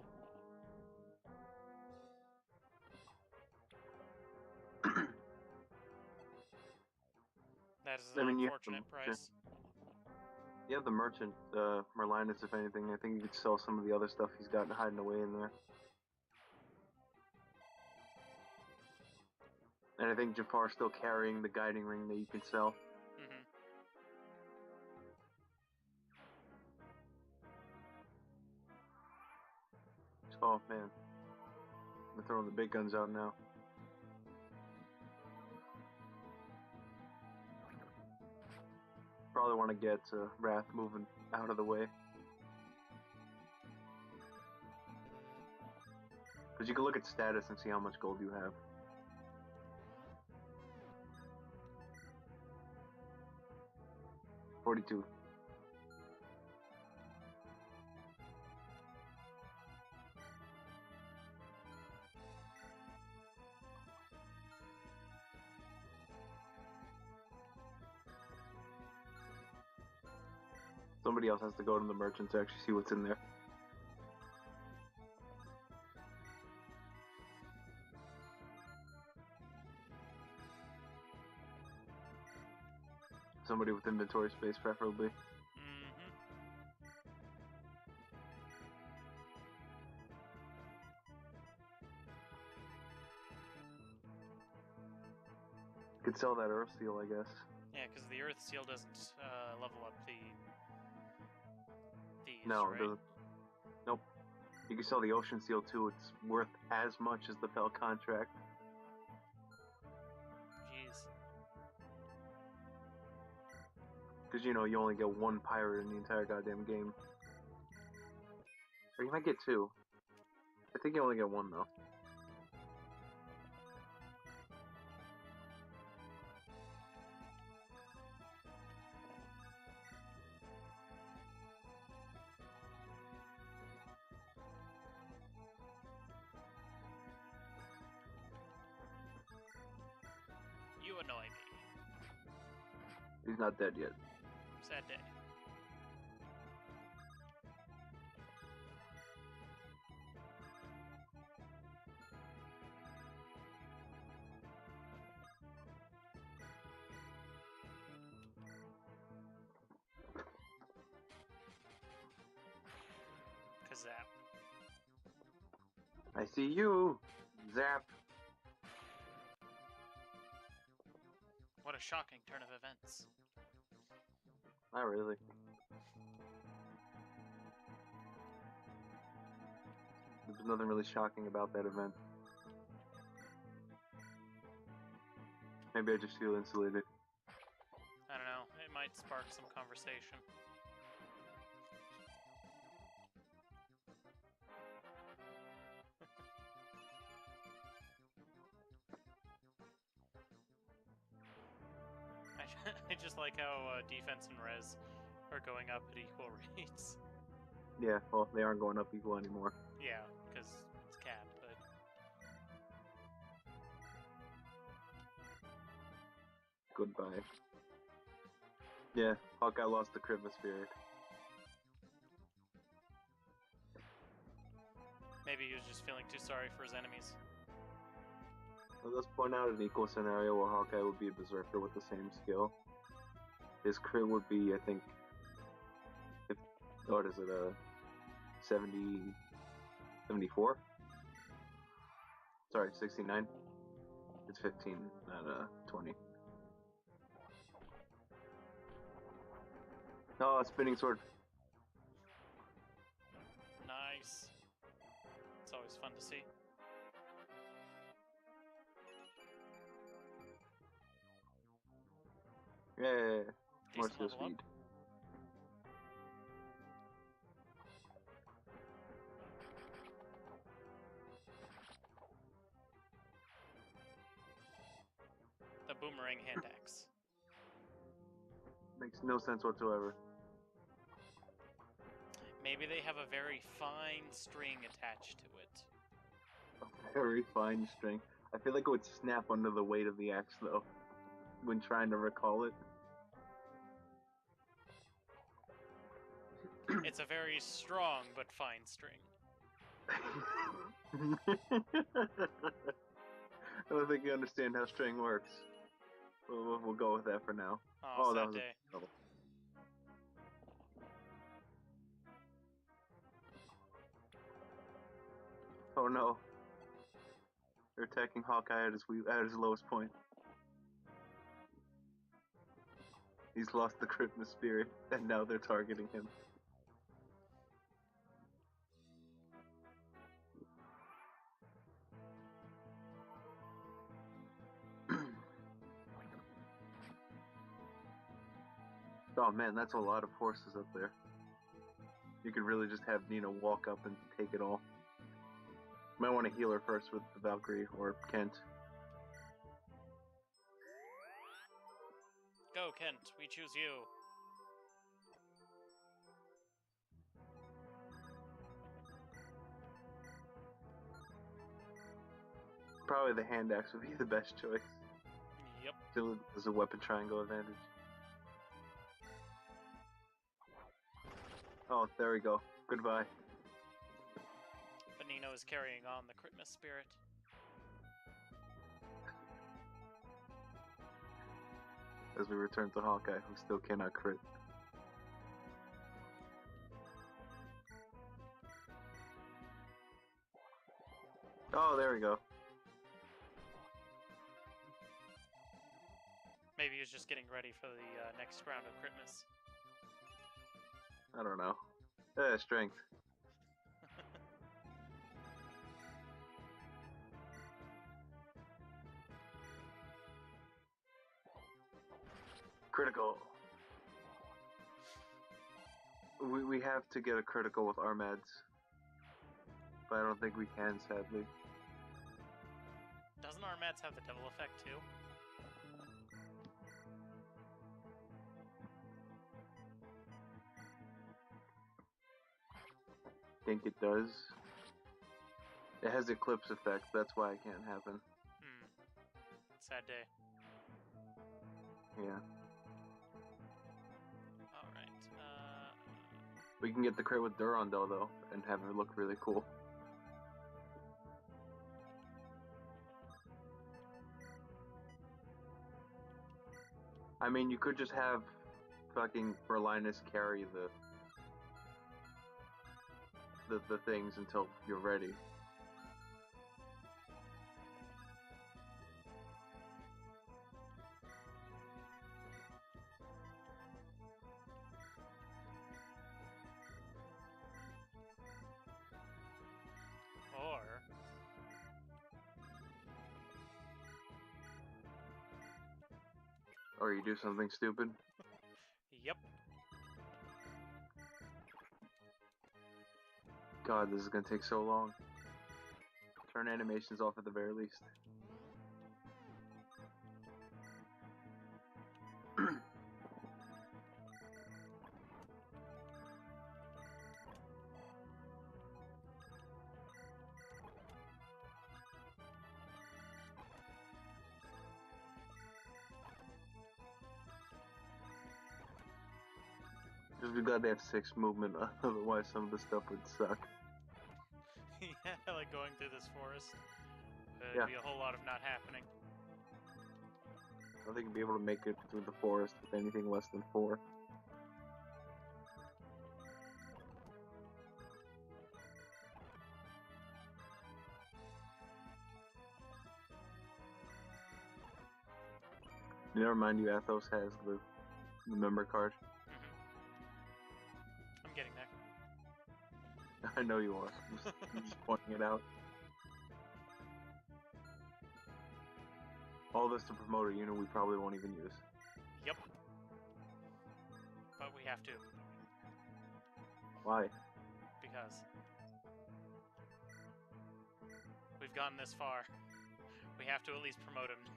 That is an unfortunate price. You have the merchant, Merlinus, if anything. I think you could sell some of the other stuff he's got hiding away in there. And I think Jafar's still carrying the guiding ring that you can sell. Mm-hmm. Oh man. We're throwing the big guns out now. Probably want to get Wrath moving out of the way. Because you can look at status and see how much gold you have. $42. Somebody else has to go to the merchant to actually see what's in there. Somebody with inventory space, preferably. Mm-hmm. Could sell that Earth Seal, I guess. Yeah, because the Earth Seal doesn't level up the these, No, right? it doesn't. Nope. You can sell the Ocean Seal too. It's worth as much as the Fell Contract. Jeez. Because, you know, you only get one pirate in the entire goddamn game. Or you might get two. I think you only get one, though. You annoy me. He's not dead yet. Sad day. Kazap. I see you! Zap! What a shocking turn of events. Not really. There's nothing really shocking about that event. Maybe I just feel insulated. I don't know. It might spark some conversation. I just like how defense and res are going up at equal rates. Yeah, well, they aren't going up equal anymore. Yeah, because it's capped, but... Goodbye. Yeah, Hawkeye lost the Christmas spirit. Maybe he was just feeling too sorry for his enemies. Well, let's point out an equal scenario where Hawkeye would be a berserker with the same skill. His crit would be, I think, what is it, 74? Sorry, 69. It's 15, not 20. Oh, spinning sword. Nice. It's always fun to see. Yeah, more Decent skill level up. speed. The boomerang hand axe. Makes no sense whatsoever. Maybe they have a very fine string attached to it. A very fine string. I feel like it would snap under the weight of the axe, though, when trying to recall it. It's a very strong but fine string. I don't think you understand how string works. We'll go with that for now. Oh, that sad was day. trouble. Oh no. They're attacking Hawkeye at his lowest point. He's lost the Christmas spirit, and now they're targeting him. Oh man, that's a lot of forces up there. You could really just have Nina walk up and take it all. Might want to heal her first with the Valkyrie or Kent. Go, Kent. We choose you. Probably the hand axe would be the best choice. Yep. Still, there's a weapon triangle advantage. Oh, there we go. Goodbye. But Nino is carrying on the Christmas spirit. As we return to Hawkeye, who still cannot crit. Oh, there we go. Maybe he was just getting ready for the next round of Christmas. I don't know. Strength. Critical. We have to get a critical with Armads. But I don't think we can, sadly. Doesn't Armads have the double effect too? I think it does. It has Eclipse effect, that's why it can't happen. Sad day. Yeah. Alright, We can get the crit with Durandal, though, and have her look really cool. I mean, you could just have fucking Berlinus carry the things until you're ready. or... Or you do something stupid. Yep. God, this is gonna take so long. Turn animations off at the very least. Just be glad they have 6 movement, otherwise some of the stuff would suck. Yeah, like going through this forest. It'd Yeah. be a whole lot of not happening. I don't think you'd be able to make it through the forest with anything less than 4. Never mind you, Athos has the member card. I'm getting there. I know you are. I'm just pointing it out. All this to promote a unit we probably won't even use. Yep. But we have to. Why? Because we've gotten this far. We have to at least promote him now.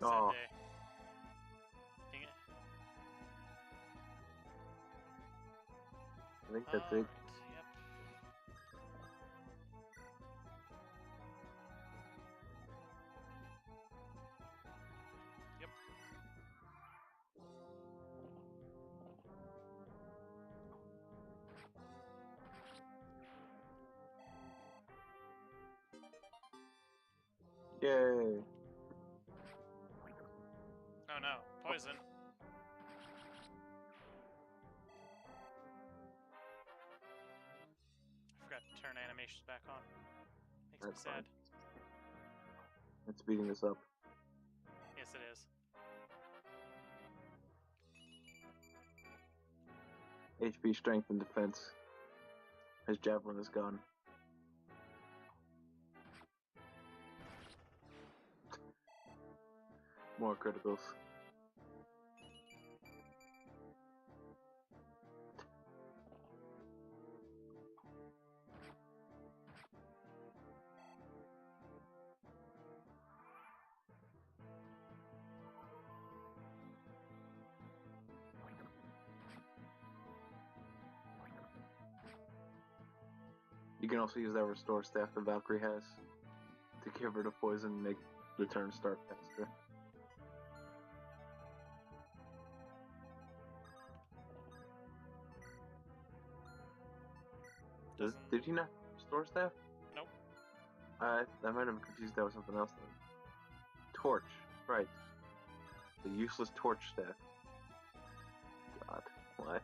Oh, sad day. Dang it. I think that's it. Yep. Yep. Yay! Oh no, poison. I forgot to turn animations back on. Makes That's me sad. fine. It's speeding us up. Yes, it is. HP, strength, and defense. His javelin is gone. More criticals. You can also use that restore staff that Valkyrie has to give her the poison and make the turn start faster. Did he not restore staff? Nope. I might have confused that with something else then. Torch, right. The useless torch staff. God, why?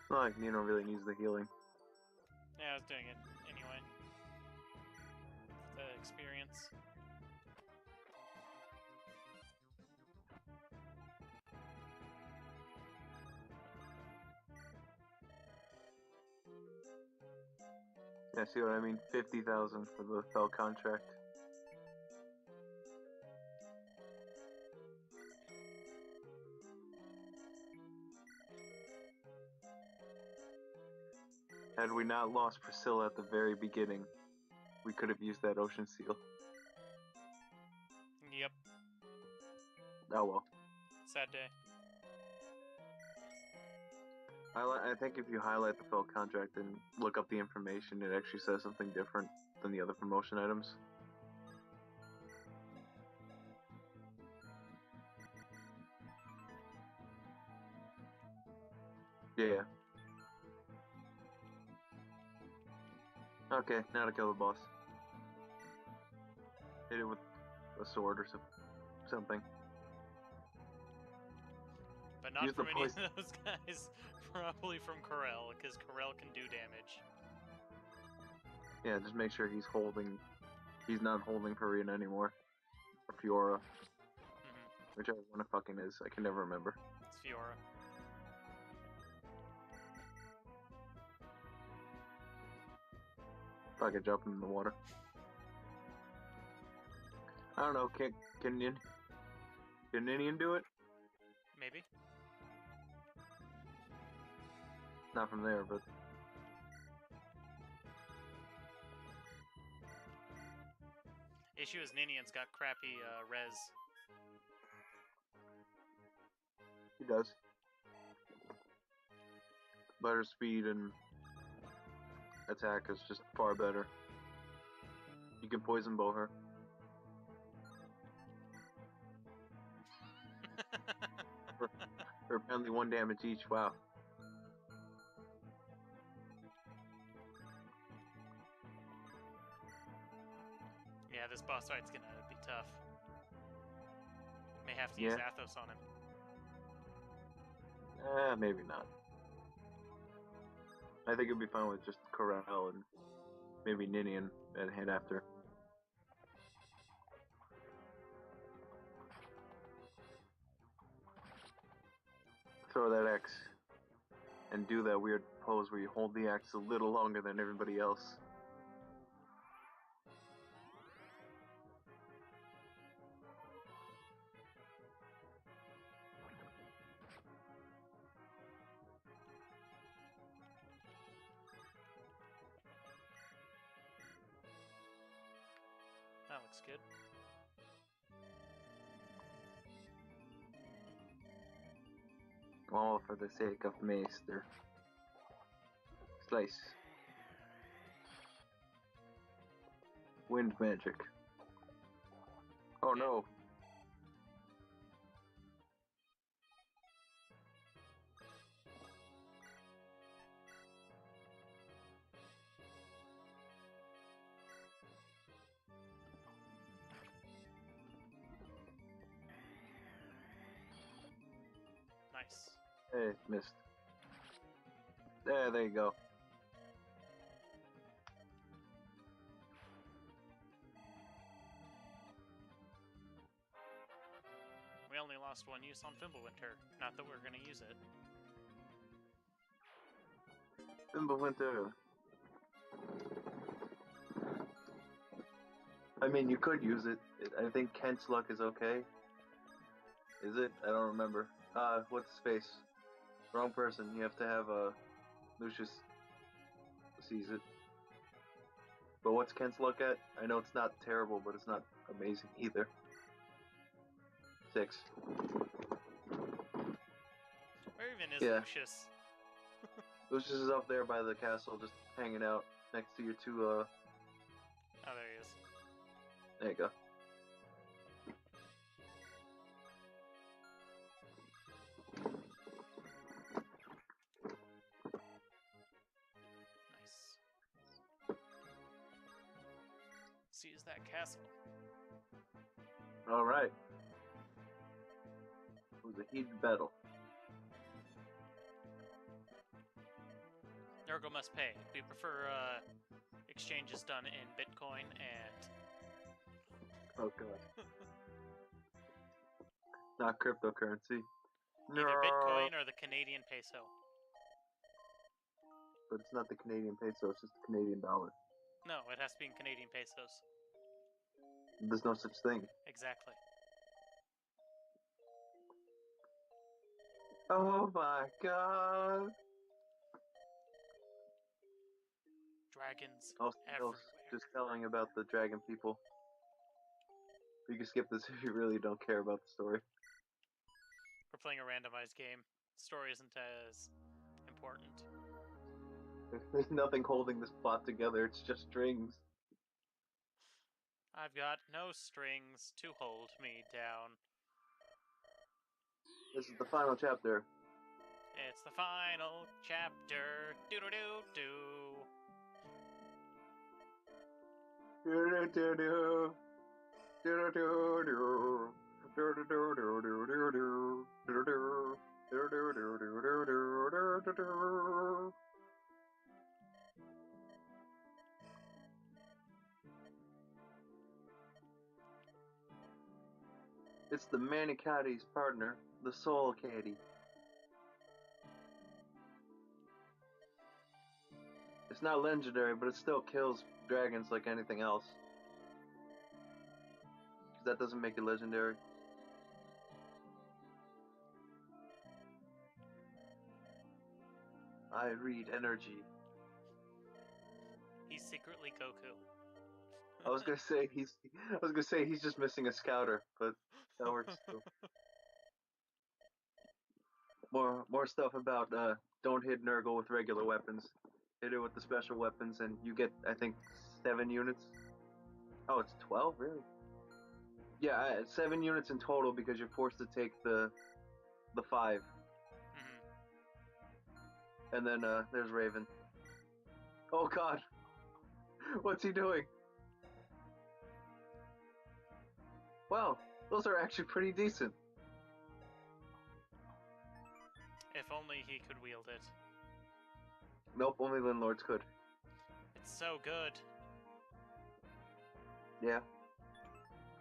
Not like Nino really needs the healing. Yeah, I was doing it anyway. The experience. Yeah, see what I mean? 50,000 for the fell contract. Had we not lost Priscilla at the very beginning, we could have used that ocean seal. Yep. Oh well. Sad day. I think if you highlight the fell contract and look up the information, it actually says something different than the other promotion items. Yeah. Okay, now to kill the boss. Hit it with a sword or something. But but not Use from the any of poison. those guys. Probably from Corel, because Corel can do damage. Yeah, just make sure he's holding. He's not holding Farina anymore. Or Fiora. Whichever one it fucking is. I can never remember. It's Fiora. Fuck it, jump in the water. I don't know, can Ninian do it? Maybe. Not from there, but... Issue is Ninian's got crappy res. He does. Better speed and attack is just far better. You can poison bow her. for apparently 1 damage each, wow. Yeah, this boss fight's gonna be tough. May have to use Athos on him. Maybe not. I think it'd be fine with just Corel and maybe Ninian at head after. Throw that X and do that weird pose where you hold the axe a little longer than everybody else. That looks good. All for the sake of Maester. Slice. Wind magic. Oh no. Nice. Hey, missed. There you go. We only lost 1 use on Fimbulwinter. Not that we're gonna use it. Fimbulwinter. I mean, you could use it. I think Kent's luck is okay. Is it? I don't remember. What's his face? Wrong person. You have to have Lucius sees it. But what's Kent's luck at? I know it's not terrible, but it's not amazing either. 6. Where even is Lucius? Lucius is up there by the castle, just hanging out next to your 2, Oh, there he is. There you go. Nice. Let's use that castle. Alright. It was a heated battle. Nurgle must pay. We prefer exchanges done in Bitcoin and... Oh god. Not cryptocurrency. Either Bitcoin or the Canadian peso. But it's not the Canadian peso, it's just the Canadian dollar. No, it has to be in Canadian pesos. There's no such thing. Exactly. Oh my god! Dragons I was everywhere. just telling about the dragon people. You can skip this if you really don't care about the story. We're playing a randomized game. Story isn't as important. There's nothing holding this plot together, it's just strings. I've got no strings to hold me down. This is the final chapter. It's the final chapter. Do-do-do-do. Do-do-do-do. Do-do-do-do. Do-do-do-do-do-do-do. Do-do-do. It's the Manicati's partner, the Soul Caddy. It's not legendary, but it still kills dragons like anything else. That doesn't make it legendary. I read energy. He's secretly Goku. I was gonna say he's just missing a scouter, but that works too. More stuff about don't hit Nurgle with regular weapons. Hit it with the special weapons, and you get, I think, 7 units. Oh, it's 12, really? Yeah, 7 units in total because you're forced to take the 5. Mm-hmm. And then there's Raven. Oh God, what's he doing? Wow, those are actually pretty decent. If only he could wield it. Nope, only Landlords could. It's so good. Yeah.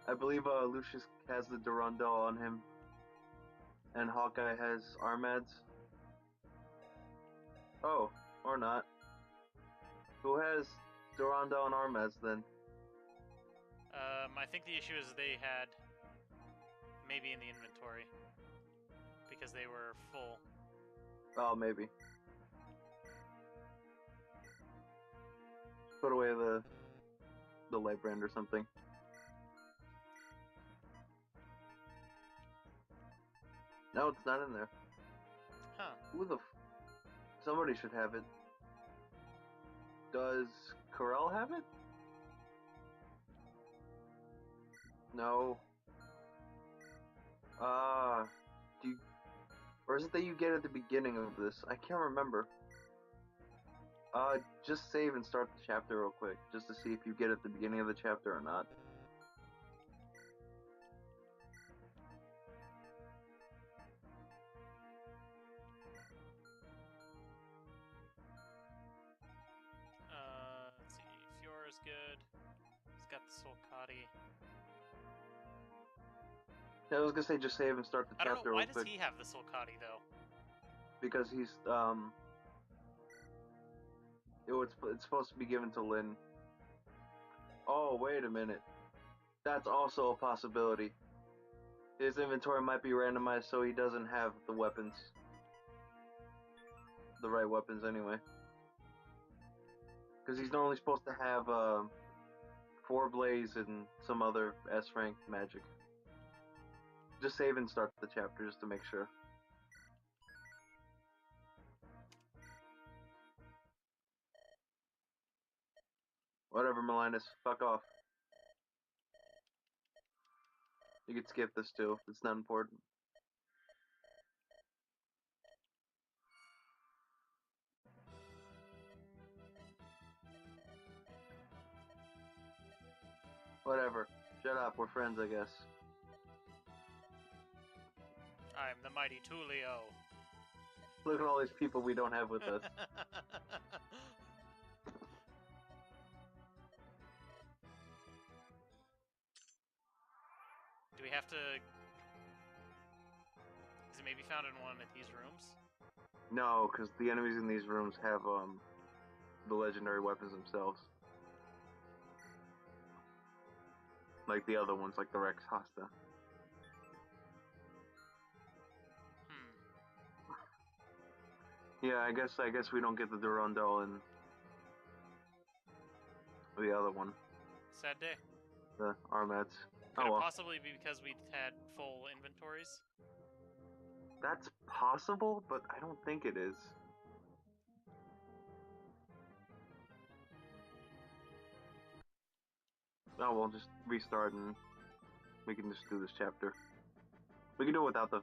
I believe Lucius has the Durandal on him. And Hawkeye has Armads. Oh, or not. Who has Durandal and Armads then? I think the issue is they had maybe in the inventory because they were full. Oh, maybe. Put away the light brand or something. No, it's not in there. Huh. Who the somebody should have it. Does Corel have it? No. Do you, or is it that you get at the beginning of this? I can't remember. Just save and start the chapter real quick, just to see if you get at the beginning of the chapter or not. Let's see. Fiora's good. He's got the Solcati. Yeah, I was gonna say just save and start the I chapter don't know, why real quick. does he have the Solcati though? Because he's it's supposed to be given to Lynn. Oh, wait a minute. That's also a possibility. His inventory might be randomized so he doesn't have the weapons. The right weapons anyway. Because he's normally supposed to have 4 Blaze and some other S-rank magic. Just save and start the chapter just to make sure. Whatever, Malinus. Fuck off. You could skip this too. It's not important. Whatever. Shut up. We're friends, I guess. I'm the mighty Tulio. Look at all these people we don't have with us. Do we have to... Is it maybe found in one of these rooms? No, because the enemies in these rooms have the legendary weapons themselves. Like the other ones, like the Rex Hosta. Yeah, I guess we don't get the Durandal in the other one. Sad day. The Armads. Could Oh well. it possibly be because we had full inventories? That's possible, but I don't think it is. Oh, we'll just restart and we can just do this chapter. We can do it without the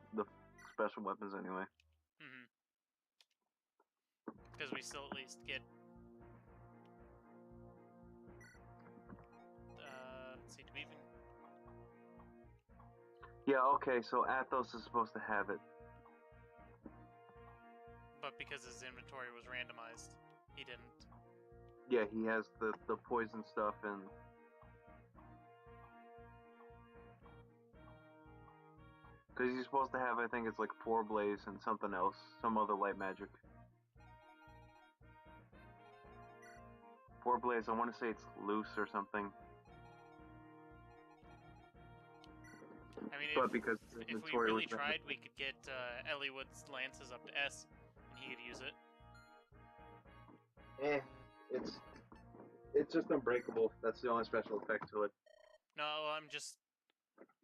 special weapons anyway. Mm-hmm. Because we still at least get... let's see, do we even... Yeah, okay, so Athos is supposed to have it. But because his inventory was randomized, he didn't. Yeah, he has the poison stuff and... Because he's supposed to have, I think it's like 4 blaze and something else. Some other light magic. 4 blaze, I want to say it's loose or something. I mean, but because if we really tried, we could get Elliott's lances up to S, and he could use it. It's just unbreakable. That's the only special effect to it. No, I'm just...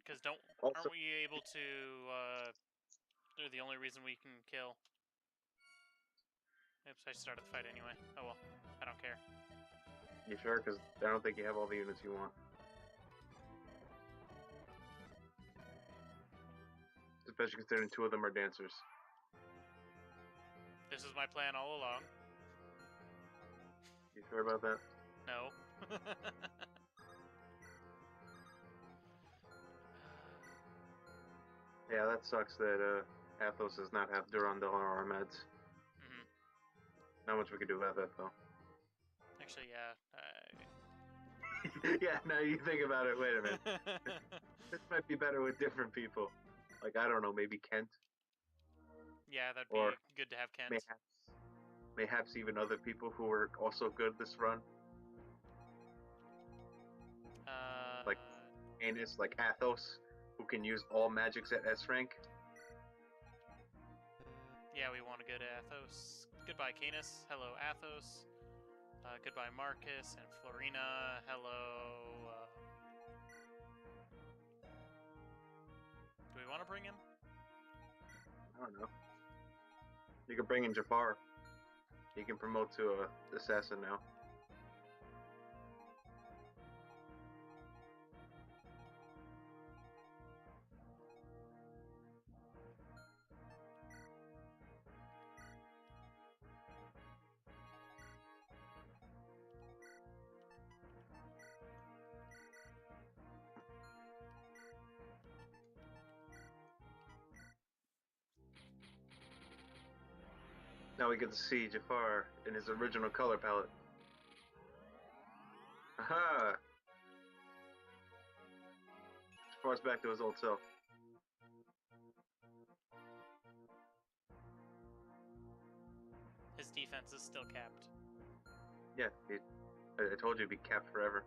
Because aren't we able to, they're the only reason we can kill. Oops, I started the fight anyway. Oh well, I don't care. You sure? Because I don't think you have all the units you want. Especially considering 2 of them are dancers. This is my plan all along. You sure about that? No. Yeah, that sucks that Athos does not have Durandal or Armeds. Not much we could do about that, though. Actually, yeah. Yeah, now you think about it, wait a minute. This might be better with different people. Like, I don't know, maybe Kent? Yeah, that'd be good to have Kent. Mayhaps even other people who were also good this run. Like Anus, like Athos, who can use all magics at S rank. Yeah, we want to go to Athos. Goodbye, Canis. Hello, Athos. Goodbye, Marcus and Florina. Hello. Do we want to bring him? I don't know. You could bring in Jafar. He can promote to a assassin now. Now we get to see Jafar in his original color palette. Aha! Jafar's back to his old self. His defense is still capped. Yeah, I told you it'd be capped forever.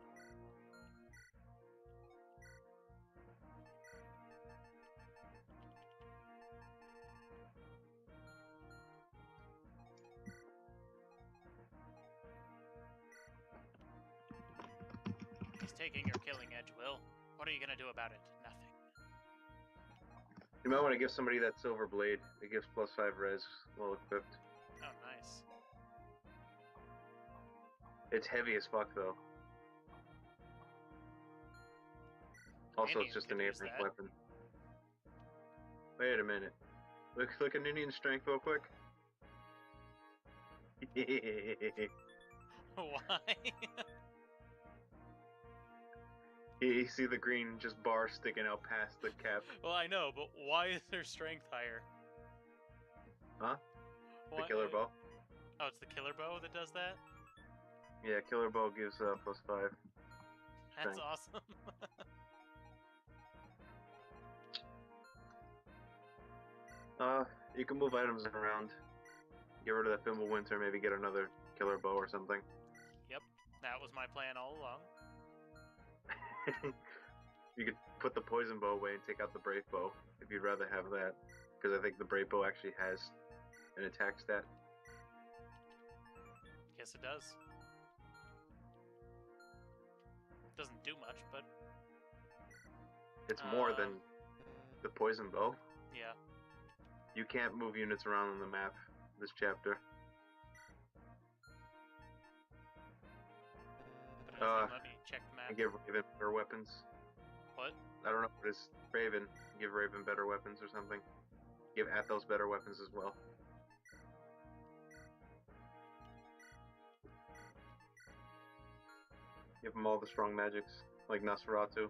He's taking your killing edge, Will. What are you gonna do about it? Nothing. You might want to give somebody that silver blade. It gives +5 res while equipped. Oh, nice. It's heavy as fuck, though. Also, it's just an 8 rank weapon. Wait a minute. Look at Indian strength real quick. Why? You see the green just bar sticking out past the cap. Well, I know, but why is their strength higher? Huh? The killer bow? Oh, it's the killer bow that does that? Yeah, killer bow gives +5. That's awesome. You can move items around. Get rid of that Thimble Winter, maybe get another killer bow or something. Yep, that was my plan all along. You could put the poison bow away and take out the brave bow if you'd rather have that, because I think the brave bow actually has an attack stat. Yes, it does. Doesn't do much, but it's more than the poison bow. Yeah. You can't move units around on the map this chapter. But let me check the map. And give Raven better weapons. What? I don't know what it is. Raven. Give Raven better weapons or something. Give Athos better weapons as well. Give them all the strong magics, like Nosferatu.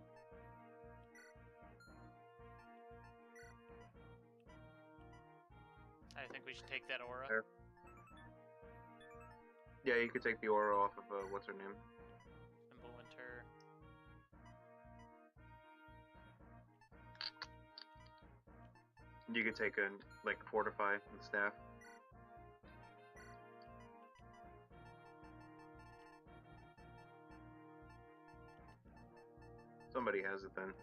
I think we should take that aura. There. Yeah, you could take the aura off of, what's her name? Winter. You could take a, like, fortify and staff. Somebody has it then.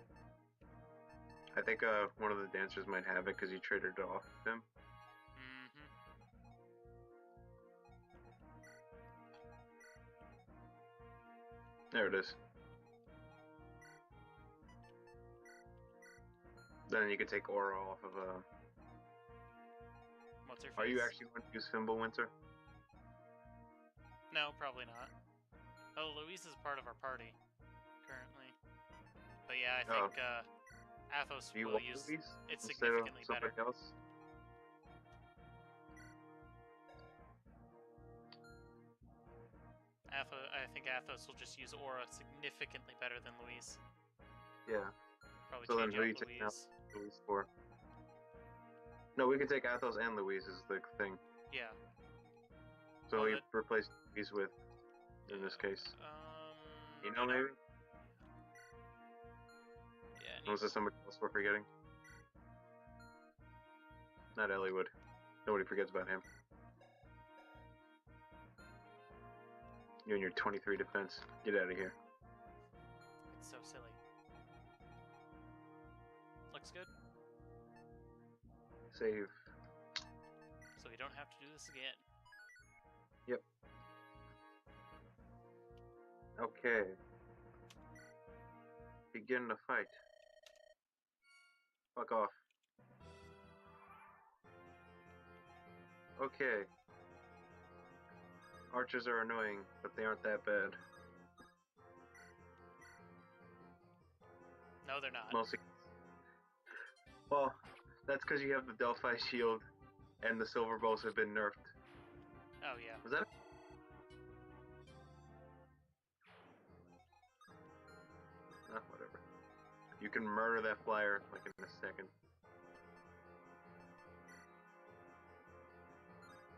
I think one of the dancers might have it because he traded it off with him. Mm-hmm. There it is. Then you could take aura off of What's her face? Are you actually going to use Winter? No, probably not. Oh, Louise is part of our party currently. But yeah, I think Athos Do you will want use Louise it's instead of significantly better. somebody else? I think Athos will just use aura significantly better than Louise. Yeah. Probably So then change who out you take now? Louise. Louise for? No, we could take Athos and Louise is the thing. Yeah. So Well, we replace Louise with, in this case. You know, maybe? Yeah. Was there somebody else we're forgetting? Not Elliewood. Nobody forgets about him. You and your 23 defense. Get out of here. It's so silly. Looks good. Save. So we don't have to do this again. Yep. Okay. Begin the fight. Fuck off. Okay. Archers are annoying, but they aren't that bad. No, they're not. Mostly. Well, that's because you have the Delphi shield, and the silver bows have been nerfed. Oh yeah. Was that it? Whatever. You can murder that flyer like in a second.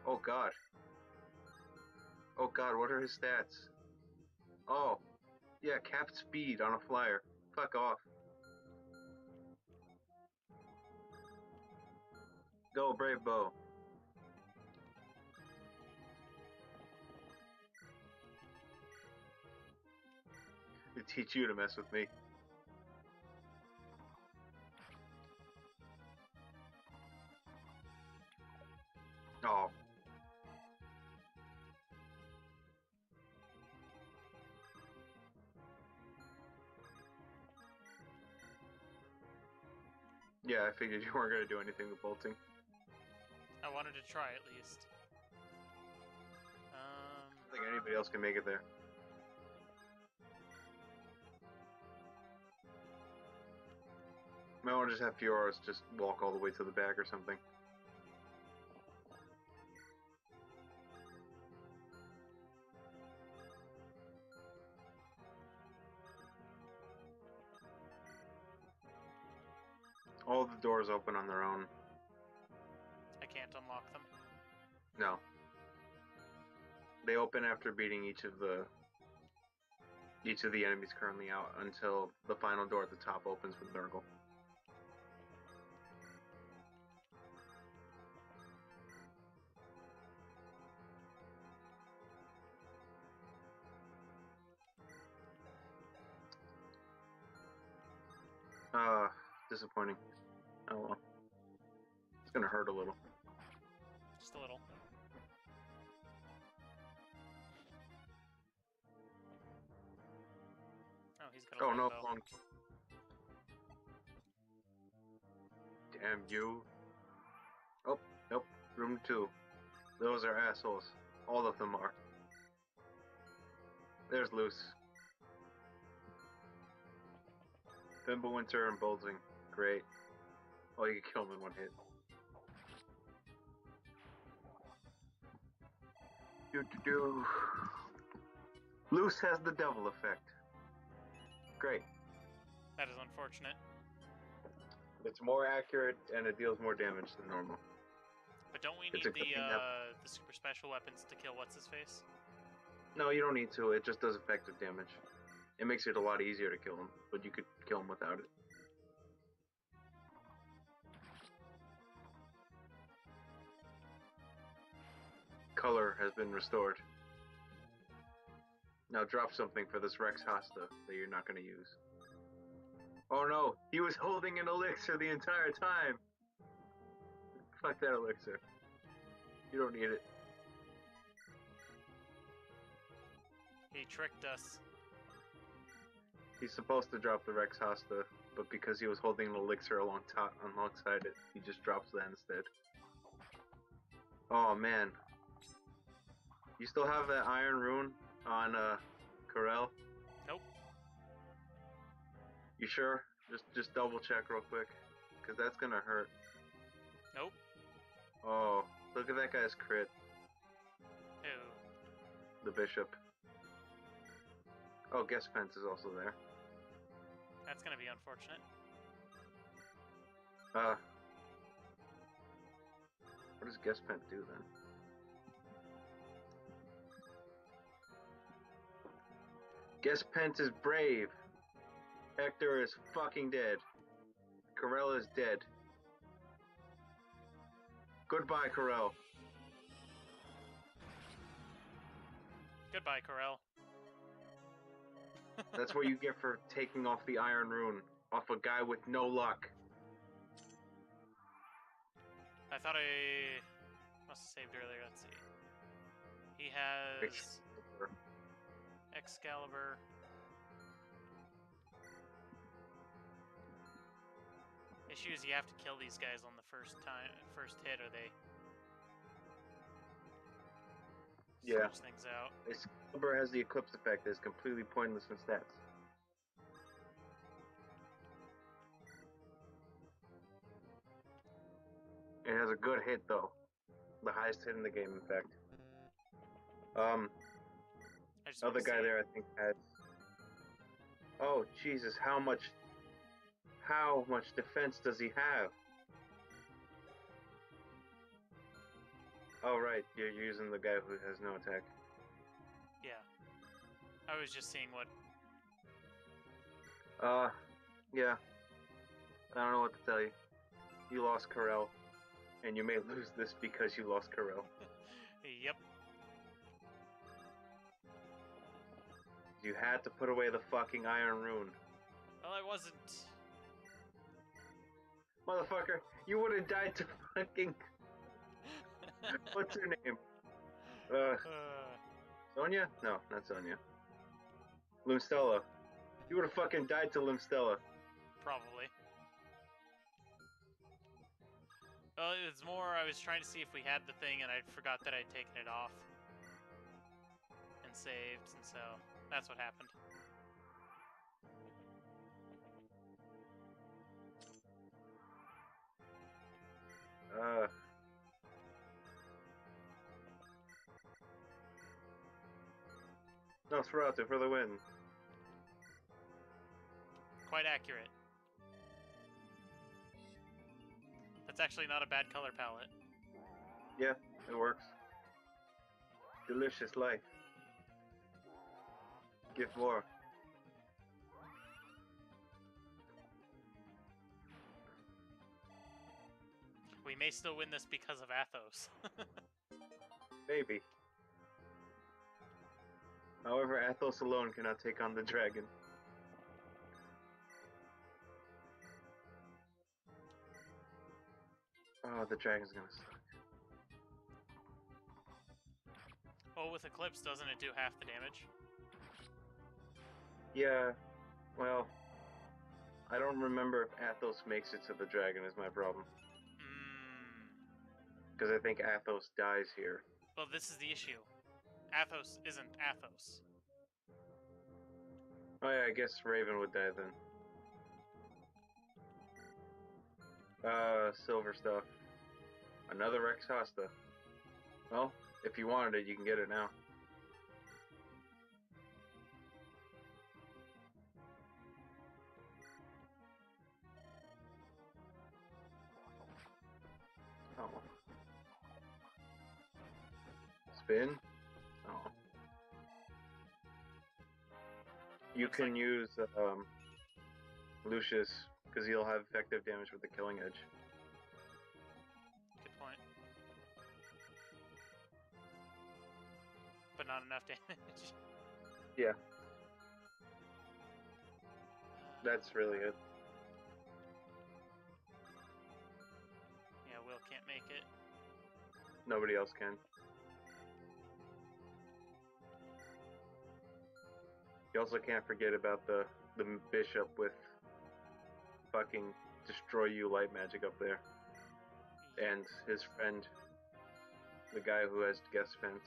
Oh god. Oh god, what are his stats? Oh. Yeah, capped speed on a flyer. Fuck off. Go, Brave Bow. They teach you to mess with me. Oh. Yeah, I figured you weren't going to do anything with bolting. I wanted to try at least. I don't think anybody else can make it there. Might want to just have Fioras just walk all the way to the back or something. All the doors open on their own. I can't unlock them. No. They open after beating each of the enemies currently out until the final door at the top opens with Nurgle. Disappointing. Oh well. It's gonna hurt a little. Just a little. Oh, he's got a Oh no, bow. long. Damn you. Oh, nope. Room 2. Those are assholes. All of them are. There's Luce. Winter and Bolting. Great. Oh, you can kill him in one hit. Do. Luce has the devil effect. Great. That is unfortunate. It's more accurate and it deals more damage than normal. But don't we need the super special weapons to kill what's-his-face? No, you don't need to. It just does effective damage. It makes it a lot easier to kill him, but you could kill him without it. Color has been restored. Now drop something for this Rex Hosta that you're not going to use. Oh no, he was holding an elixir the entire time! Fuck that elixir. You don't need it. He tricked us. He's supposed to drop the Rex Hosta, but because he was holding an elixir alongside it, he just drops that instead. Oh man. You still have that iron rune on Corel? Nope. You sure? Just double check real quick, cause that's gonna hurt. Nope. Oh, look at that guy's crit. Who? The bishop. Oh, Guest Pence is also there. That's gonna be unfortunate. What does Guest Pence do then? Guest Pence is brave. Hector is fucking dead. Corel is dead. Goodbye, Corel. Goodbye, Corel. That's what you get for taking off the Iron Rune off a guy with no luck. I thought I must have saved earlier. Let's see. He has Excalibur. Issue is you have to kill these guys on the first hit, or they switch things out. Excalibur has the Eclipse effect that is completely pointless in stats. It has a good hit though. The highest hit in the game, in fact. Other guy there I think had... Oh, Jesus, how much defense does he have? Oh, right, you're using the guy who has no attack. Yeah. I was just seeing what... yeah. I don't know what to tell you. You lost Corel, and you may lose this because you lost Corel. Yep. You had to put away the fucking Iron Rune. Well, I wasn't... Motherfucker, you would have died to fucking... What's her name? Sonya? No, not Sonya. Limstella. You would have fucking died to Limstella. Probably. Well, it was more, I was trying to see if we had the thing, and I forgot that I'd taken it off. And saved, and so that's what happened. Nosferatu for the win. Quite accurate. That's actually not a bad color palette. Yeah, it works. Delicious life. Give more. We may still win this because of Athos. Maybe. However, Athos alone cannot take on the dragon. Oh, the dragon's gonna suck. Well, with Eclipse, doesn't it do half the damage? Yeah, well, I don't remember if Athos makes it to the dragon is my problem. Because I think Athos dies here. Well, this is the issue. Athos isn't Athos. Oh yeah, I guess Raven would die then. Silver stuff. Another Rex Hosta. Well, if you wanted it, you can get it now. Oh. spin? Oh. You Looks can like- use Lucius, because he'll have effective damage with the killing edge. Good point. But not enough damage. Yeah. That's really it. Yeah, Will can't make it. Nobody else can. You also can't forget about the bishop with fucking destroy you light magic up there. And his friend, the guy who has guest fence.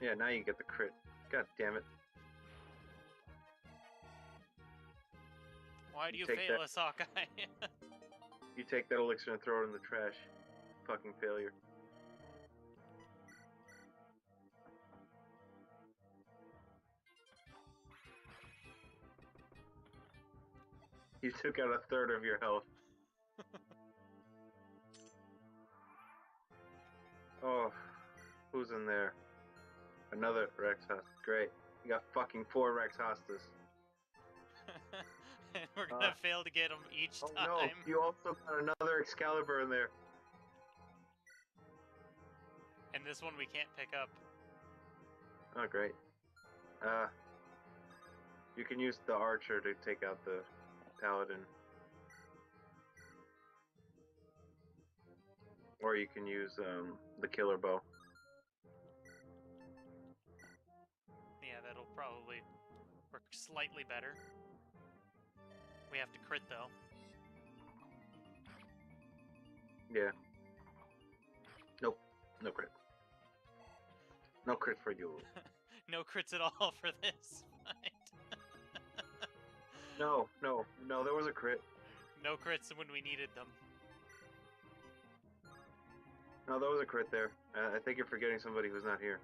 Yeah, now you get the crit. God damn it. Why do you take fail that. us, Hawkeye? You take that elixir and throw it in the trash. Fucking failure. You took out a third of your health. Oh, who's in there? Another Rex Hostas. Great. You got fucking 4 Rex Hostas. And we're gonna fail to get them each Oh time. no, you also got another Excalibur in there. And this one we can't pick up. Oh, great. You can use the archer to take out the paladin. Or you can use the killer bow. Yeah, that'll probably work slightly better. We have to crit though. Yeah. Nope. No crit. No crit for you. No crits at all for this fight. No, there was a crit. No crits when we needed them. No, there was a crit there. I think you're forgetting somebody who's not here.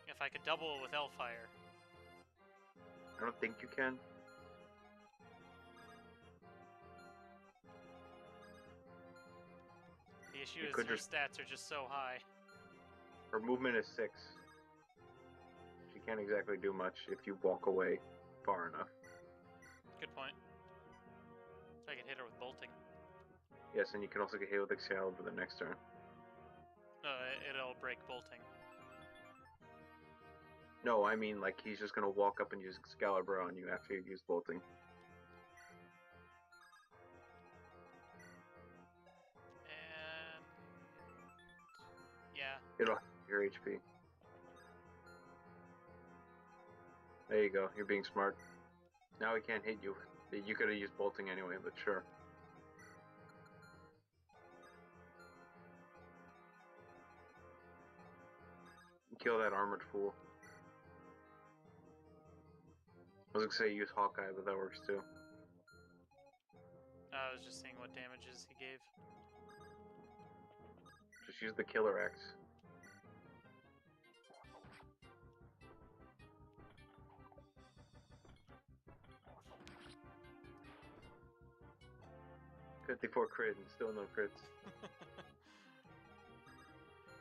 If I could double it with Hellfire. I don't think you can. The issue You is could her just- stats are just so high. Her movement is 6. She can't exactly do much if you walk away far enough. Good point. So I could hit her with bolting. Yes, and you can also get hit with Excalibur the next turn. No, it'll break bolting. No, I mean like he's just gonna walk up and use Excalibur on you after you use bolting. And yeah. It'll have your HP. There you go. You're being smart. Now he can't hit you. You could have used bolting anyway, but sure. Kill that armored fool. I was gonna say use Hawkeye, but that works too. I was just seeing what damages he gave. Just use the Killer Axe. .54 crit and still no crits.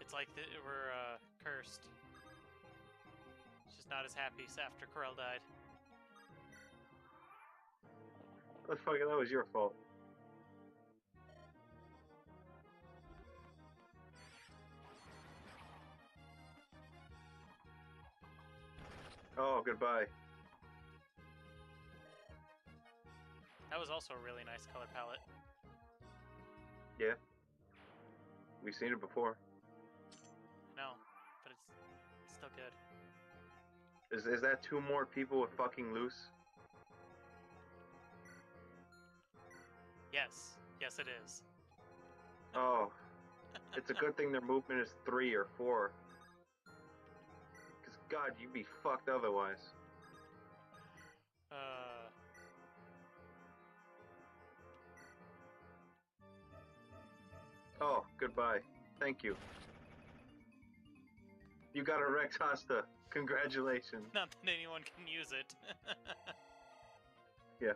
It's like we're cursed. It's just not as happy after Corel died. Oh, fuck it, that was your fault. Oh, goodbye. That was also a really nice color palette. Yeah. We've seen it before. No, but it's still good. Is that 2 more people with fucking loose? Yes. Yes, it is. Oh. It's a good thing their movement is 3 or 4. Because, God, you'd be fucked otherwise. Oh, goodbye. Thank you. You got a Rex Hosta. Congratulations. Not that anyone can use it. Yeah.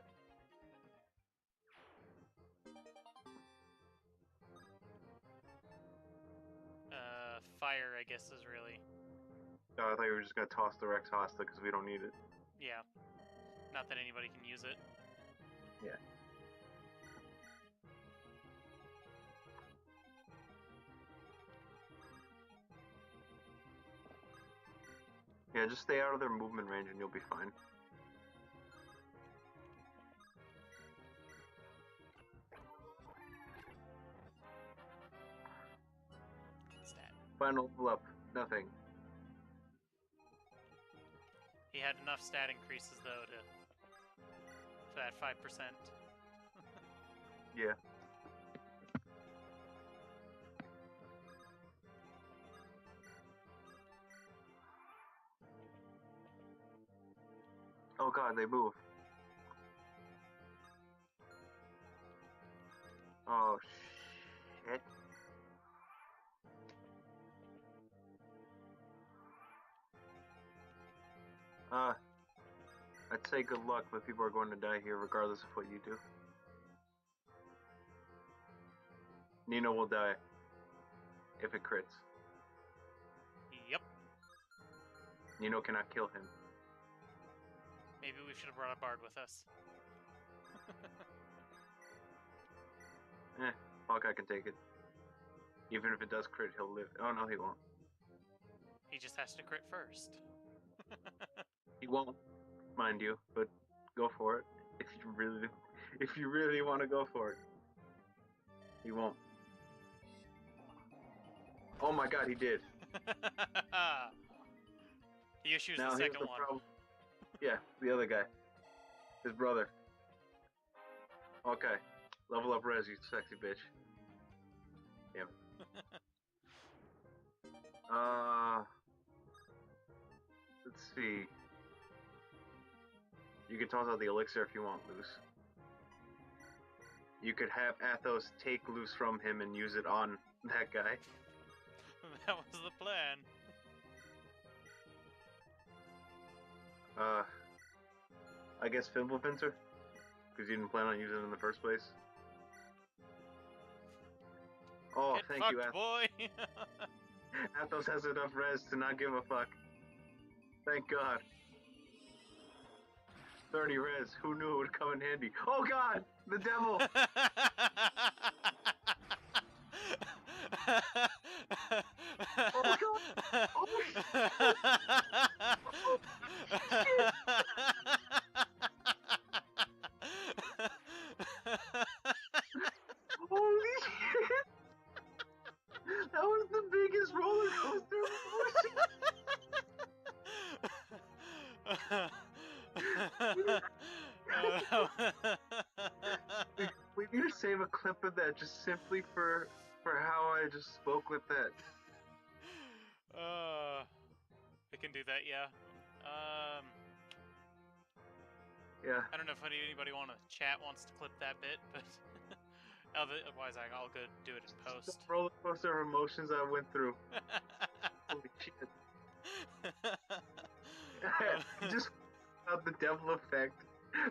Fire, I guess, is really... Oh, I thought you were just gonna toss the Rex Hosta because we don't need it. Yeah. Not that anybody can use it. Yeah. Yeah, just stay out of their movement range and you'll be fine. Stat. Final level up. Nothing. He had enough stat increases, though, to that 5%. Yeah. Oh god, they move. Oh shit. I'd say good luck, but people are going to die here regardless of what you do. Nino will die if it crits. Yep. Nino cannot kill him. Maybe we should have brought a bard with us. Hawkeye can take it. Even if it does crit, he'll live. Oh no, he won't. He just has to crit first. He won't, mind you, but go for it. If you really want to go for it. He won't. Oh my god, he did. He issues Now the here's second the one. problem. Yeah, the other guy. His brother. Okay. Level up res, you sexy bitch. Yep. Let's see. You can toss out the elixir if you want, Luce. You could have Athos take Luce from him and use it on that guy. That was the plan. I guess Fimblefinter? Because you didn't plan on using it in the first place. Oh, Get thank fucked, you, Athos. boy. Athos has enough res to not give a fuck. Thank God. 30 res. Who knew it would come in handy? Oh God! The devil! Oh God! Oh shit! Holy shit! That was the biggest roller coaster of emotion. We need to save a clip of that just simply for how I just spoke with that. I can do that, yeah. Yeah. I don't know if anybody on the chat wants to clip that bit, but otherwise I'll go do it in post. The roller coaster of emotions I went through. Holy shit. Just about the devil effect.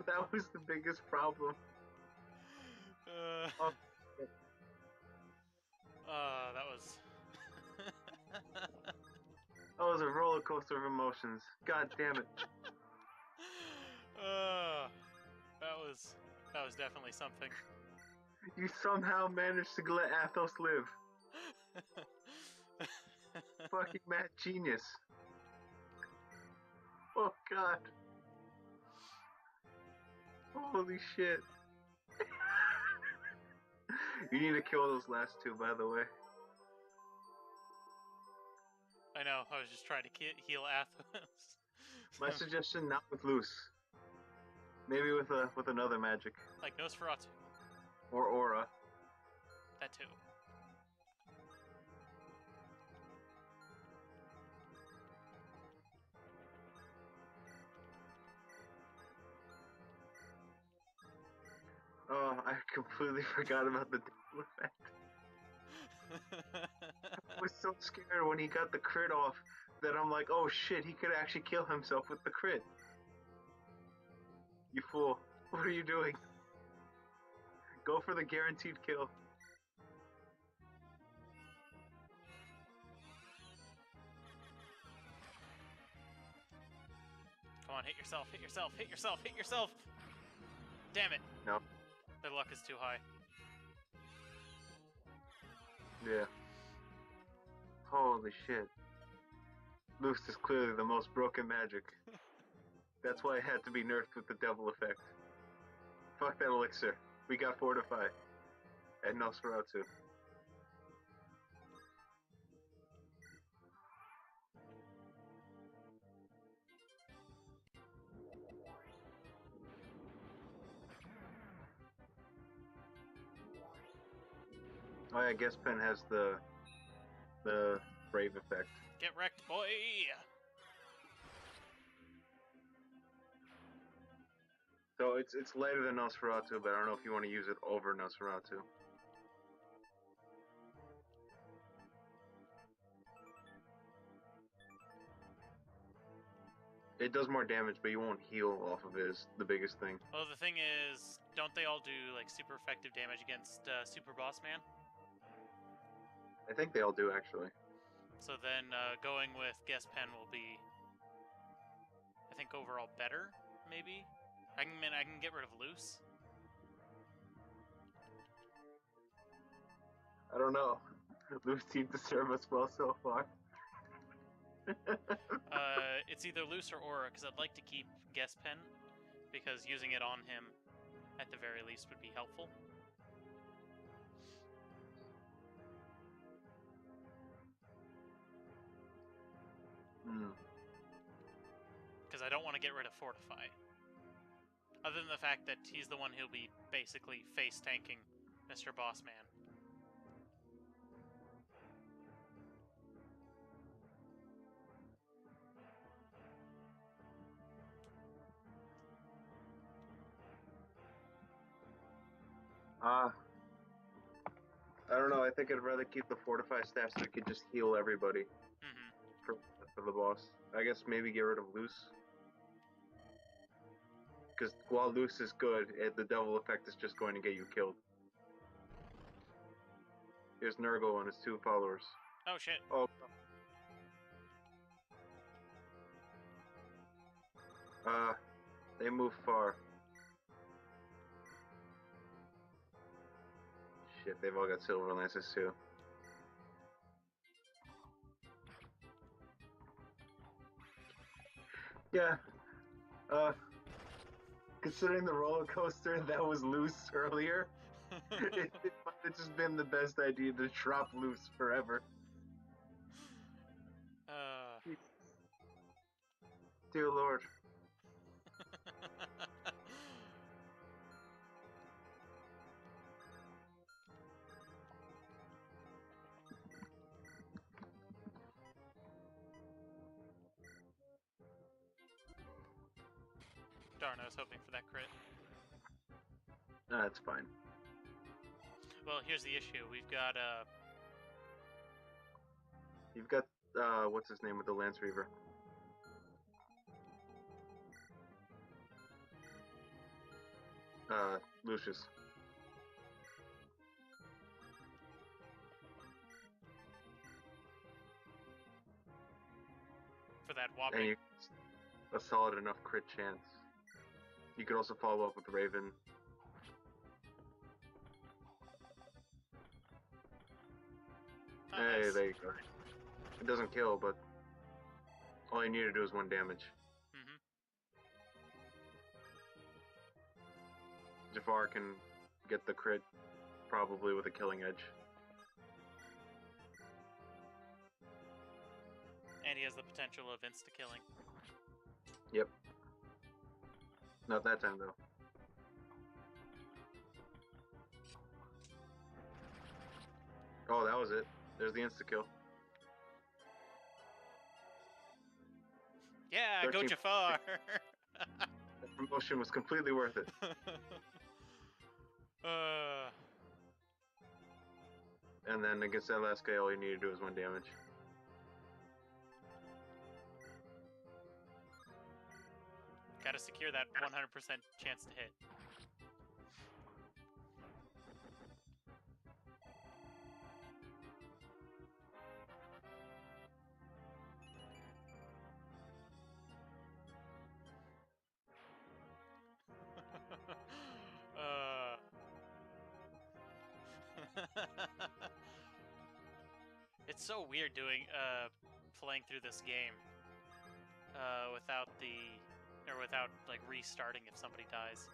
That was the biggest problem. That was... That was a roller coaster of emotions. God damn it. That was definitely something. You somehow managed to let Athos live. Fucking mad genius. Oh God. Holy shit. You need to kill those last two, by the way. I know, I was just trying to heal Athos. My suggestion, not with Luce. Maybe with another magic. Like Nosferatu. Or Aura. That too. Oh, I completely forgot about the devil effect. was so scared when he got the crit off that I'm like, oh shit, he could actually kill himself with the crit. You fool. What are you doing? Go for the guaranteed kill. Come on, hit yourself, hit yourself, hit yourself, hit yourself! Damn it. No. Their luck is too high. Yeah. Holy shit. Loose is clearly the most broken magic. That's why it had to be nerfed with the devil effect. Fuck that elixir. We got Fortify. And Nosferatu. Oh yeah, I guess Pen has the Brave effect. Get wrecked, boy! So it's lighter than Nosferatu, but I don't know if you want to use it over Nosferatu. It does more damage, but you won't heal off of it is the biggest thing. Well, the thing is, don't they all do, like, super effective damage against Super Boss Man? I think they all do, actually. So then, going with Guess Pen will be, I think, overall better, maybe? I can get rid of Loose. I don't know. Loose seemed to serve us well so far. It's either Loose or Aura, because I'd like to keep Guess Pen, because using it on him, at the very least, would be helpful. Because I don't want to get rid of Fortify. Other than the fact that he's the one who'll be basically face-tanking Mr. Bossman. I don't know, I think I'd rather keep the Fortify staff so we could just heal everybody for the boss. I guess maybe get rid of Loose. Because while Loose is good, the devil effect is just going to get you killed. Here's Nurgle and his 2 followers. Oh shit. Oh. They move far. Shit, they've all got silver lances too. Yeah. Considering the roller coaster that was Loose earlier, it might have just been the best idea to drop Loose forever. Dear Lord. Darn, I was hoping for that crit. That's fine. Well, here's the issue. We've got, You've got, what's his name with the Lance Reaver? Lucius. For that whopping... And a solid enough crit chance. You could also follow up with Raven. Oh, hey, nice. there you go. It doesn't kill, but all you need to do is 1 damage. Jafar can get the crit, probably with a killing edge. And he has the potential of insta-killing. Yep. Not that time, though. Oh, that was it. There's the insta-kill. Yeah, go Jafar! The promotion was completely worth it. And then against that last guy, all you need to do is 1 damage. Gotta secure that 100% chance to hit. It's so weird doing playing through this game without like restarting if somebody dies.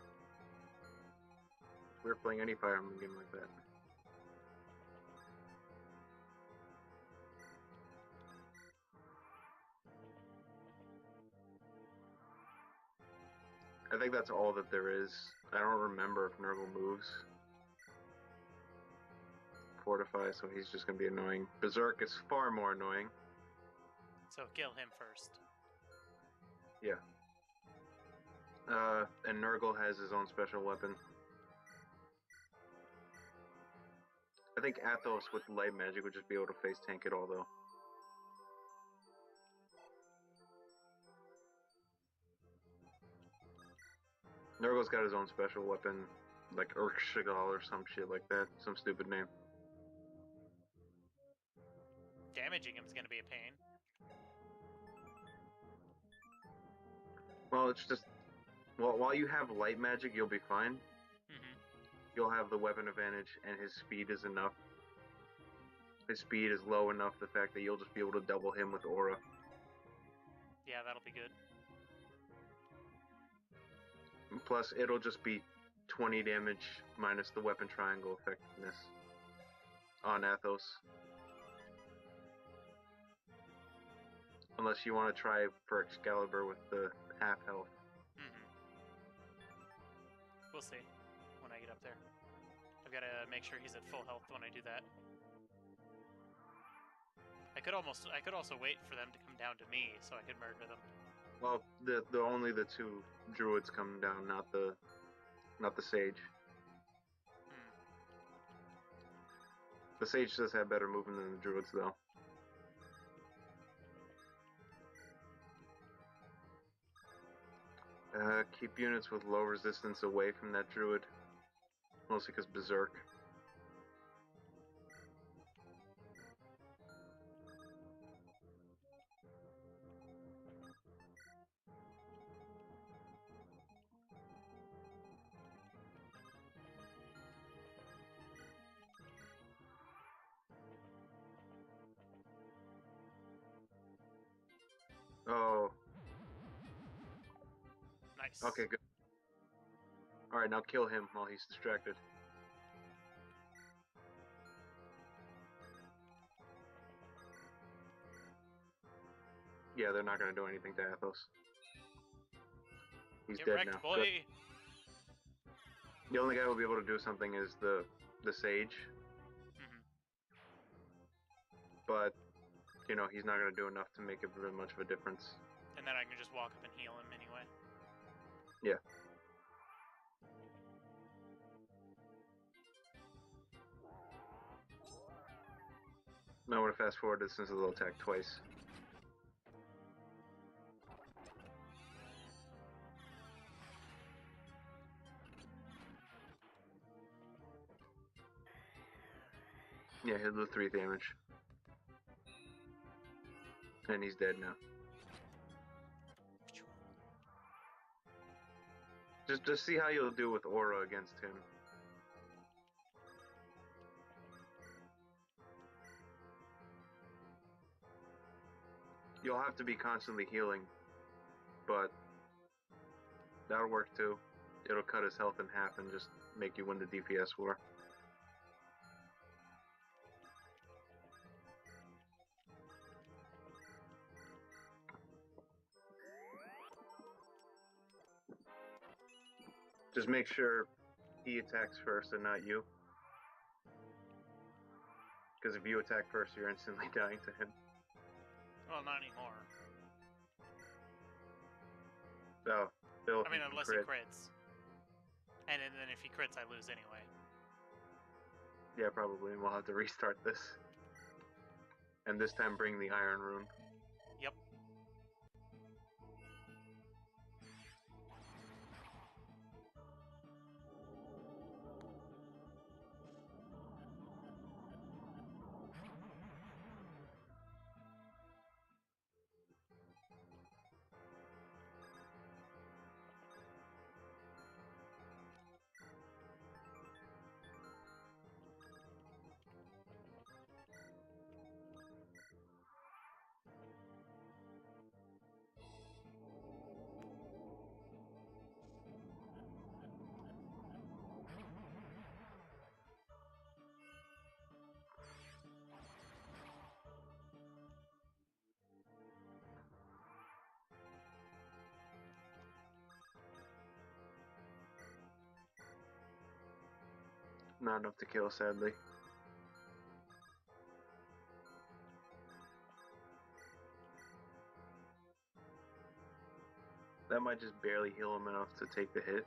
We're playing any Fire Emblem game like that. I think that's all that there is. I don't remember if Nurgle moves. Fortify, so he's just gonna be annoying. Berserk is far more annoying. So kill him first. Yeah. And Nurgle has his own special weapon. I think Athos with light magic would just be able to face tank it all though. Nurgle's got his own special weapon, like Urkshigal or some shit like that. Some stupid name. Damaging him is gonna be a pain. Well, it's just... Well, while you have light magic, you'll be fine. You'll have the weapon advantage, and his speed is enough. His speed is low enough, the fact that you'll just be able to double him with aura. Yeah, that'll be good. Plus, it'll just be 20 damage minus the weapon triangle effectiveness on Athos. Unless you want to try for Excalibur with the half health. We'll see when I get up there. I've got to make sure he's at full health when I do that. I could also wait for them to come down to me so I could murder them. Well, the only the 2 druids come down, not the sage. The sage does have better movement than the druids, though. Keep units with low resistance away from that druid. Mostly because Berserk. Oh. Nice. Okay, good. Alright, now kill him while he's distracted. Yeah, they're not gonna do anything to Athos. He's dead wrecked, now. boy. Good. The only guy who will be able to do something is the sage. But, you know, he's not gonna do enough to make it really much of a difference. And then I can just walk up and heal him anyway. Yeah. Now I'm gonna fast forward this since it'll attack twice. Yeah, he'll do 3 damage. And he's dead now. Just see how you'll do with aura against him. You'll have to be constantly healing, but that'll work too. It'll cut his health in half and just make you win the DPS war. Just make sure he attacks first and not you. Because if you attack first, you're instantly dying to him. Well, not anymore. So, I mean, unless he crits. And then if he crits, I lose anyway. Yeah, probably, and we'll have to restart this. And this time bring the Iron Rune. Yep. Not enough to kill, sadly. That might just barely heal him enough to take the hit.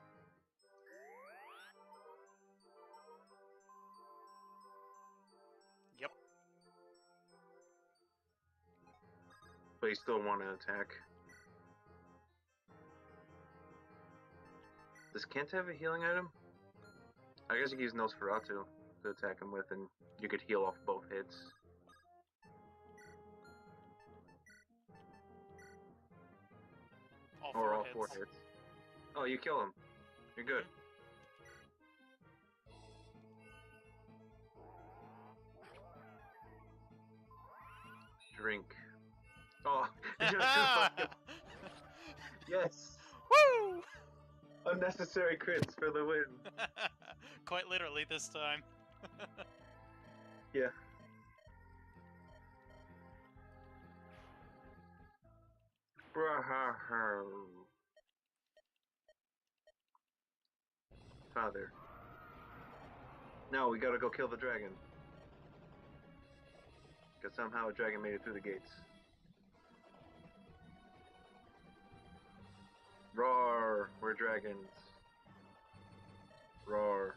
Yep. But you still want to attack. Does Kent have a healing item? I guess you could use Nosferatu to attack him with, and you could heal off both hits. All four hits. Oh, you kill him. You're good. Drink. Oh, yes. Woo! Unnecessary crits for the win. Quite literally this time. Yeah. Father. No, we gotta go kill the dragon. Because somehow a dragon made it through the gates. Roar! We're dragons. Roar.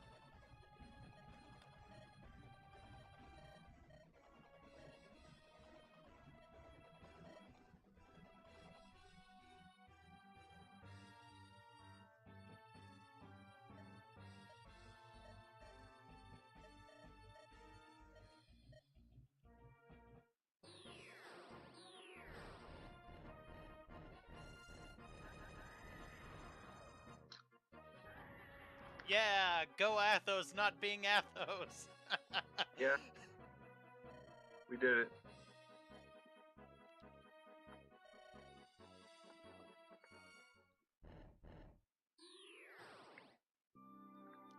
Yeah, go Athos, not being Athos. Yeah. We did it.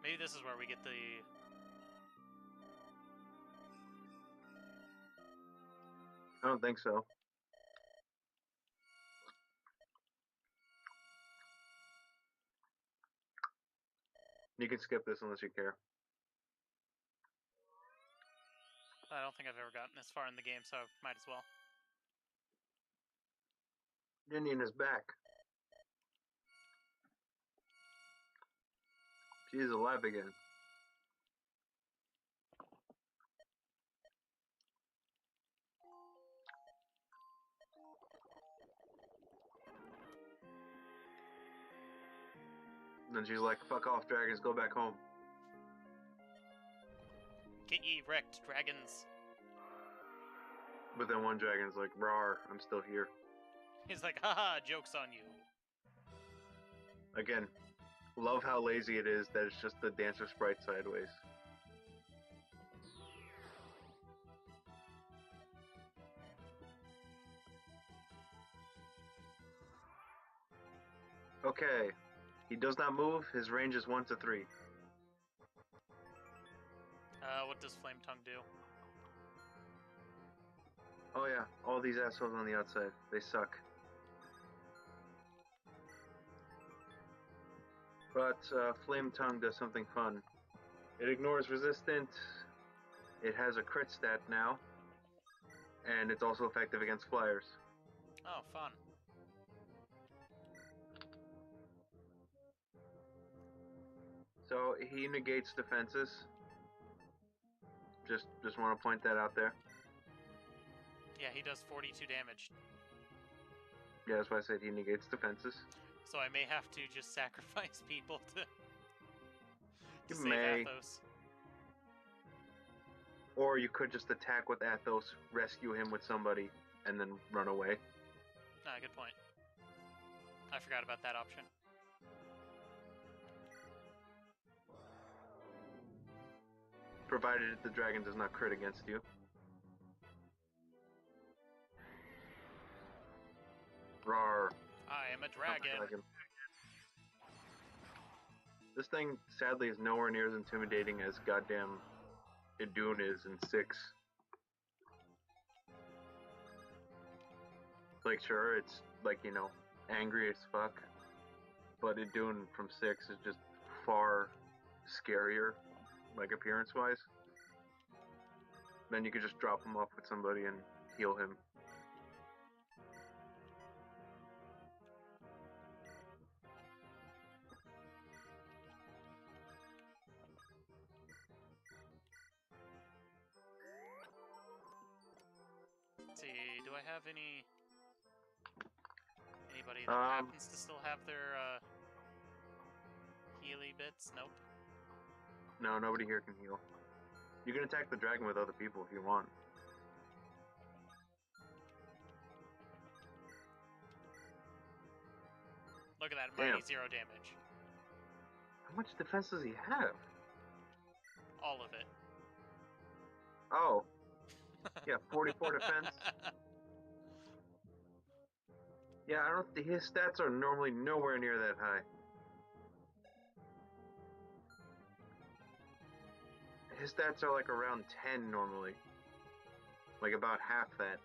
Maybe this is where we get the... I don't think so. You can skip this unless you care. I don't think I've ever gotten this far in the game, so might as well. Indian is back. She's alive again. And then she's like, fuck off, dragons, go back home. Get ye wrecked, dragons. But then one dragon's like, rawr, I'm still here. He's like, haha, joke's on you. Again, love how lazy it is that it's just the dancer sprite sideways. Okay. He does not move. His range is 1 to 3. What does Flame Tongue do? Oh yeah, all these assholes on the outside. They suck. But Flame Tongue does something fun. It ignores resistance. It has a crit stat now. And it's also effective against flyers. Oh, fun. So he negates defenses. Just want to point that out there. Yeah, he does 42 damage. Yeah, that's why I said he negates defenses. So I may have to just sacrifice people to You save may. Athos. Or you could just attack with Athos, rescue him with somebody, and then run away. Ah, good point. I forgot about that option. Provided the dragon does not crit against you. Rawr. I am a dragon. This thing, sadly, is nowhere near as intimidating as goddamn Idun is in 6. Like, sure, it's, like, you know, angry as fuck, but Idun from 6 is just far scarier, like, appearance-wise. Then you could just drop him off with somebody and heal him. Let's see, do I have anybody that happens to still have their healy bits? Nope. No, nobody here can heal. You can attack the dragon with other people if you want. Look at that, mighty 0 damage. How much defense does he have? All of it. Oh. Yeah, 44 defense. Yeah, I don't. His stats are normally nowhere near that high. His stats are like around 10 normally. Like about half that.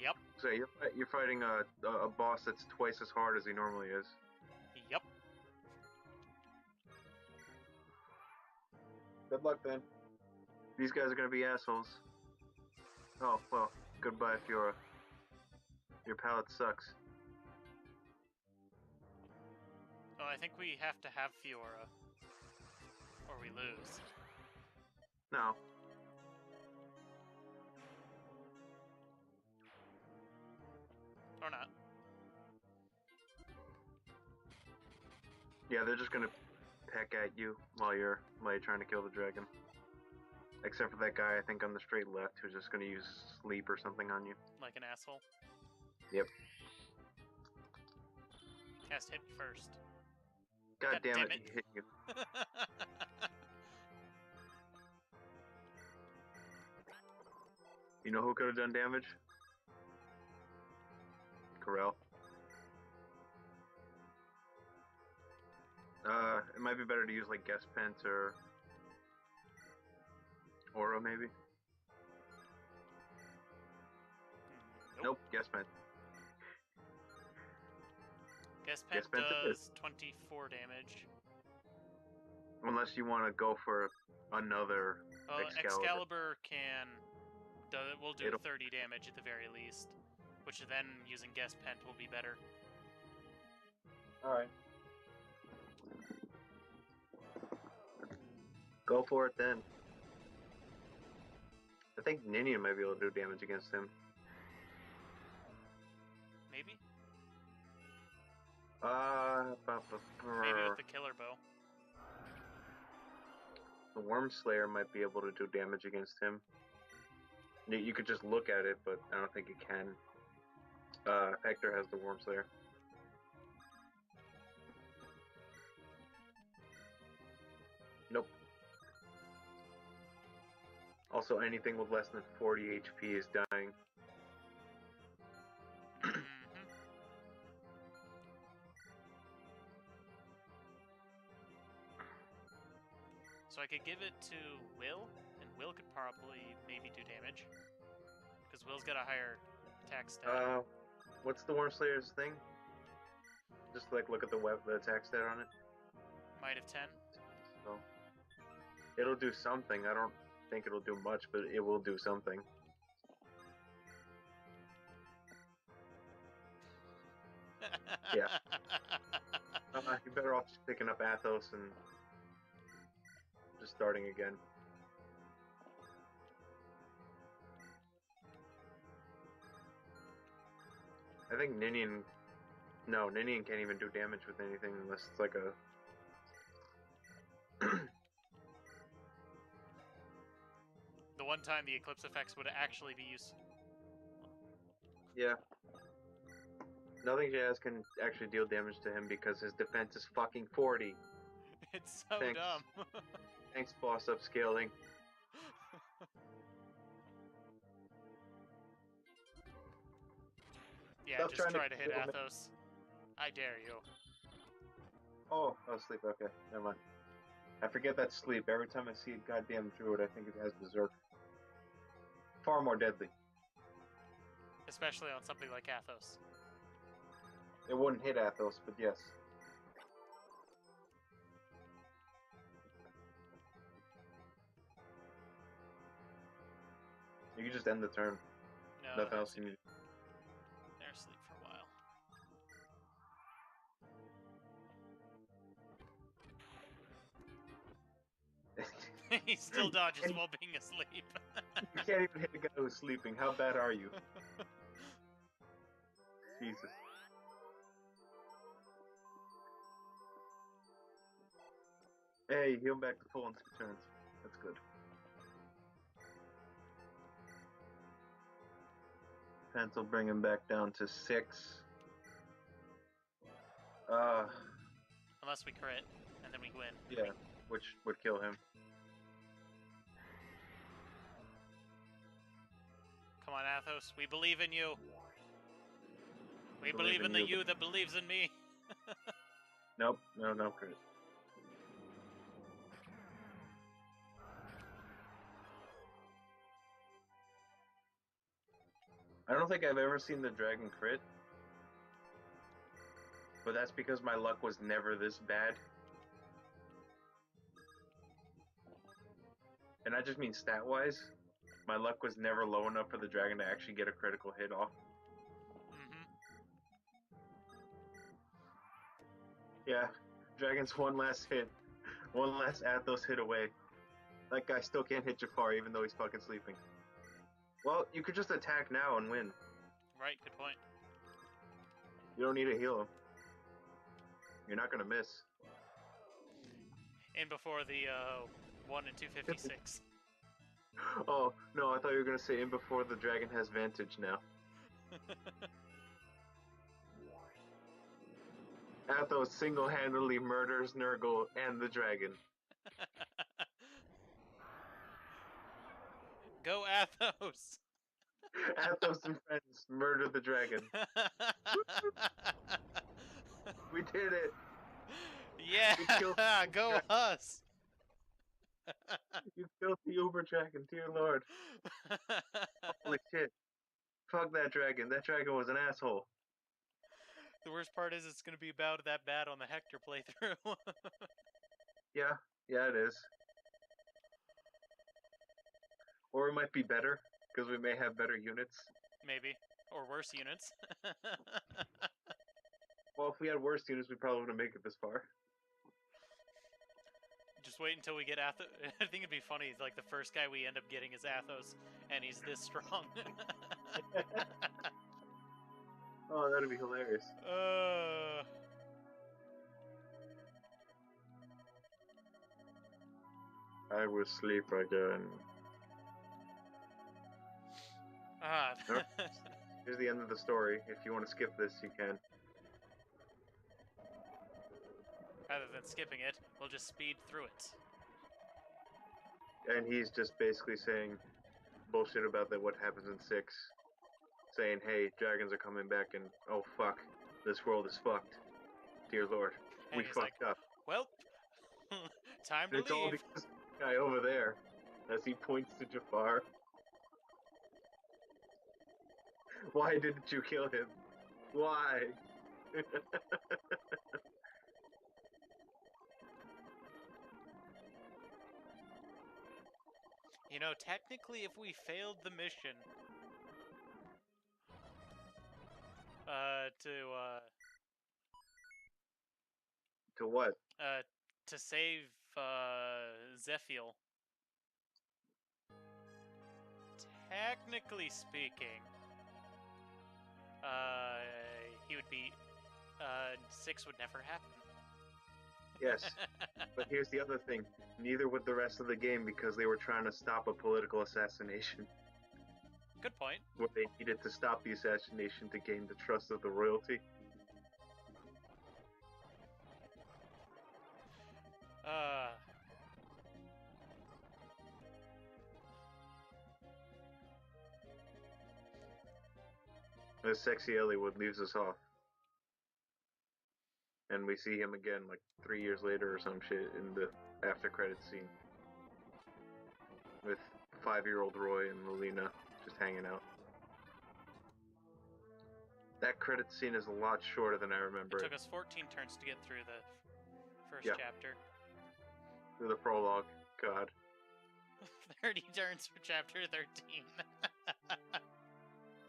Yep. So you're fighting a boss that's twice as hard as he normally is. Yep. Good luck then. These guys are gonna be assholes. Oh, well, goodbye, Fiora. Your palette sucks. Oh, I think we have to have Fiora. Or we lose. No. Or not. Yeah, they're just gonna peck at you while you're trying to kill the dragon. Except for that guy, I think, on the straight left, who's just gonna use sleep or something on you. Like an asshole? Yep. Has to hit me first. God damn it, he hit you. You know who could have done damage? Corel. It might be better to use like Guest Pent or Aura maybe. Nope, Guest Pent. Guest Pent does 24 damage. Unless you want to go for another Excalibur will do 30 damage at the very least, which then using Guest Pent will be better. Alright. Go for it then. I think Ninian might be able to do damage against him. Maybe? Maybe with the killer bow. The Worm Slayer might be able to do damage against him. You could just look at it, but I don't think you can. Hector has the Worm Slayer. Nope. Also, anything with less than 40 HP is dying. So I could give it to Will, and Will could probably maybe do damage. Because Will's got a higher attack stat. What's the Worm Slayer's thing? Just like look at the attack stat on it. Might of 10. So it'll do something. I don't think it'll do much, but it will do something. Yeah. You're better off just picking up Athos and just starting again. I think Ninian... No, Ninian can't even do damage with anything unless it's like a... The one time the Eclipse effects would actually be useful. Yeah. Nothing Jazz can actually deal damage to him because his defense is fucking 40. It's so dumb. Thanks, boss upscaling. Yeah, Stop just trying try to hit Athos. I dare you. Oh, sleep. Okay, never mind. I forget that sleep. Every time I see it goddamn through it, I think it has Berserk. Far more deadly. Especially on something like Athos. It wouldn't hit Athos, but yes. You can just end the turn. No, Nothing else you need. They're asleep for a while. He still dodges while being asleep. You can't even hit a guy who's sleeping. How bad are you? Jesus. Hey, heal back to full in 2 turns. That's good. Pencil bring him back down to 6. Unless we crit, and then we win. Yeah, which would kill him. Come on, Athos. We believe in you. We believe in the you that believes in me. Nope. No crit. I don't think I've ever seen the dragon crit. But that's because my luck was never this bad. And I just mean stat-wise. My luck was never low enough for the dragon to actually get a critical hit off. Yeah, dragon's one last hit. One last Athos hit away. That guy still can't hit Jafar even though he's fucking sleeping. Well, you could just attack now and win. Right, good point. You don't need to heal him. You're not gonna miss. In before the 1 and 256. Oh, no, I thought you were gonna say in before the dragon has Vantage now. Athos single-handedly murders Nurgle and the dragon. Go Athos! Athos and friends murder the dragon. We did it! Yeah! Go us! You killed the Uber dragon, dear lord. Holy shit. Fuck that dragon. That dragon was an asshole. The worst part is it's going to be about that bad on the Hector playthrough. Yeah, it is. Or it might be better, because we may have better units. Maybe. Or worse units. Well, if we had worse units, we probably wouldn't make it this far. Just wait until we get Athos. I think it'd be funny. It's like the first guy we end up getting is Athos, and he's this strong. Oh, that'd be hilarious. I will sleep again. Here's the end of the story. If you want to skip this, you can. Rather than skipping it, we'll just speed through it. And he's just basically saying bullshit about what happens in 6. Saying, hey, dragons are coming back and, oh fuck, this world is fucked. Dear lord, and we fucked up. Well, time to it's leave. All because of the guy over there, as he points to Jafar. Why didn't you kill him? Why? You know, technically, if we failed the mission, to what? To save Zephiel. Technically speaking, he would be, 6 would never happen. Yes, but here's the other thing. Neither would the rest of the game because they were trying to stop a political assassination. Good point. Where they needed to stop the assassination to gain the trust of the royalty. As Sexy Elliowood leaves us off. And we see him again like 3 years later or some shit in the after credits scene. With 5-year-old Roy and Melina just hanging out. That credit scene is a lot shorter than I remember. It took us 14 turns to get through the first chapter. Through the prologue. God. 30 turns for chapter 13.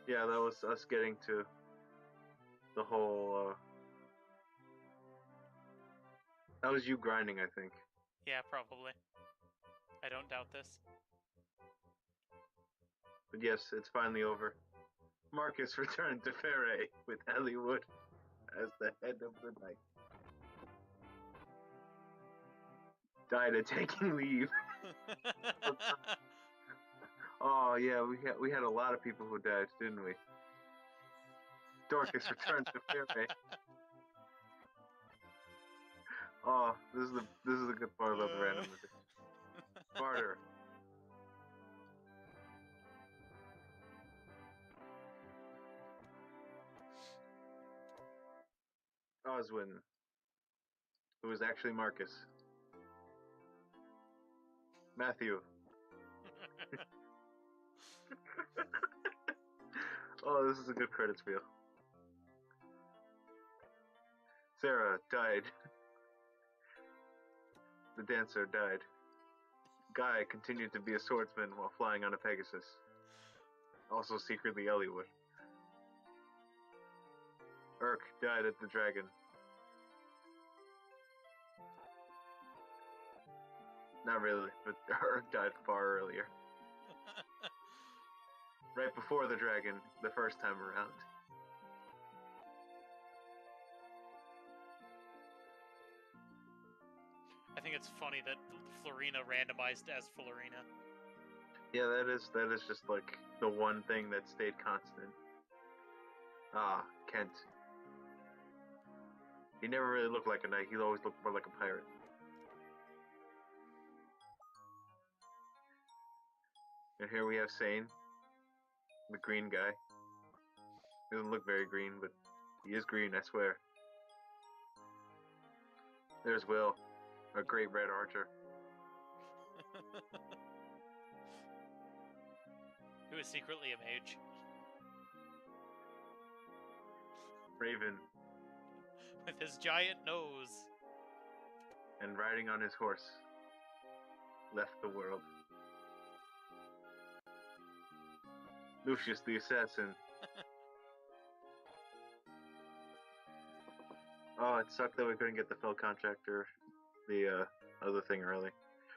Yeah, that was us getting to the whole, that was you grinding, I think. Yeah, probably. I don't doubt this. But yes, it's finally over. Marcus returned to Ferre with Elliowood as the head of the night. Died at taking leave. Oh yeah, we had a lot of people who died, didn't we? Dorcas returned to Ferre. Oh, this is the good part about the randomizer. Barter. Oswin, who is actually Marcus. Matthew. Oh, this is a good credits reel. Sarah died. The dancer died. Guy continued to be a swordsman while flying on a Pegasus. Also secretly Elliowood. Urk died at the dragon. Not really, but Urk died far earlier. Right before the dragon, the first time around. I think it's funny that Florina randomized as Florina. Yeah, that is just like the one thing that stayed constant. Ah, Kent. He never really looked like a knight, he always looked more like a pirate. And here we have Sane, the green guy. He doesn't look very green, but he is green, I swear. There's Will, a great red archer. Who is secretly a mage. Raven. With his giant nose. And riding on his horse. Left the world. Lucius the assassin. Oh, it sucked that we couldn't get the Fell Contractor, the other thing early.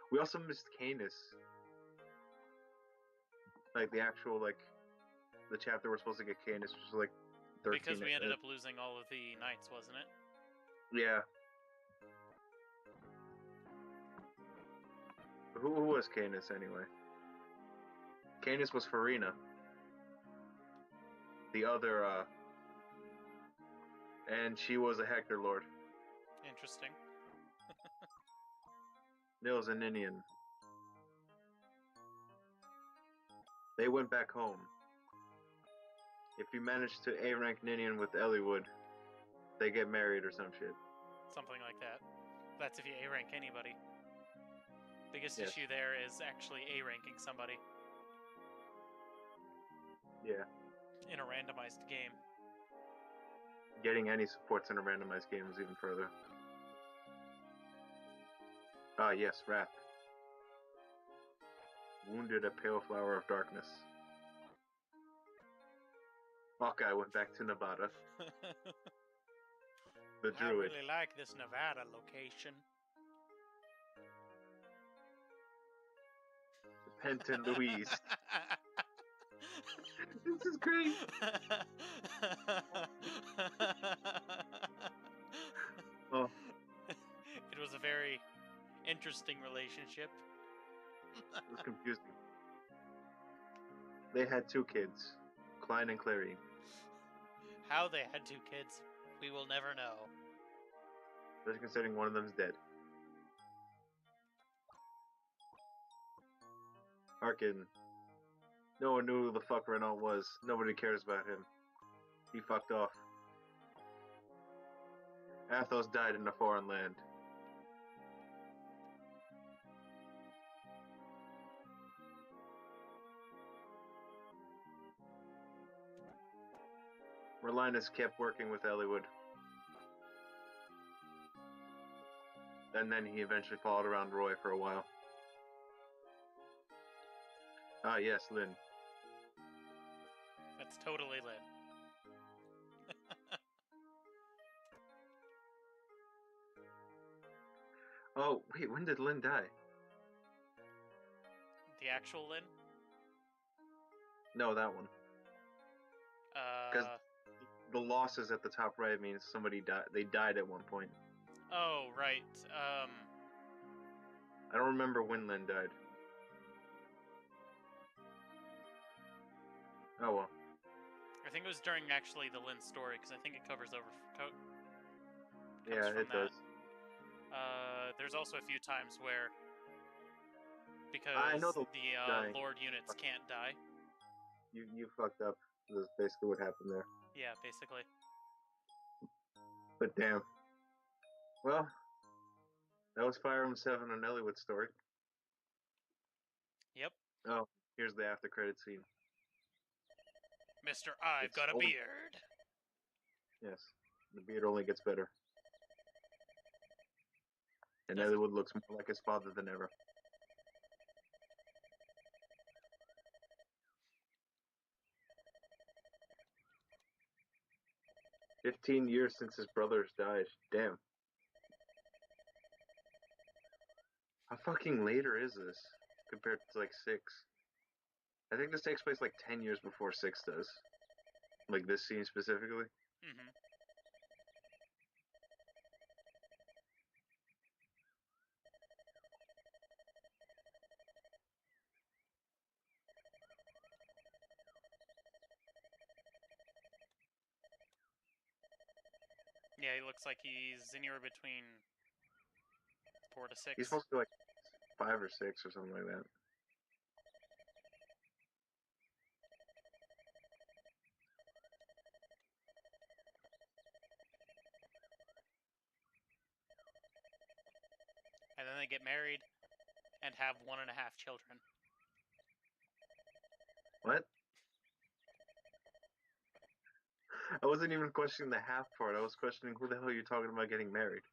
We also missed Canis. Like the actual, like, the chapter we're supposed to get Canis, which is like 13. Because we ended up losing all of the knights, wasn't it? Yeah. Who was Canis anyway? Canis was Farina. The other, and she was a Hector Lord. Interesting. Nils and Ninian. They went back home. If you manage to A-rank Ninian with Elliowood, they get married or some shit. Something like that. That's if you A-rank anybody. Biggest issue there is actually A-ranking somebody. Yeah. In a randomized game. Getting any supports in a randomized game is even further. Ah, yes, Wrath. Wounded a pale flower of darkness. Hawkeye went back to Nevada. The druid. I really like this Nevada location. unrepentant Louise. This is great. Oh. It was a very interesting relationship. It was confusing. They had 2 kids, Klein and Clary. How they had 2 kids, we will never know. Especially considering one of them's dead. Harkin. No one knew who the fuck Renault was. Nobody cares about him. He fucked off. Athos died in a foreign land. Merlinus kept working with Elliewood. And then he eventually followed around Roy for a while. Ah, yes, Lynn. That's totally Lynn. Oh, wait, when did Lynn die? The actual Lynn? No, that one. Because the losses at the top right means somebody died. They died at one point. Oh, right. I don't remember when Lynn died. Oh well. I think it was during actually the Lynn story, because I think it covers over. Yeah, it does. There's also a few times where, because I know the dying. Lord units can't die. You fucked up. That's basically what happened there. Yeah, basically. But damn. Well, that was Fire Emblem 7 and Elliewood's story. Yep. Oh, here's the after credit scene. Mr. I've got a beard. Yes, the beard only gets better. And Elliewood looks more like his father than ever. "15 years since his brothers died. Damn. How fucking later is this compared to like 6? I think this takes place like 10 years before 6 does. Like this scene specifically. Mm-hmm. Yeah, he looks like he's anywhere between 4 to 6. He's supposed to be like 5 or 6 or something like that. And then they get married and have 1.5 children. What? I wasn't even questioning the half part. I was questioning who the hell you're talking about getting married.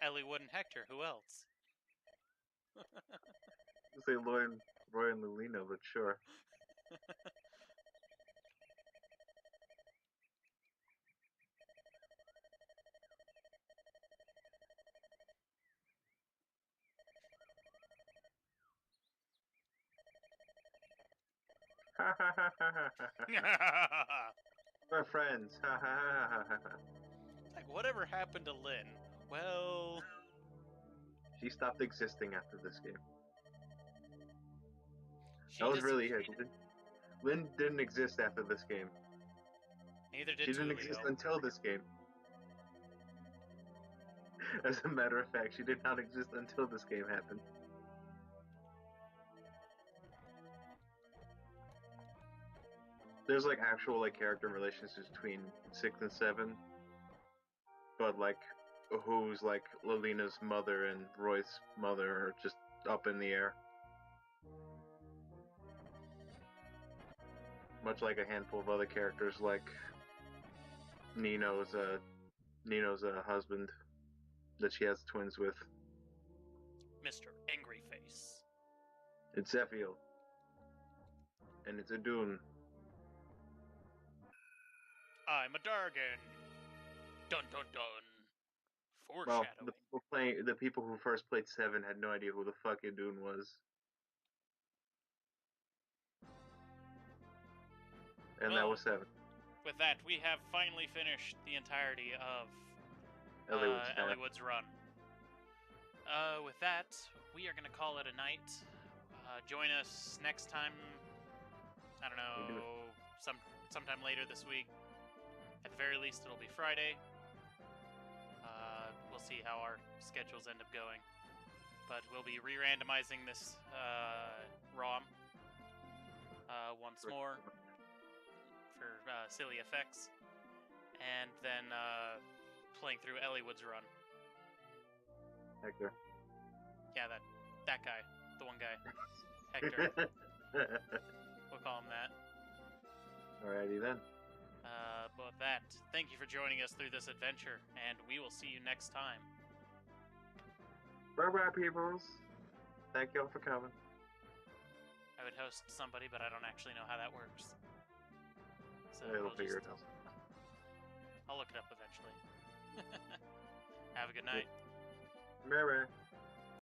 Elliewood and Hector, who else? I say Roy and Lulina, but sure. We're friends. Like, whatever happened to Lynn? Well... She stopped existing after this game. That was really it. Lynn didn't exist after this game. Neither did She didn't Tulio. exist until this game. As a matter of fact, she did not exist until this game happened. There's like actual like character relationships between 6 and 7, but like who's like Lilina's mother and Roy's mother are just up in the air. Much like a handful of other characters, like Nino's husband that she has twins with. Mr. Angry Face. It's Zephiel. And it's Adun. I'm a Dargan. Dun dun dun. Well, Foreshadowing. the people who first played 7 had no idea who the fuck Idun was. And that was 7. With that, we have finally finished the entirety of Eliwood's Run. With that, we are going to call it a night. Join us next time. I don't know, sometime later this week. At the very least, it'll be Friday. We'll see how our schedules end up going. But we'll be re-randomizing this ROM once more for silly effects. And then playing through Eliwood's Run. Hector. Yeah, that guy. The one guy. Hector. We'll call him that. Alrighty then. But with that, thank you for joining us through this adventure, and we will see you next time. Bye-bye, peoples. Thank y'all for coming. I would host somebody, but I don't actually know how that works. So It'll figure it out. I'll look it up eventually. Have a good night. Bye-bye.